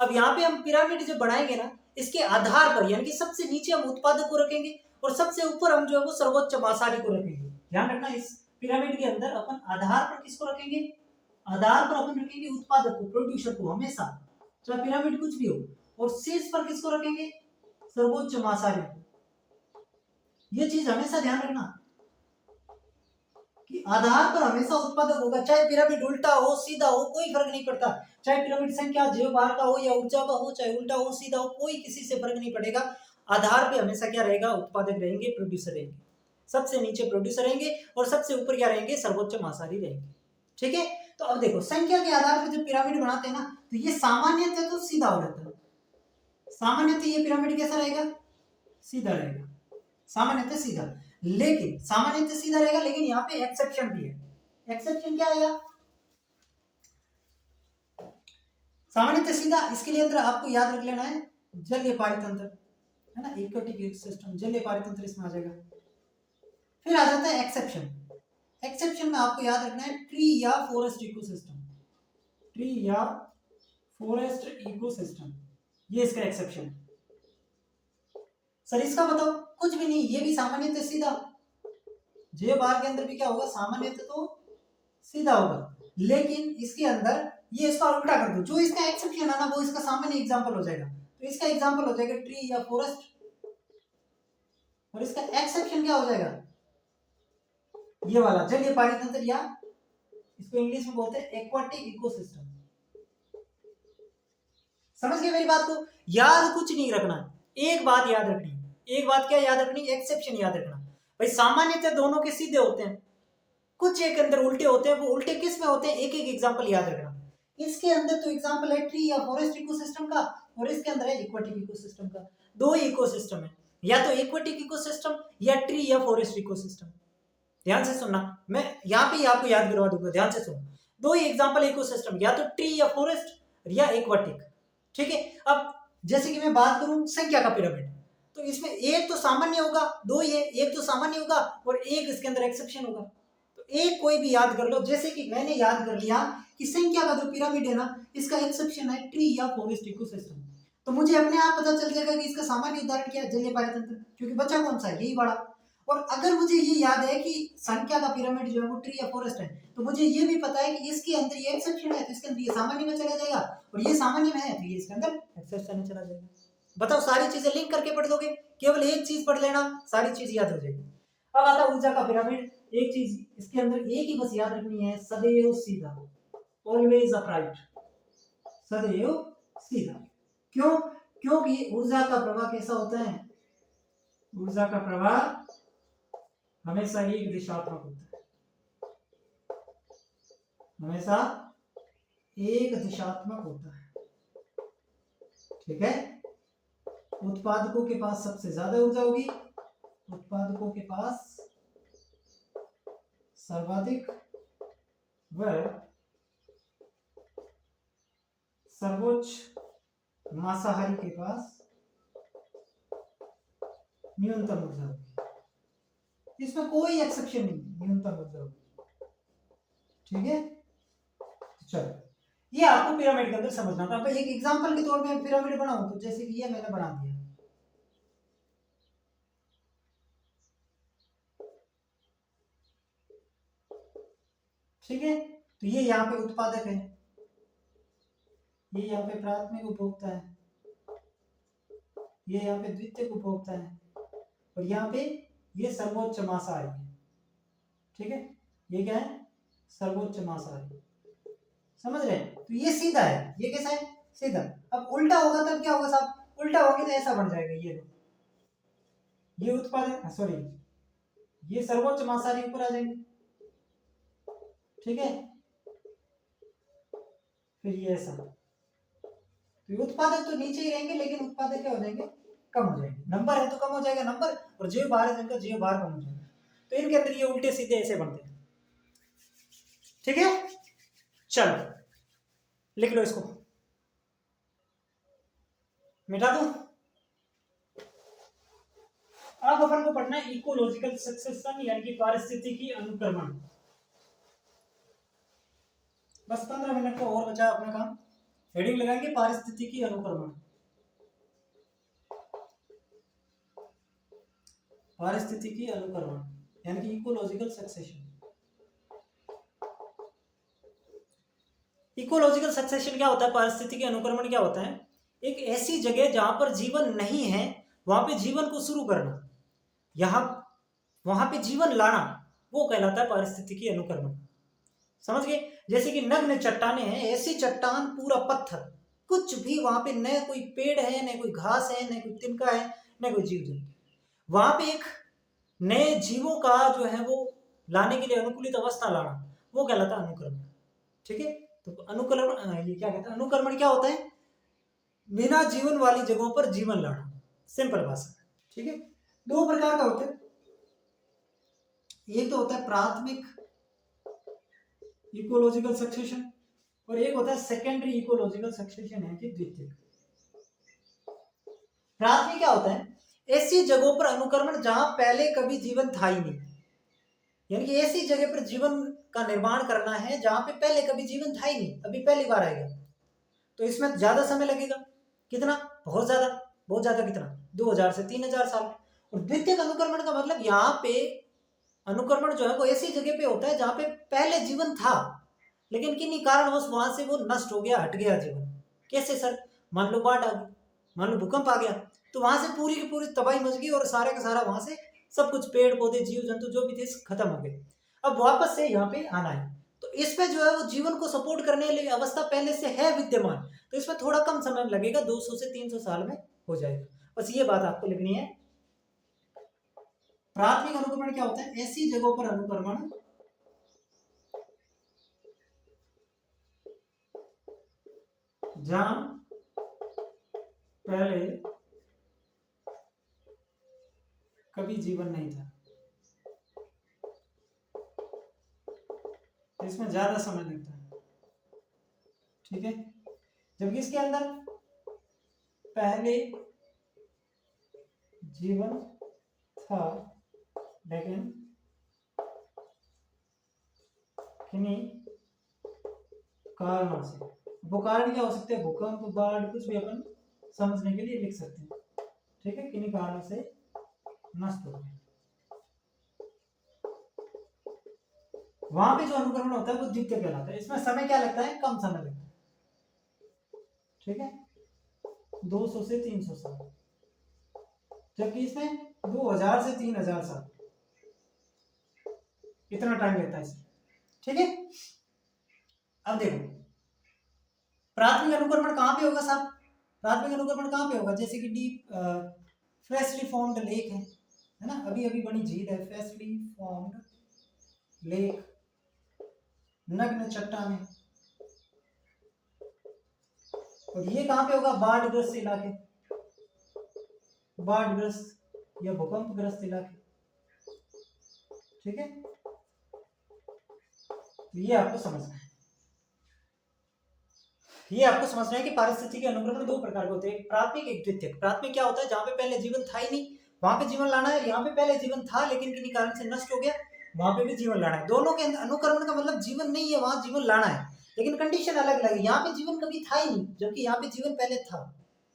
अब यहाँ पे हम पिरामिड जो बनाएंगे ना, इसके आधार पर यानी कि सबसे नीचे हम उत्पादक को रखेंगे और सबसे ऊपर हम जो है वो सर्वोच्च मासारी को रखेंगे। ध्यान रखना, इस पिरामिड के अंदर अपन आधार पर किसको रखेंगे? आधार पर अपन रखेंगे उत्पादक को, प्रोड्यूसर को, हमेशा, चाहे पिरामिड कुछ भी हो। और शीर्ष पर किसको रखेंगे? सर्वोच्च मासारी को। ये चीज हमेशा ध्यान रखना कि आधार पर हमेशा उत्पादक होगा, चाहे पिरामिड उल्टा हो सीधा हो कोई फर्क नहीं पड़ता, चाहे पिरामिड संख्या जैव भार का हो या ऊर्जा का हो, चाहे उल्टा हो सीधा हो, कोई किसी से फर्क नहीं पड़ेगा। आधार पे हमेशा क्या रहेगा? उत्पादक रहेंगे, प्रोड्यूसर रहेंगे। सबसे नीचे प्रोड्यूसर रहेंगे और सबसे ऊपर क्या रहेंगे? सर्वोच्च मासारी रहेंगे। ठीक है, तो अब देखो संख्या के आधार पर जब पिरामिड बनाते हैं ना, तो ये सामान्यतः तो सीधा हो जाता है, सामान्यतः ये पिरामिड कैसा रहेगा? सीधा रहेगा, सामान्यतः सीधा। लेकिन सामान्यतः सीधा रहेगा, लेकिन यहाँ पे एक्सेप्शन भी है। एक्सेप्शन क्या आएगा? सामान्यतः सीधा, इसके लिए अंदर आपको याद रख लेना है जलीय पारितंत्र, है ना, इक्वेटिक सिस्टम, जलीय पारितंत्र इसमें आ जाएगा। फिर आ जाता है एक्सेप्शन। एक्सेप्शन में आपको याद रखना है ट्री या फॉरेस्ट इकोसिस्टम, ट्री या फॉरेस्ट इकोसिस्टम, ये इसका एक्सेप्शन है। सर इसका बताओ? कुछ भी नहीं, ये भी सामान्यतः सीधा, जे बार के अंदर भी क्या होगा? सामान्यतः तो सीधा होगा, लेकिन इसके अंदर ये इसका उल्टा कर दो, जो इसका एक्सेप्शन है ना वो इसका सामान्य एग्जांपल हो जाएगा। तो इसका एग्जांपल हो जाएगा ट्री या फॉरेस्ट, और इसका एक्सेप्शन क्या हो जाएगा? ये वाला जलीय पारितंत्र, या इसको इंग्लिश में बोलते हैं एक्वाटिक इकोसिस्टम। समझ गए मेरी बात को? याद कुछ नहीं रखना, एक बात याद रखनी। एक बात क्या याद रखनी? एक्सेप्शन याद रखना। भाई सामान्यतः दोनों के सीधे होते हैं, कुछ एक अंदर उल्टे होते हैं, वो उल्टे किस में होते हैं? एक एक एग्जांपल याद रखना। इसके अंदर तो एग्जांपल है ट्री या फॉरेस्ट इकोसिस्टम का, और इसके अंदर है एक्वाटिक इकोसिस्टम का। दो ही इकोसिस्टम है, या तो एक्वाटिक इकोसिस्टम या ट्री या फॉरेस्ट इकोसिस्टम। ध्यान से सुनना, मैं यहाँ पे आपको याद करवा दूंगा, ध्यान से सुनो। दो ही एग्जांपल इकोसिस्टम, या तो ट्री या फॉरेस्ट या एक्वाटिक। ठीक है, अब जैसे कि मैं बात करूं संख्या का पिरामिड, तो इसमें एक तो सामान्य होगा, दो ही है, एक तो सामान्य होगा और एक इसके अंदर एक्सेप्शन होगा। तो एक कोई भी याद कर लो, जैसे कि मैंने याद कर लिया कि संख्या का जो पिरामिड है ना, इसका एक्सेप्शन है ट्री या फॉरेस्ट इकोसिस्टम। तो मुझे अपने आप पता चल जाएगा कि इसका सामान्य उदाहरण क्या है? जलीय पारितंत्र, क्योंकि बचा कौन सा है? यही बड़ा। और अगर मुझे ये याद है कि संख्या का पिरामिड जो है वो ट्री या फॉरेस्ट है, तो मुझे ये भी पता है कि इसके अंदर ये एक्सेप्शन है, तो इसके अंदर ये सामान्य में चला जाएगा, और ये सामान्य में है तो ये इसके अंदर एक्सेप्शन में चला जाएगा। बताओ, सारी चीजें लिंक करके पढ़ दोगे, केवल एक चीज पढ़ लेना, सारी चीज याद हो जाएगी। अब आता है ऊर्जा का पिरामिड। एक चीज इसके अंदर एक ही बस याद रखनी है, सदैव सीधा, ऑलवेज अपराइट, सदैव सीधा। क्यों? क्योंकि ऊर्जा का प्रवाह कैसा होता है? ऊर्जा का प्रवाह हमेशा एक दिशात्मक होता है, हमेशा एक दिशात्मक होता है। ठीक है, उत्पादकों के पास सबसे ज्यादा ऊर्जा होगी, उत्पादकों के पास सर्वाधिक व सर्वोच्च मांसाहारी के पास न्यूनतम ऊर्जा होगी। इसमें कोई एक्सेप्शन नहीं, न्यूनतम ऊर्जा होगी। ठीक है, चलो ये आपको पिरामिड के अंदर समझना था। अब एक एग्जांपल के तौर पे पिरामिड बनाऊं तो जैसे कि ये मैंने बना दिया, ठीक है। तो ये यहाँ पे उत्पादक है, ये यहाँ पे प्राथमिक उपभोक्ता है, ये यहाँ पे द्वितीयक उपभोक्ता है, और यहाँ पे ये सर्वोच्च मांसाहारी है, ठीक है। ये क्या है? सर्वोच्च मांसाहारी, समझ रहे हैं? तो ये सीधा है, ये कैसा है? सीधा। अब उल्टा होगा तब क्या होगा साहब? उल्टा होगा तो ऐसा बन जाएगा, ये लो, ये उत्पादन, सॉरी, ये सर्वोच्च मांसाहारी ऊपर आ जाएंगे, ठीक है। फिर ये ऐसा, तो उत्पादक तो नीचे ही रहेंगे, लेकिन उत्पादक क्या हो जाएंगे? कम हो जाएंगे। नंबर है तो कम हो जाएगा नंबर, और जीव बाहर है, इनका जीव बाहर कम हो जाएगा। तो इनके अंदर ये उल्टे सीधे ऐसे बनते हैं, ठीक है। चलो लिख लो इसको, मिटा दो। अब अपन को पढ़ना है इकोलॉजिकल सक्सेशन, यानी कि पारिस्थितिकी अनुक्रमण। बस 15 मिनट का और बचा अपना काम। हेडिंग लगाएंगे पारिस्थितिकी अनुक्रमण, पारिस्थितिकी अनुक्रमण यानी कि इकोलॉजिकल सक्सेशन। इकोलॉजिकल सक्सेशन क्या होता है? पारिस्थितिकी अनुक्रमण क्या होता है? एक ऐसी जगह जहां पर जीवन नहीं है, वहां पे जीवन को शुरू करना, यहाँ वहां पे जीवन लाना, वो कहलाता है पारिस्थितिकी अनुक्रमण। समझ गए? जैसे कि नग्न चट्टाने हैं, ऐसी चट्टान, पूरा पत्थर, कुछ भी वहां पे, न कोई पेड़ है, न कोई घास है, न कोई तिनका है, न कोई जीव जंतु। वहां पे एक नए जीवों का जो है वो लाने के लिए अनुकूलित अवस्था लाना, वो कहलाता है अनुक्रमण, ठीक है। तो अनुक्रमण, ये क्या कहता है? अनुक्रमण क्या होता है? बिना जीवन वाली जगहों पर जीवन लाना, सिंपल भाषा, ठीक है। दो प्रकार का होता है, एक तो होता है प्राथमिक इकोलॉजिकल सक्सेशन, और एक होता है सेकेंडरी इकोलॉजिकल सक्सेशन, है कि द्वितीयक। प्राथमिक क्या होता है? ऐसी जगहों पर अनुक्रमण जहां पहले कभी जीवन था ही नहीं, यानी कि ऐसी जगह पर जीवन का निर्माण करना है जहां पे पहले कभी जीवन था ही नहीं, अभी पहली बार आएगा। तो इसमें ज्यादा समय लगेगा, कितना? बहुत ज्यादा। बहुत ज्यादा कितना? 2000 से 3000 साल। और द्वितीयक अनुक्रमण का मतलब यहाँ पे अनुक्रमण जो है वो ऐसी जगह पे होता है जहां पे पहले जीवन था, लेकिन किन्हीं कारणवश वहां से वो नष्ट हो गया, हट गया जीवन। कैसे सर? मान लो बाढ़ आ गई, मान लो भूकंप आ गया, तो वहां से पूरी की पूरी तबाही मच गई, और सारे का सारा वहां से सब कुछ, पेड़ पौधे जीव जंतु जो भी थे खत्म हो गए। अब वापस से यहाँ पे आना है, तो इसमें जो है वो जीवन को सपोर्ट करने वाली अवस्था पहले से है विद्यमान, तो इसमें थोड़ा कम समय लगेगा, 200 से 300 साल में हो जाएगा। बस ये बात आपको लिखनी है। प्राथमिक अनुक्रमण क्या होता है? ऐसी जगहों पर अनुक्रमण जहां पहले कभी जीवन नहीं था, इसमें ज्यादा समय लगता है, ठीक है। जबकि इसके अंदर पहले जीवन था, लेकिन किन्हीं कारणों से, वो कारण क्या हो सकते हैं? भूकंप, बाढ़, कुछ भी अपन समझने के लिए लिख सकते हैं, ठीक है। किन्हीं कारणों से नष्ट हो गए। वहां पे जो अनुक्रमण होता है वो द्वितीयक कहलाता है। इसमें समय क्या लगता है? कम समय लगता है, ठीक है, 200 से 300 साल। जबकि इसमें 2000 से 3000 साल, इतना टाइम लगता है इसमें, ठीक है। अब देखो प्राथमिक अनुक्रमण कहां पे होगा साहब? प्राथमिक अनुक्रमण कहां पे होगा? जैसे कि डीप फ्रेशली फॉर्म्ड लेक है ना, अभी अभी बनी झील है, फ्रेशली फॉर्म्ड लेक, नग्न चट्टाने, और ये कहां पे होगा? बाढ़ग्रस्त इलाके, बाढ़ग्रस्त या भूकंपग्रस्त इलाके, ठीक है। ये आपको समझना है, ये आपको समझना है कि पारिस्थितिकी अनुक्रमण दो प्रकार के होते हैं, एक प्राथमिक, एक द्वितीयक। प्राथमिक क्या होता है? जहां पे पहले जीवन था ही नहीं, वहां पे जीवन लाना है। यहाँ पे पहले जीवन था लेकिन किन्हीं कारण से नष्ट हो गया, वहां पे भी जीवन लाना है। दोनों के अंदर अनुक्रमण का मतलब जीवन नहीं है, वहां जीवन लाना है। लेकिन कंडीशन अलग अलग है। यहाँ पे जीवन कभी था ही नहीं, जबकि यहाँ पे जीवन पहले था।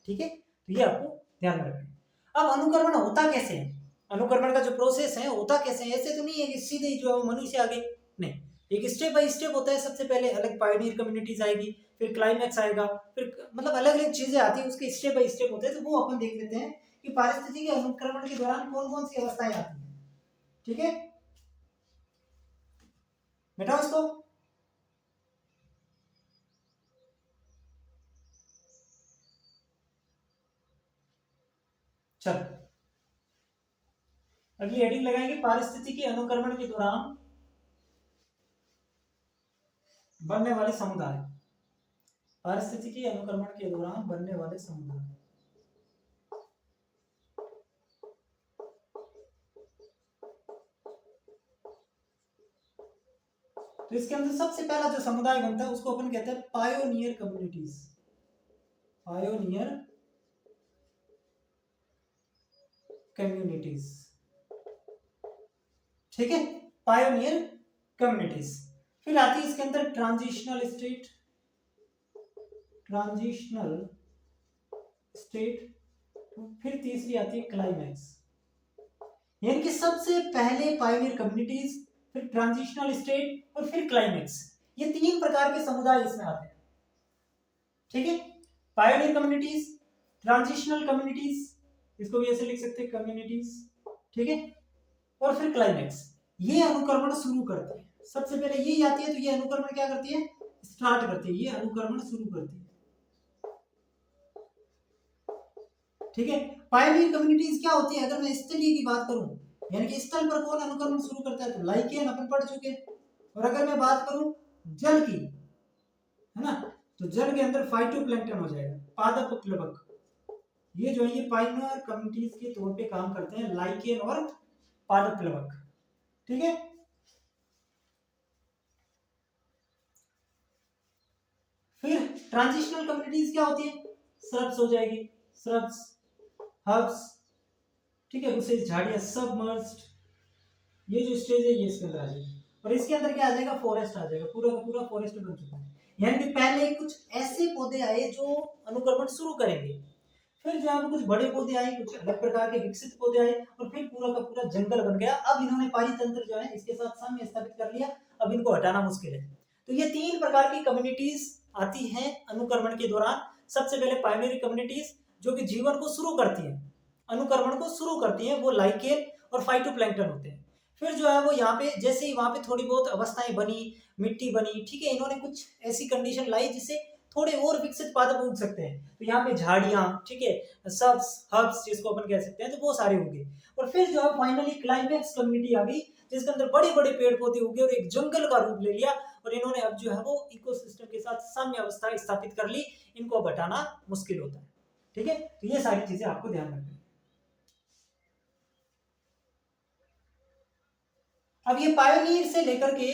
ठीक है, तो ये आपको ध्यान में रखना। अब अनुकरण होता कैसे है, अनुकरण का जो प्रोसेस है होता कैसे है, ऐसे तो नहीं है कि सीधे ही जो है मनुष्य आगे, नहीं, एक स्टेप बाय स्टेप होता है। सबसे पहले अलग पायनियर कम्युनिटीज आएगी, फिर क्लाइमैक्स आएगा, फिर मतलब अलग अलग चीजें आती है, उसके स्टेप बाय स्टेप होते हैं। तो वो अपन देख लेते हैं कि पारिस्थितिकी अनुक्रमण के दौरान कौन कौन सी अवस्थाएं आती हैं। ठीक है, बेटा उसको चल अगली हेडिंग लगाएंगे, पारिस्थितिकी अनुक्रमण के दौरान बनने वाले समुदाय। पारिस्थितिकी अनुक्रमण के दौरान बनने वाले समुदाय। तो इसके अंदर सबसे पहला जो समुदाय बनता है उसको अपन कहते हैं पायोनियर कम्युनिटीज। पायोनियर कम्युनिटीज, ठीक है, पायोनियर कम्युनिटीज। फिर आती है इसके अंदर ट्रांजिशनल स्टेट, ट्रांजिशनल स्टेट। फिर तीसरी आती है क्लाइमैक्स। यानी कि सबसे पहले पायोनियर कम्युनिटीज, फिर ट्रांजिशनल स्टेट और फिर क्लाइमैक्स, ये तीन प्रकार के समुदाय इसमें आते हैं। ठीक है, पायोनियर कम्युनिटीज, ट्रांजिशनल कम्युनिटीज, इसको भी ऐसे लिख सकते हैं कम्युनिटीज, ठीक है, और फिर क्लाइमैक्स। ये अनुक्रमण शुरू करते हैं, सबसे पहले ये आती है, तो ये अनुक्रमण क्या करती है, स्टार्ट करती है, ये अनुक्रमण शुरू करती है। ठीक है, पायोनियर कम्युनिटीज क्या होती है, अगर मैं स्थलीय की बात करूं, यानी कि स्थल पर कौन अनुक्रमण शुरू करता है, तो लाइकेन अपन पढ़ चुके हैं। और अगर मैं बात करूं जल की, है ना, तो जल के अंदर फाइटोप्लैंक्टन हो जाएगा, पादप प्लवक। ये जो है ये पायोनियर कम्युनिटीज के तौर पे काम करते हैं, लाइकेन और पादप प्लवक। ठीक है, फिर ट्रांजिशनल कम्युनिटीज क्या होती है, श्रब्स हो जाएगी, श्रब्स, हर्ब्स, ठीक है, उसे झाड़ियां, सबमर्ज्ड, ये जो स्टेज है ये इसके अंदर आ जाएगी। और इसके अंदर क्या आ जाएगा, फॉरेस्ट आ जाएगा, पूरा का पूरा फॉरेस्ट बन चुका है। यानी कि पहले कुछ ऐसे पौधे आए जो अनुक्रमण शुरू करेंगे, फिर जो है कुछ बड़े पौधे आए, कुछ अलग प्रकार के विकसित पौधे आए, और फिर पूरा का पूरा जंगल बन गया। अब इन्होंने पारितंत्र जो है इसके साथ साम्य स्थापित कर लिया, अब इनको हटाना मुश्किल है। तो ये तीन प्रकार की कम्युनिटीज आती हैं अनुक्रमण के दौरान। सबसे पहले पायोनियर कम्युनिटीज जो कि जीवन को शुरू करती हैं, अनुक्रमण को शुरू करती हैं, वो लाइकेन और फाइटोप्लैंक्टन होते हैं। फिर जो है वो यहाँ पे जैसे ही वहां पे थोड़ी बहुत अवस्थाएं बनी, मिट्टी बनी, ठीक है, इन्होंने कुछ ऐसी कंडीशन लाई जिससे थोड़े और विकसित पादप उग सकते हैं। तो यहाँ पे झाड़ियां, ठीक है, सब्स, हर्ब्स जिसको अपन कह सकते हैं, तो वो सारे उगे। और फिर जो है फाइनली क्लाइमैक्स कम्युनिटी आ गई, जिसके अंदर बड़े बड़े पेड़ पौधे उगे और एक जंगल का रूप ले लिया, और इन्होंने अब जो है वो इकोसिस्टम के साथ साम्य अवस्था स्थापित कर ली, इनको अब हटाना मुश्किल होता है। ठीक है, तो ये सारी चीजें आपको ध्यान रखनी है। अब ये पायोनियर से लेकर के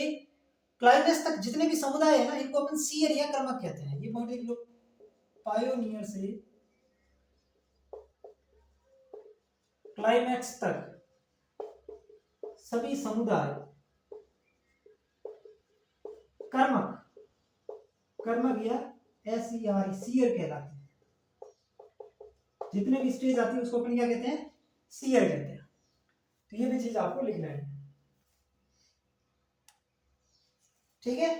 क्लाइमैक्स तक जितने भी समुदाय है ना, इनको अपन सीयर या क्रमक कहते हैं। ये पॉइंट लिख लो, पायोनियर से क्लाइमैक्स तक सभी समुदाय कर्मक, कर्मक या SER, सीयर कहलाते हैं। जितने भी स्टेज आती है उसको अपन क्या कहते हैं, सीयर कहते हैं। तो ये भी चीज आपको लिखना है। ठीक है,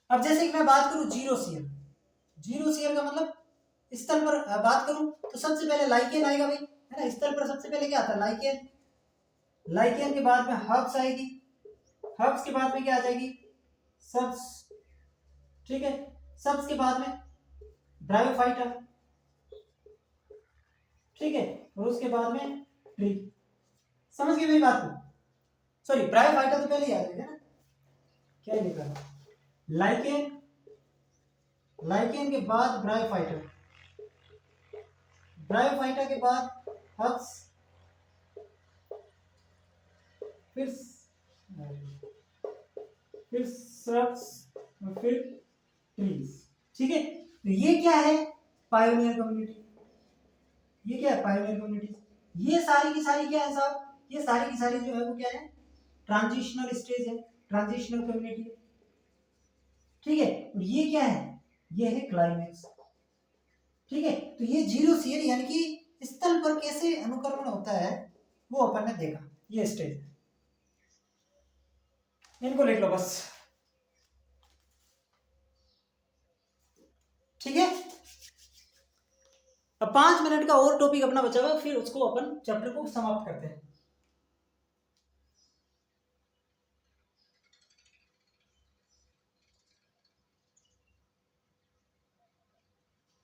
अब जैसे कि मैं बात करूं जीरो सीयर, जीरो सीयर का मतलब स्थल पर बात करूं तो सबसे पहले लाइकेन आएगा भाई, है ना, स्थल पर सबसे पहले क्या आता है, लाइकेन। लाइकेन के बाद में हर्ब्स आएगी, हर्ब्स के बाद में क्या आ जाएगी, सब्स, ठीक है, सब्स के बाद में ब्रायोफाइटा, ठीक है, और उसके बाद में ट्री। समझ गए मेरी बात को, सॉरी ब्रायोफाइटा तो पहले ही आ जाएगा ना, क्या लिखा है, लाइकेन, लाइकेन के बाद ब्रायोफाइटा, ब्रायोफाइटा के बाद हर्ब्स, फिर श्रब्स और फिर ट्रीज। ठीक है, तो ये क्या है, पायोनियर कम्युनिटी। ये क्या है, पायोनियर कम्युनिटी। ये सारी की सारी क्या है साहब, ये सारी की सारी जो है वो क्या है, ट्रांजिशनल स्टेज है, ट्रांजिशनल कम्युनिटी। ठीक है, और ये क्या है, ये है क्लाइमेक्स। ठीक है, तो ये जीरो सीएल यानी कि स्थल पर कैसे अनुक्रमण होता है वो अपन ने देखा, ये स्टेज, इनको लिख लो बस। ठीक है, अब 5 मिनट का और टॉपिक अपना बचा हुआ है, फिर उसको अपन चैप्टर को समाप्त करते हैं।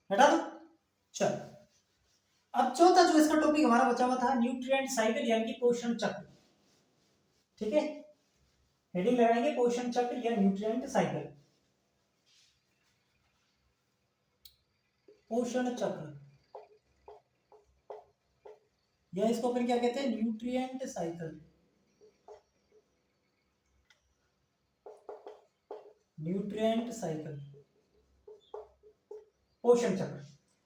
हटा दो, चल। अब चौथा जो इसका टॉपिक हमारा बचा हुआ था, न्यूट्रिएंट साइकिल यानी कि पोषण चक्र। ठीक है, हेडिंग लगाएंगे पोषण चक्र या न्यूट्रिएंट साइकिल। पोषण चक्र या इसको अपन क्या कहते हैं, न्यूट्रिएंट साइकिल। न्यूट्रिएंट साइकिल, पोषण चक्र।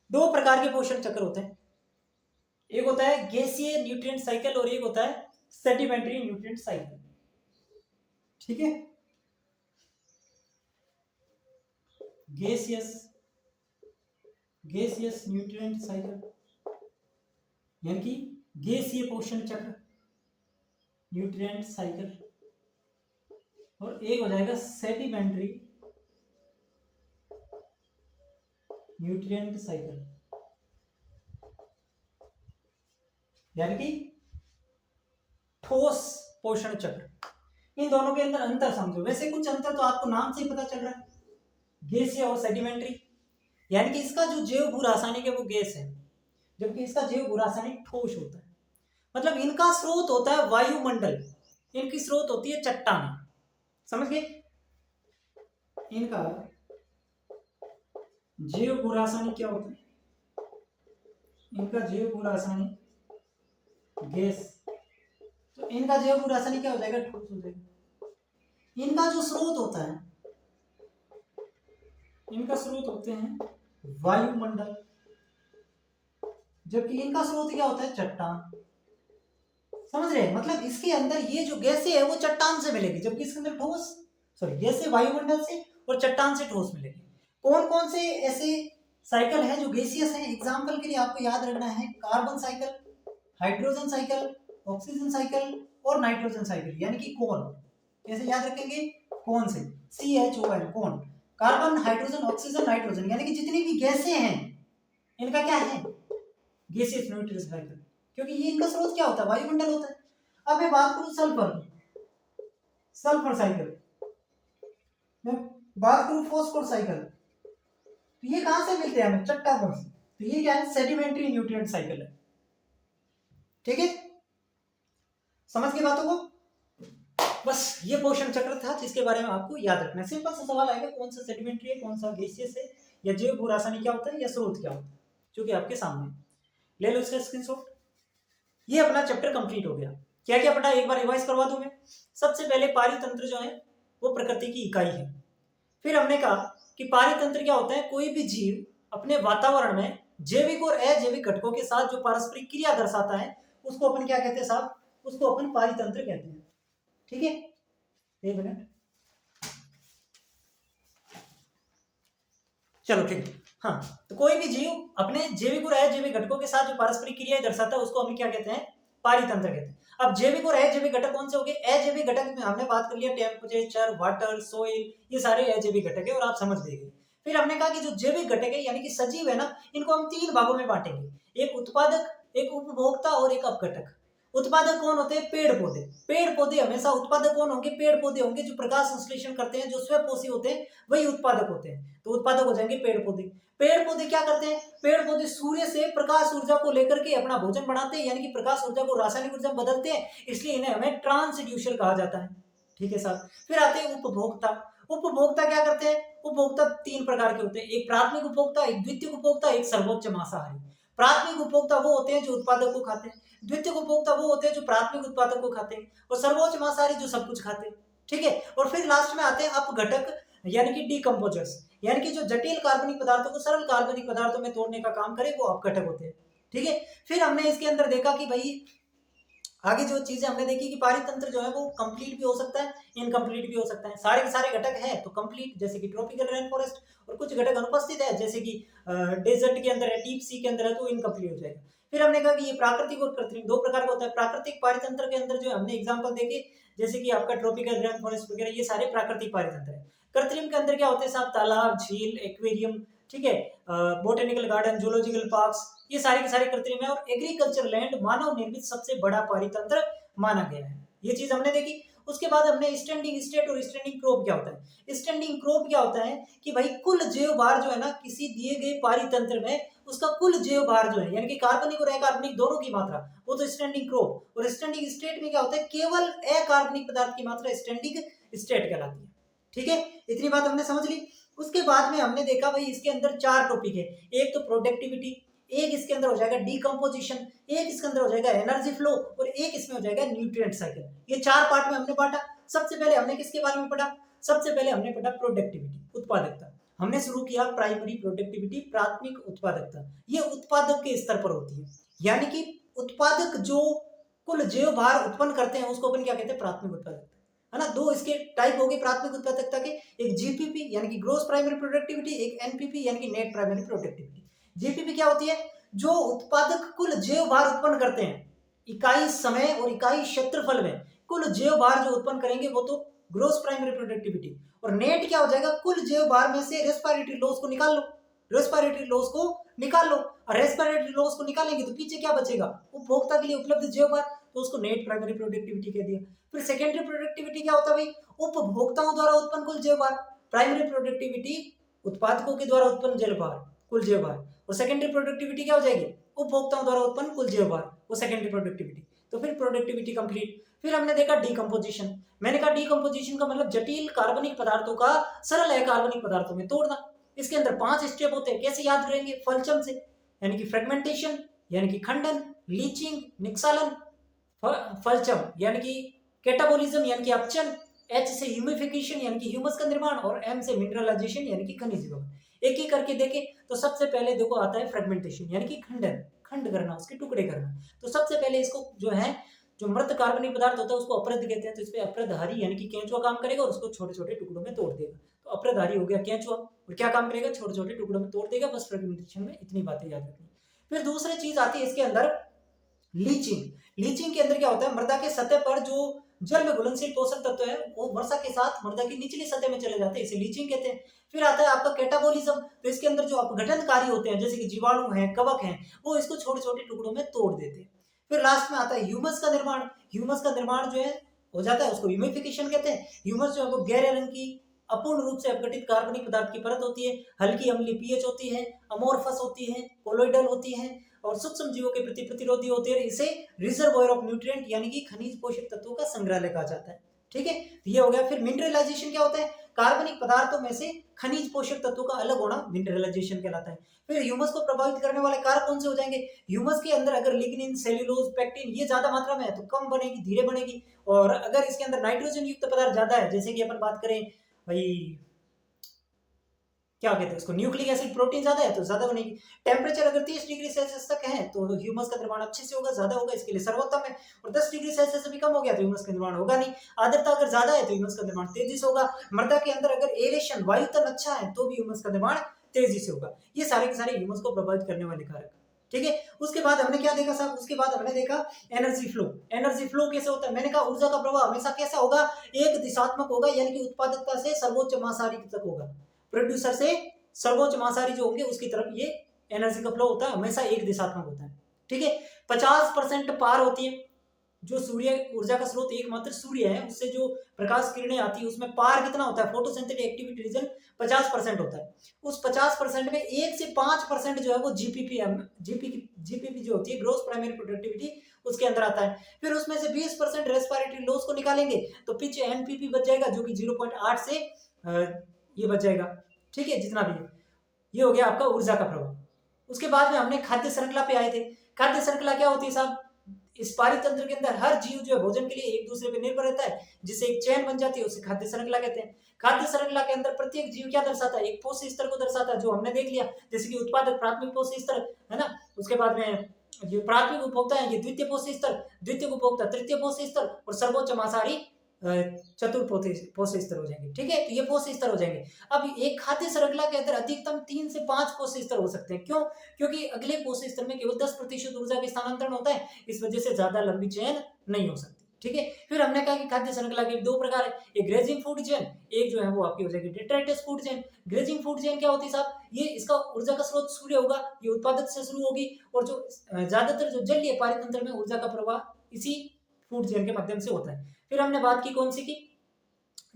दो प्रकार के पोषण चक्र होते हैं, एक होता है गैसीय न्यूट्रिएंट साइकिल और एक होता है सेडिमेंट्री न्यूट्रिएंट साइकिल। ठीक है, गैसियस न्यूट्रिएंट साइकिल यानी कि गैसीय पोषण चक्र, न्यूट्रिएंट साइकिल, और एक हो जाएगा सेडिमेंट्री न्यूट्रिएंट साइकिल यानी कि ठोस पोषण चक्र। इन दोनों के अंदर अंतर समझो। वैसे कुछ अंतर तो आपको नाम से ही पता चल रहा है, गैसीय और सेडिमेंट्री, यानी कि इसका जो जैव भू रासायनिक है वो गैस है, जबकि इसका जैव भू रासायनिक ठोस होता है। मतलब इनका स्रोत होता है वायुमंडल, इनकी स्रोत होती है चट्टान। समझ गए, इनका जैव भू रासायनिक क्या होता है, इनका जैव भू रासायनिक गैस, तो इनका जैव भू रासायनिक क्या हो जाएगा, ठोस हो जाएगा। इनका जो स्रोत होता है, इनका स्रोत होते हैं वायुमंडल, जबकि इनका स्रोत क्या होता है, चट्टान। समझ रहे हैं, मतलब इसके अंदर ये जो गैसें है वो चट्टान से मिलेगी, जबकि इसके अंदर ठोस, सॉरी गैसें वायुमंडल से और चट्टान से ठोस मिलेगी। कौन कौन से ऐसे साइकिल हैं जो गैसियस हैं, एग्जाम्पल के लिए आपको याद रखना है, carbon cycle, hydrogen cycle, oxygen cycle और नाइट्रोजन साइकिल, यानी कि कौन, कैसे याद रखेंगे, कौन से, CHON, कौन, कार्बन, हाइड्रोजन, ऑक्सीजन, नाइट्रोजन, यानी कि जितनी भी गैसें हैं इनका क्या है, गैसियस न्यूट्रिएंट साइकिल, क्योंकि ये इनका स्रोत क्या होता है, वायुमंडल होता है। अब मैं बात करूं सल्फर साइकिल, मैं बात करूं फॉस्फोर साइकिल, तो ये कहां से मिलते हैं हमें, चट्टानों से, तो ये क्या है, सेडिमेंट्री न्यूट्रिएंट साइकिल है। ठीक है, समझ गए बातों को, बस ये पोषण चक्र था जिसके बारे में आपको याद रखना है। सिंपल सा सवाल आएगा, कौन सा सेडिमेंट्री है, कौन सा गैसियस है, या जैव भू रासायनिक क्या होता है, या स्रोत क्या होता है, जो कि आपके सामने ले लो इसका स्क्रीनशॉट। ये अपना चैप्टर कंप्लीट हो गया। क्या क्या पढ़ा एक बार रिवाइज करवा दूं मैं। सबसे पहले पारितंत्र जो है वो प्रकृति की इकाई है। फिर हमने कहा कि पारितंत्र क्या होता है, कोई भी जीव अपने वातावरण में जैविक और अजैविक घटकों के साथ जो पारस्परिक क्रिया दर्शाता है उसको अपन क्या कहते हैं साहब, उसको अपन पारितंत्र कहते हैं। ठीक है, एक मिनट, चलो ठीक है। हाँ, तो कोई भी जीव अपने जैविक और अजैविक घटकों के साथ जो पारस्परिक क्रिया दर्शाता है उसको हम क्या कहते हैं, पारितंत्र कहते हैं। अब जैविक और अजैविक घटक कौन से हो गए, अजैविक घटक में हमने बात कर लिया टेम्परेचर, वाटर, सोइल, ये सारे अजैविक घटक है और आप समझ गए। फिर हमने कहा कि जो जैविक घटक है यानी कि सजीव है ना, इनको हम 3 भागों में बांटेंगे, एक उत्पादक, एक उपभोक्ता और एक अपघटक। उत्पादक कौन होते हैं, पेड़ पौधे। पेड़ पौधे हमेशा उत्पादक कौन होंगे, पेड़ पौधे होंगे जो प्रकाश संश्लेषण करते हैं, जो स्वपोषी होते हैं, वही उत्पादक होते हैं। तो उत्पादक हो जाएंगे पेड़ पौधे। पेड़ पौधे क्या करते हैं, पेड़ पौधे सूर्य से प्रकाश ऊर्जा को लेकर के अपना भोजन बनाते हैं, यानी कि प्रकाश ऊर्जा को रासायनिक ऊर्जा में बदलते हैं, इसलिए इन्हें हमें ट्रांसड्यूसर कहा जाता है। ठीक है साहब। फिर आते हैं उपभोक्ता। उपभोक्ता क्या करते हैं, उपभोक्ता 3 प्रकार के होते हैं, एक प्राथमिक उपभोक्ता, एक द्वितीयक उपभोक्ता, एक सर्वोच्च मांसाहारी। प्राथमिक उपभोक्ता वो होते हैं जो उत्पादक को खाते हैं, द्वितीयक उपभोक्ता वो होते हैं जो प्राथमिक उत्पादक को खाते हैं, और सर्वोच्च मांसाहारी जो सब कुछ खाते हैं। ठीक है, और फिर लास्ट में आते हैं अपघटक यानी कि डीकम्पोजर्स, यानी कि जो जटिल कार्बनिक पदार्थों को सरल कार्बनिक पदार्थों में तोड़ने का काम करे वो अपघटक होते हैं। ठीक है, फिर हमने इसके अंदर देखा कि भाई आगे जो चीजें हमने देखी कि पारितंत्र जो है वो कंप्लीट भी हो सकता है, इनकम्प्लीट भी हो सकता है। सारे के सारे घटक है तो कंप्लीट, जैसे कि ट्रॉपिकल रेन फॉरेस्ट, और कुछ घटक अनुपस्थित है जैसे कि डेजर्ट के अंदर है, डीप सी के अंदर है, तो इनकम्प्लीट हो जाएगा। फिर हमने कहा कि ये प्राकृतिक और कृत्रिम दो प्रकार का होता है। प्राकृतिक पारितंत्र के अंदर जो हमने एग्जाम्पल देखे जैसे कि आपका ट्रॉपिकल रेन फॉरेस्ट वगैरह, ये सारे प्राकृतिक पारितंत्र है। कृत्रिम के अंदर क्या होते हैं साहब, तालाब, झील, एक्वेरियम, ठीक है, बोटेनिकल गार्डन, जूलॉजिकल पार्क्स, ये सारे के सारे कृत्रिम है। और एग्रीकल्चर लैंड मानव निर्मित सबसे बड़ा पारितंत्र माना गया है। ये चीज हमने देखी। उसके बाद हमने स्टैंडिंग स्टेट और स्टैंडिंग क्रॉप क्या होता है। स्टैंडिंग क्रॉप क्या होता है कि भाई कुल जैव भार जो है ना किसी दिए गए पारितंत्र में, उसका कुल जैव भार जो है यानी कि कार्बनिक और अकार्बनिक दोनों की मात्रा, वो तो स्टैंडिंग क्रॉप। और स्टैंडिंग स्टेट में क्या होता है, केवल अकार्बनिक पदार्थ की मात्रा स्टैंडिंग स्टेट कहलाती है। ठीक है, इतनी बात हमने समझ ली। उसके बाद में हमने देखा भाई इसके अंदर चार टॉपिक है। एक तो प्रोडक्टिविटी, एक इसके अंदर हो जाएगा डीकम्पोजिशन, एक इसके अंदर हो जाएगा एनर्जी फ्लो, और एक इसमें हो जाएगा न्यूट्रिएंट साइकिल। ये चार पार्ट में हमने बांटा। सबसे पहले हमने किसके बारे में पढ़ा, सबसे पहले हमने पढ़ा प्रोडक्टिविटी, उत्पादकता। हमने शुरू किया प्राइमरी प्रोडक्टिविटी, प्राथमिक उत्पादकता। ये उत्पादक के स्तर पर होती है, यानी कि उत्पादक जो कुल जैव भार उत्पन्न करते हैं उसको अपन क्या कहते हैं, प्राथमिक उत्पादकता, है ना। दो इसके टाइप हो गए प्राथमिक उत्पादकता के, एक जीपीपी यानी कि ग्रोस प्राइमरी प्रोडक्टिविटी, एक एनपीपी यानी कि नेट प्राइमरी प्रोडक्टिविटी। जीपीपी क्या होती है, जो उत्पादक कुल जैव भार उत्पन्न करते हैं इकाई समय और इकाई क्षेत्रफल में, कुल जैव भार जो उत्पन्न करेंगे वो तो ग्रोस प्राइमरी प्रोडक्टिविटी। और नेट क्या हो जाएगा, कुल जैव भार में से रेस्पिरेटरी लॉस को निकाल लो, रेस्पिरेटरी लॉस को निकाल लो, और रेस्पिरेटरी लॉस को निकालेंगे तो पीछे क्या बचेगा, उपभोक्ता के लिए उपलब्ध जैव भार, तो उसको नेट प्राइमरी प्रोडक्टिविटी कह दिया। फिर सेकेंडरी प्रोडक्टिविटी क्या होता है भाई, उपभोक्ताओं द्वारा उत्पन्न कुल जैव भार। प्राइमरी प्रोडक्टिविटी उत्पादकों के द्वारा उत्पन्न जैव भार, कुल जैव भार। और सेकेंडरी प्रोडक्टिविटी क्या हो जाएगी, उपभोक्ताओं द्वारा उत्पन्न कुल जैव भार, वो सेकेंडरी प्रोडक्टिविटी। तो फिर प्रोडक्टिविटी कंप्लीट। फिर हमने देखा डीकम्पोजिशन। मैंने कहा डीकम्पोजिशन का मतलब जटिल कार्बनिक पदार्थों का सरल अकार्बनिक पदार्थों में तोड़ना। इसके अंदर 5 स्टेप होते हैं, कैसे याद करेंगे, फलचम से, यानी कि फ्रेगमेंटेशन यानी कि खंडन, लीचिंग निक्सालन, फलचम यानी कि कैटाबोलिज्म यानी कि अपचन, एच से ह्यूमिफिकेशन यानी कि ह्यूमस का निर्माण, और एम से मिनरलाइजेशन यानी कि खनिज विघटन। एक एक करके देखें तो सबसे पहले देखो आता है फ्रेगमेंटेशन यानी कि खंडन, खंड करना, उसके टुकड़े करना। तो सबसे पहले इसको जो है, जो मृत कार्बनिक पदार्थ होता है उसको अपरद कहते हैं, तो इसपे अपरदहारी यानी कि केंचुआ काम करेगा और उसको छोटे छोटे टुकड़ों में तोड़ देगा। तो अपरदहारी हो गया केंचुआ, और क्या काम करेगा, छोटे छोटे टुकड़ों में तोड़ देगा। बस फ्रेगमेंटेशन में इतनी बातें याद रखनी। फिर दूसरी चीज आती है इसके अंदर लीचिंग। लीचिंग के अंदर क्या होता है, मृदा के सतह पर जो जल में घुलनशील पोषक तत्व है वो वर्षा के साथ मृदा की निचली सतह में चले जाते हैं, इसे लीचिंग कहते हैं। फिर आता है आपका कैटाबोलिज्म। तो इसके अंदर जो अपघटनकारी होते हैं जैसे कि जीवाणु हैं, कवक हैं, वो इसको छोटे छोटे टुकड़ों में तोड़ देते हैं। फिर लास्ट में आता है ह्यूमस का निर्माण। ह्यूमस का निर्माण जो है हो जाता है, उसको ह्यूमिफिकेशन कहते हैं। ह्यूमस जो है वो गहरे रंग की अपूर्ण रूप से अपघटित कार्बनिक पदार्थ की परत होती है, हल्की अम्लीय पीएच होती है, अमोर्फस होती है, कोलोइडल होती है, और सूक्ष्म जीवों के प्रति प्रतिरोधी होती है। इसे रिजर्वोयर ऑफ न्यूट्रिएंट यानी कि खनिज पोषक तत्वों का संग्रहालय कहा जाता है। ठीक है, ये हो गया। फिर मिनरलाइजेशन क्या होता है, कार्बनिक पदार्थों में से खनिज पोषक तत्वों का अलग होना मिनरलाइजेशन कहलाता है। फिर ह्यूमस को प्रभावित करने वाले कारक कौन से हो जाएंगे, ह्यूमस के अंदर अगर लिग्निन, सेल्यूलोज, पेक्टिन ये ज्यादा मात्रा में है तो कम बनेगी, धीरे बनेगी। और अगर इसके अंदर नाइट्रोजन युक्त पदार्थ ज्यादा है, जैसे कि अपन बात करें भाई क्या कहते हैं उसको, न्यूक्लिक एसिड, प्रोटीन ज्यादा है तो ज्यादा बनेगी। टेम्परेचर अगर 30 डिग्री सेल्सियस तक है तो ह्यूमस का निर्माण अच्छे से होगा, ज्यादा होगा, इसके लिए सर्वोत्तम है। और 10 डिग्री सेल्सियस से भी कम हो गया तो ह्यूमस का निर्माण होगा नहीं। आर्द्रता अगर ज्यादा है तो ह्यूमस का निर्माण तेजी से होगा। मृदा के अंदर अगर एरेशन, वायुतन अच्छा है तो भी ह्यूमस का निर्माण तेजी से होगा। ये सारे के सारे ह्यूमस को प्रभावित करने वाले कारक। ठीक है, उसके बाद हमने क्या देखा साहब, उसके बाद हमने देखा एनर्जी फ्लो। एनर्जी फ्लो कैसे होता है, मैंने कहा ऊर्जा का प्रवाह हमेशा कैसा होगा, एक दिशात्मक होगा, यानी कि उत्पादकता से सर्वोच्च महासारी तक होगा। प्रोड्यूसर से सर्वोच्च महासारी जो होंगे उसकी तरफ ये एनर्जी का फ्लो होता है, हमेशा एक दिशात्मक होता है। ठीक है, 50% पार होती है, जो सूर्य ऊर्जा का स्रोत एकमात्र सूर्य है, उससे जो प्रकाश किरणें आती है उसमें पार कितना होता है, फोटोसिंथेटिक एक्टिविटी रीजन 50% होता है। उस 50% में 1 से 5% जो है वो जीपीपी जो होती है, ग्रोस प्राइमरी प्रोडक्टिविटी, उसके अंदर आता है। फिर उसमें से 20% रेस्पिरेटरी लॉस को निकालेंगे तो पीछे एनपीपी बच जाएगा, जो कि 0.8 से ये बच जाएगा। ठीक है, जितना भी है, ये हो गया आपका ऊर्जा का प्रभाव। उसके बाद में हमने खाद्य श्रृंखला पे आए थे। खाद्य श्रृंखला क्या होती है साहब, इस पारितंत्र के अंदर हर जीव जो है भोजन के लिए एक दूसरे पे निर्भर रहता है, जिससे एक चेन बन जाती है, उसे खाद्य श्रृंखला कहते हैं। खाद्य श्रृंखला के अंदर प्रत्येक जीव क्या दर्शाता है, एक पोषक स्तर को दर्शाता है, जो हमने देख लिया, जैसे कि उत्पादक प्राथमिक पोषक स्तर, है ना। उसके बाद में जो प्राथमिक उपभोक्ता है ये द्वितीय पोषी स्तर, द्वितीय उपभोक्ता तृतीय पोषी स्तर और सर्वोच्च मांसाहारी चतुर्थ पोषी स्तर हो जाएंगे। ठीक है, तो ये पोषी स्तर हो जाएंगे। अब एक खाद्य श्रृंखला के अंदर अधिकतम 3 से 5 पोषी स्तर हो सकते हैं। क्यों? क्योंकि अगले पोषी स्तर में केवल 10% ऊर्जा का स्थानांतरण होता है, इस वजह से ज्यादा लंबी चेन नहीं हो सकती। ठीक है, फिर हमने कहा कि खाद्य श्रृंखला के 2 प्रकार है, एक ग्रेजिंग फूड चेन, एक जो है वो आपकी हो जाएगी detritus food chain. Grazing food chain क्या होती है साहब? ये इसका ऊर्जा का स्रोत सूर्य होगा, ये उत्पादक से शुरू होगी और जो ज्यादातर जो जलीय पारितंत्र में ऊर्जा का प्रवाह इसी फूड चेन के माध्यम से होता है। फिर हमने बात की कौन सी की?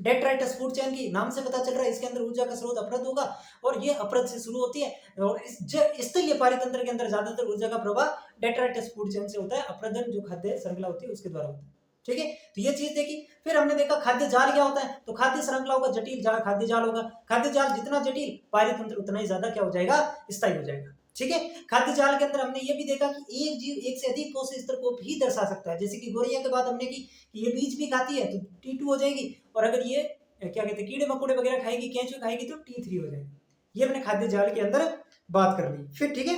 डेट्राइटस फूड चेन की। नाम से पता चल रहा है इसके अंदर ऊर्जा का स्रोत अपरद होगा और ये अपरद से शुरू होती है और इस स्थलीय पारितंत्र के अंदर ज्यादातर ऊर्जा का प्रवाह डेट्राइटस फूड चेन से होता है, अपरदन जो खाद्य श्रृंखला होती है उसके द्वारा होता है। ठीक है, तो ये चीज देखी। फिर हमने देखा खाद्य जाल क्या होता है, तो खाद्य श्रृंखलाओं का जटिल खाद्य जाल होगा। खाद्य जाल जितना जटिल, पारितंत्र उतना ही ज्यादा क्या हो जाएगा? स्थायी हो जाएगा। ठीक है, खाद्य जाल के अंदर हमने ये भी देखा कि एक जीव एक से अधिक पोषक स्तर को भी दर्शा सकता है। जैसे कि गोरैया के बाद हमने की ये बीज भी खाती है तो T2 हो जाएगी, और अगर ये क्या कहते हैं कीड़े मकोड़े वगैरह खाएगी, केंचुए खाएगी तो T3 हो जाएगी। ये हमने खाद्य जाल के अंदर बात कर ली। फिर ठीक है,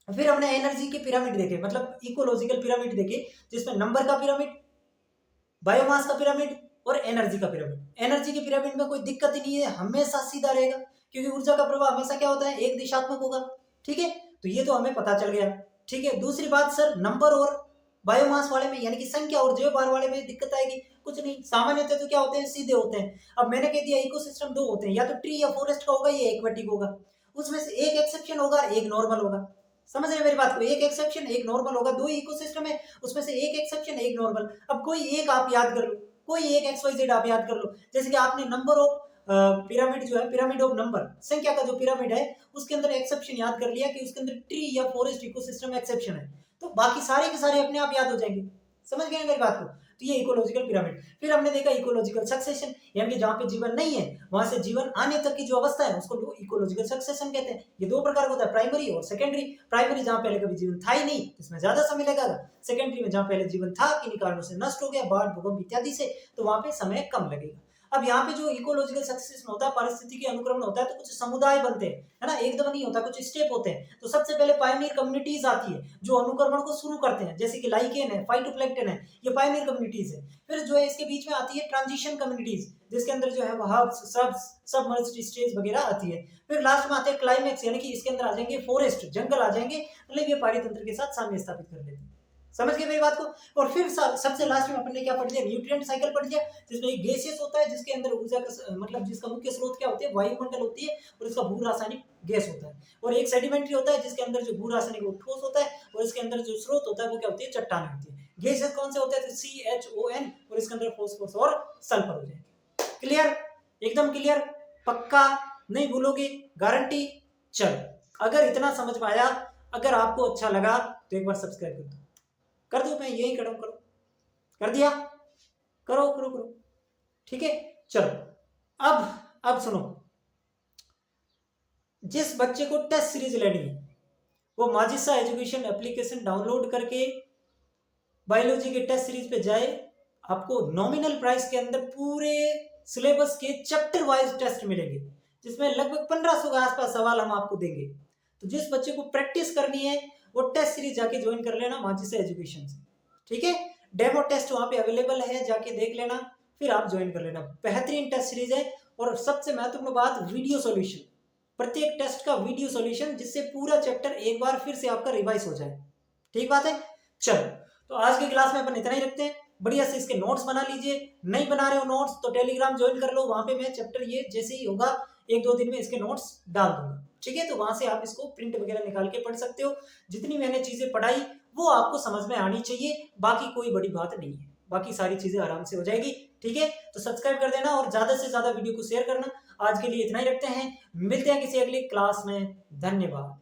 फिर हमने एनर्जी के पिरामिड देखे, मतलब इकोलॉजिकल पिरामिड देखे, जिसमें नंबर का पिरामिड, बायोमास का पिरामिड और एनर्जी का पिरामिड। एनर्जी के पिरामिड में कोई दिक्कत ही नहीं है, हमेशा सीधा रहेगा, क्योंकि ऊर्जा का प्रवाह हमेशा क्या होता है? एक दिशात्मक होगा। ठीक है, तो ये तो हमें पता चल गया। ठीक है, दूसरी बात सर, नंबर और बायोमास वाले में यानी कि संख्या और जैव भार वाले में दिक्कत आएगी? कुछ नहीं, सामान्यतः तो क्या होते हैं? सीधे होते हैं। अब मैंने कह दिया इकोसिस्टम 2 होते हैं, या तो ट्री या फॉरेस्ट का होगा, ये एक्वेटिक होगा। उसमें से एक एक्सेप्शन होगा, एक नॉर्मल होगा। समझ रहे हैं मेरी बात को? एक एक्सेप्शन एक नॉर्मल होगा। 2 इकोसिस्टम है, उसमें से एक एक्सेप्शन एक नॉर्मल। अब कोई एक आप याद कर लो, कोई एक XYZ आप याद कर लो। जैसे कि आपने नंबर ऑफ पिरामिड जो है, पिरामिड ऑफ नंबर, संख्या का जो पिरामिड है, उसके अंदर एक्सेप्शन याद कर लिया कि उसके अंदर ट्री या फॉरेस्ट इकोसिस्टम एक्सेप्शन है, तो बाकी सारे के सारे अपने आप याद हो जाएंगे। समझ गए मेरी बात को? तो ये इकोलॉजिकल पिरामिड। फिर हमने देखा इकोलॉजिकल सक्सेशन, यानी कि जहां पे जीवन नहीं है वहां से जीवन आने तक की जो अवस्था है उसको लोग इकोलॉजिकल सक्सेशन कहते हैं। ये 2 प्रकार का होता है, प्राइमरी और सेकेंडरी। प्राइमरी जहां पहले कभी जीवन था ही नहीं, इसमें ज्यादा समय लगेगा। सेकेंडरी में जहां पहले जीवन था, किन्हीं कारणों से नष्ट हो गया, बाढ़ भूकंप इत्यादि से, तो वहां पे समय कम लगेगा। अब यहाँ पे जो इकोलॉजिकल सक्सेशन होता है, पारिस्थितिकी अनुक्रमण होता है, तो कुछ समुदाय बनते हैं, है ना, एकदम नहीं होता, कुछ स्टेप होते हैं। तो सबसे पहले पायनियर कम्युनिटीज आती है जो अनुक्रमण को शुरू करते हैं, जैसे कि लाइकेन है, फाइटोप्लैंक्टन है, ये पायनियर कम्युनिटीज है। फिर जो है इसके बीच में आती है ट्रांजिशन कम्युनिटीज, जिसके अंदर जो है वह सब मर्ज्ड स्टेज वगैरह आती है। फिर लास्ट में आते हैं क्लाइमेक्स, यानी कि इसके अंदर आ जाएंगे फॉरेस्ट, जंगल आ जाएंगे, मतलब ये पारितंत्र के साथ साम्य स्थापित कर लेते हैं। समझ गए मेरी बात को? और फिर सबसे लास्ट में अपन ने क्या पढ़ लिया? न्यूट्रिएंट साइकिल पढ़ लिया, जिसमें एक गैसियस होता है, जिसके अंदर ऊर्जा का मतलब जिसका मुख्य स्रोत क्या होती है? वायुमंडल होती है, और इसका भू रासायनिक गैस होता है। और एक सेडिमेंट्री होता है, जिसके अंदर जो भू रासायनिक वो ठोस होता है, और इसके अंदर जो स्रोत होता है वो क्या होती है? चट्टान होती है। गैसेस कौन से होते हैं? तो CHON, और इसके अंदर फॉस्फोरस और सल्फर हो जाएंगे। क्लियर? एकदम क्लियर? पक्का? नहीं भूलोगे? गारंटी? चलो, अगर इतना समझ में आया, अगर आपको अच्छा लगा तो एक बार सब्सक्राइब कर दो, कर दो। मैं यही करो, कर दिया? करो करो करो, ठीक है। चलो, अब सुनो, जिस बच्चे को टेस्ट सीरीज लेनी है वो माजिस्सा एजुकेशन एप्लीकेशन डाउनलोड करके बायोलॉजी के टेस्ट सीरीज पे जाए। आपको नॉमिनल प्राइस के अंदर पूरे सिलेबस के चैप्टर वाइज टेस्ट मिलेंगे, जिसमें लगभग 1500 के आसपास सवाल हम आपको देंगे। तो जिस बच्चे को प्रैक्टिस करनी है वो टेस्ट सीरीज जाके ज्वाइन कर लेना माजिस्सा एजुकेशन से, ठीक है। डेमो टेस्ट वहां पे अवेलेबल है, जाके देख लेना, फिर आप ज्वाइन कर लेना। बेहतरीन टेस्ट सीरीज है, और सबसे महत्वपूर्ण बात, वीडियो सॉल्यूशन, प्रत्येक टेस्ट का वीडियो सॉल्यूशन, जिससे पूरा चैप्टर एक बार फिर से आपका रिवाइज हो जाए। ठीक बात है। चलो, तो आज की क्लास में अपन इतना ही रखते हैं। बढ़िया से इसके नोट्स बना लीजिए। नहीं बना रहे हो नोट्स तो टेलीग्राम ज्वाइन कर लो, वहां पे मैं चैप्टर ये जैसे ही होगा 1-2 दिन में इसके नोट्स डाल दूंगा, ठीक है। तो वहां से आप इसको प्रिंट वगैरह निकाल के पढ़ सकते हो। जितनी मैंने चीजें पढ़ाई वो आपको समझ में आनी चाहिए, बाकी कोई बड़ी बात नहीं है, बाकी सारी चीजें आराम से हो जाएगी, ठीक है। तो सब्सक्राइब कर देना और ज्यादा से ज्यादा वीडियो को शेयर करना। आज के लिए इतना ही रखते हैं, मिलते हैं किसी अगली क्लास में। धन्यवाद।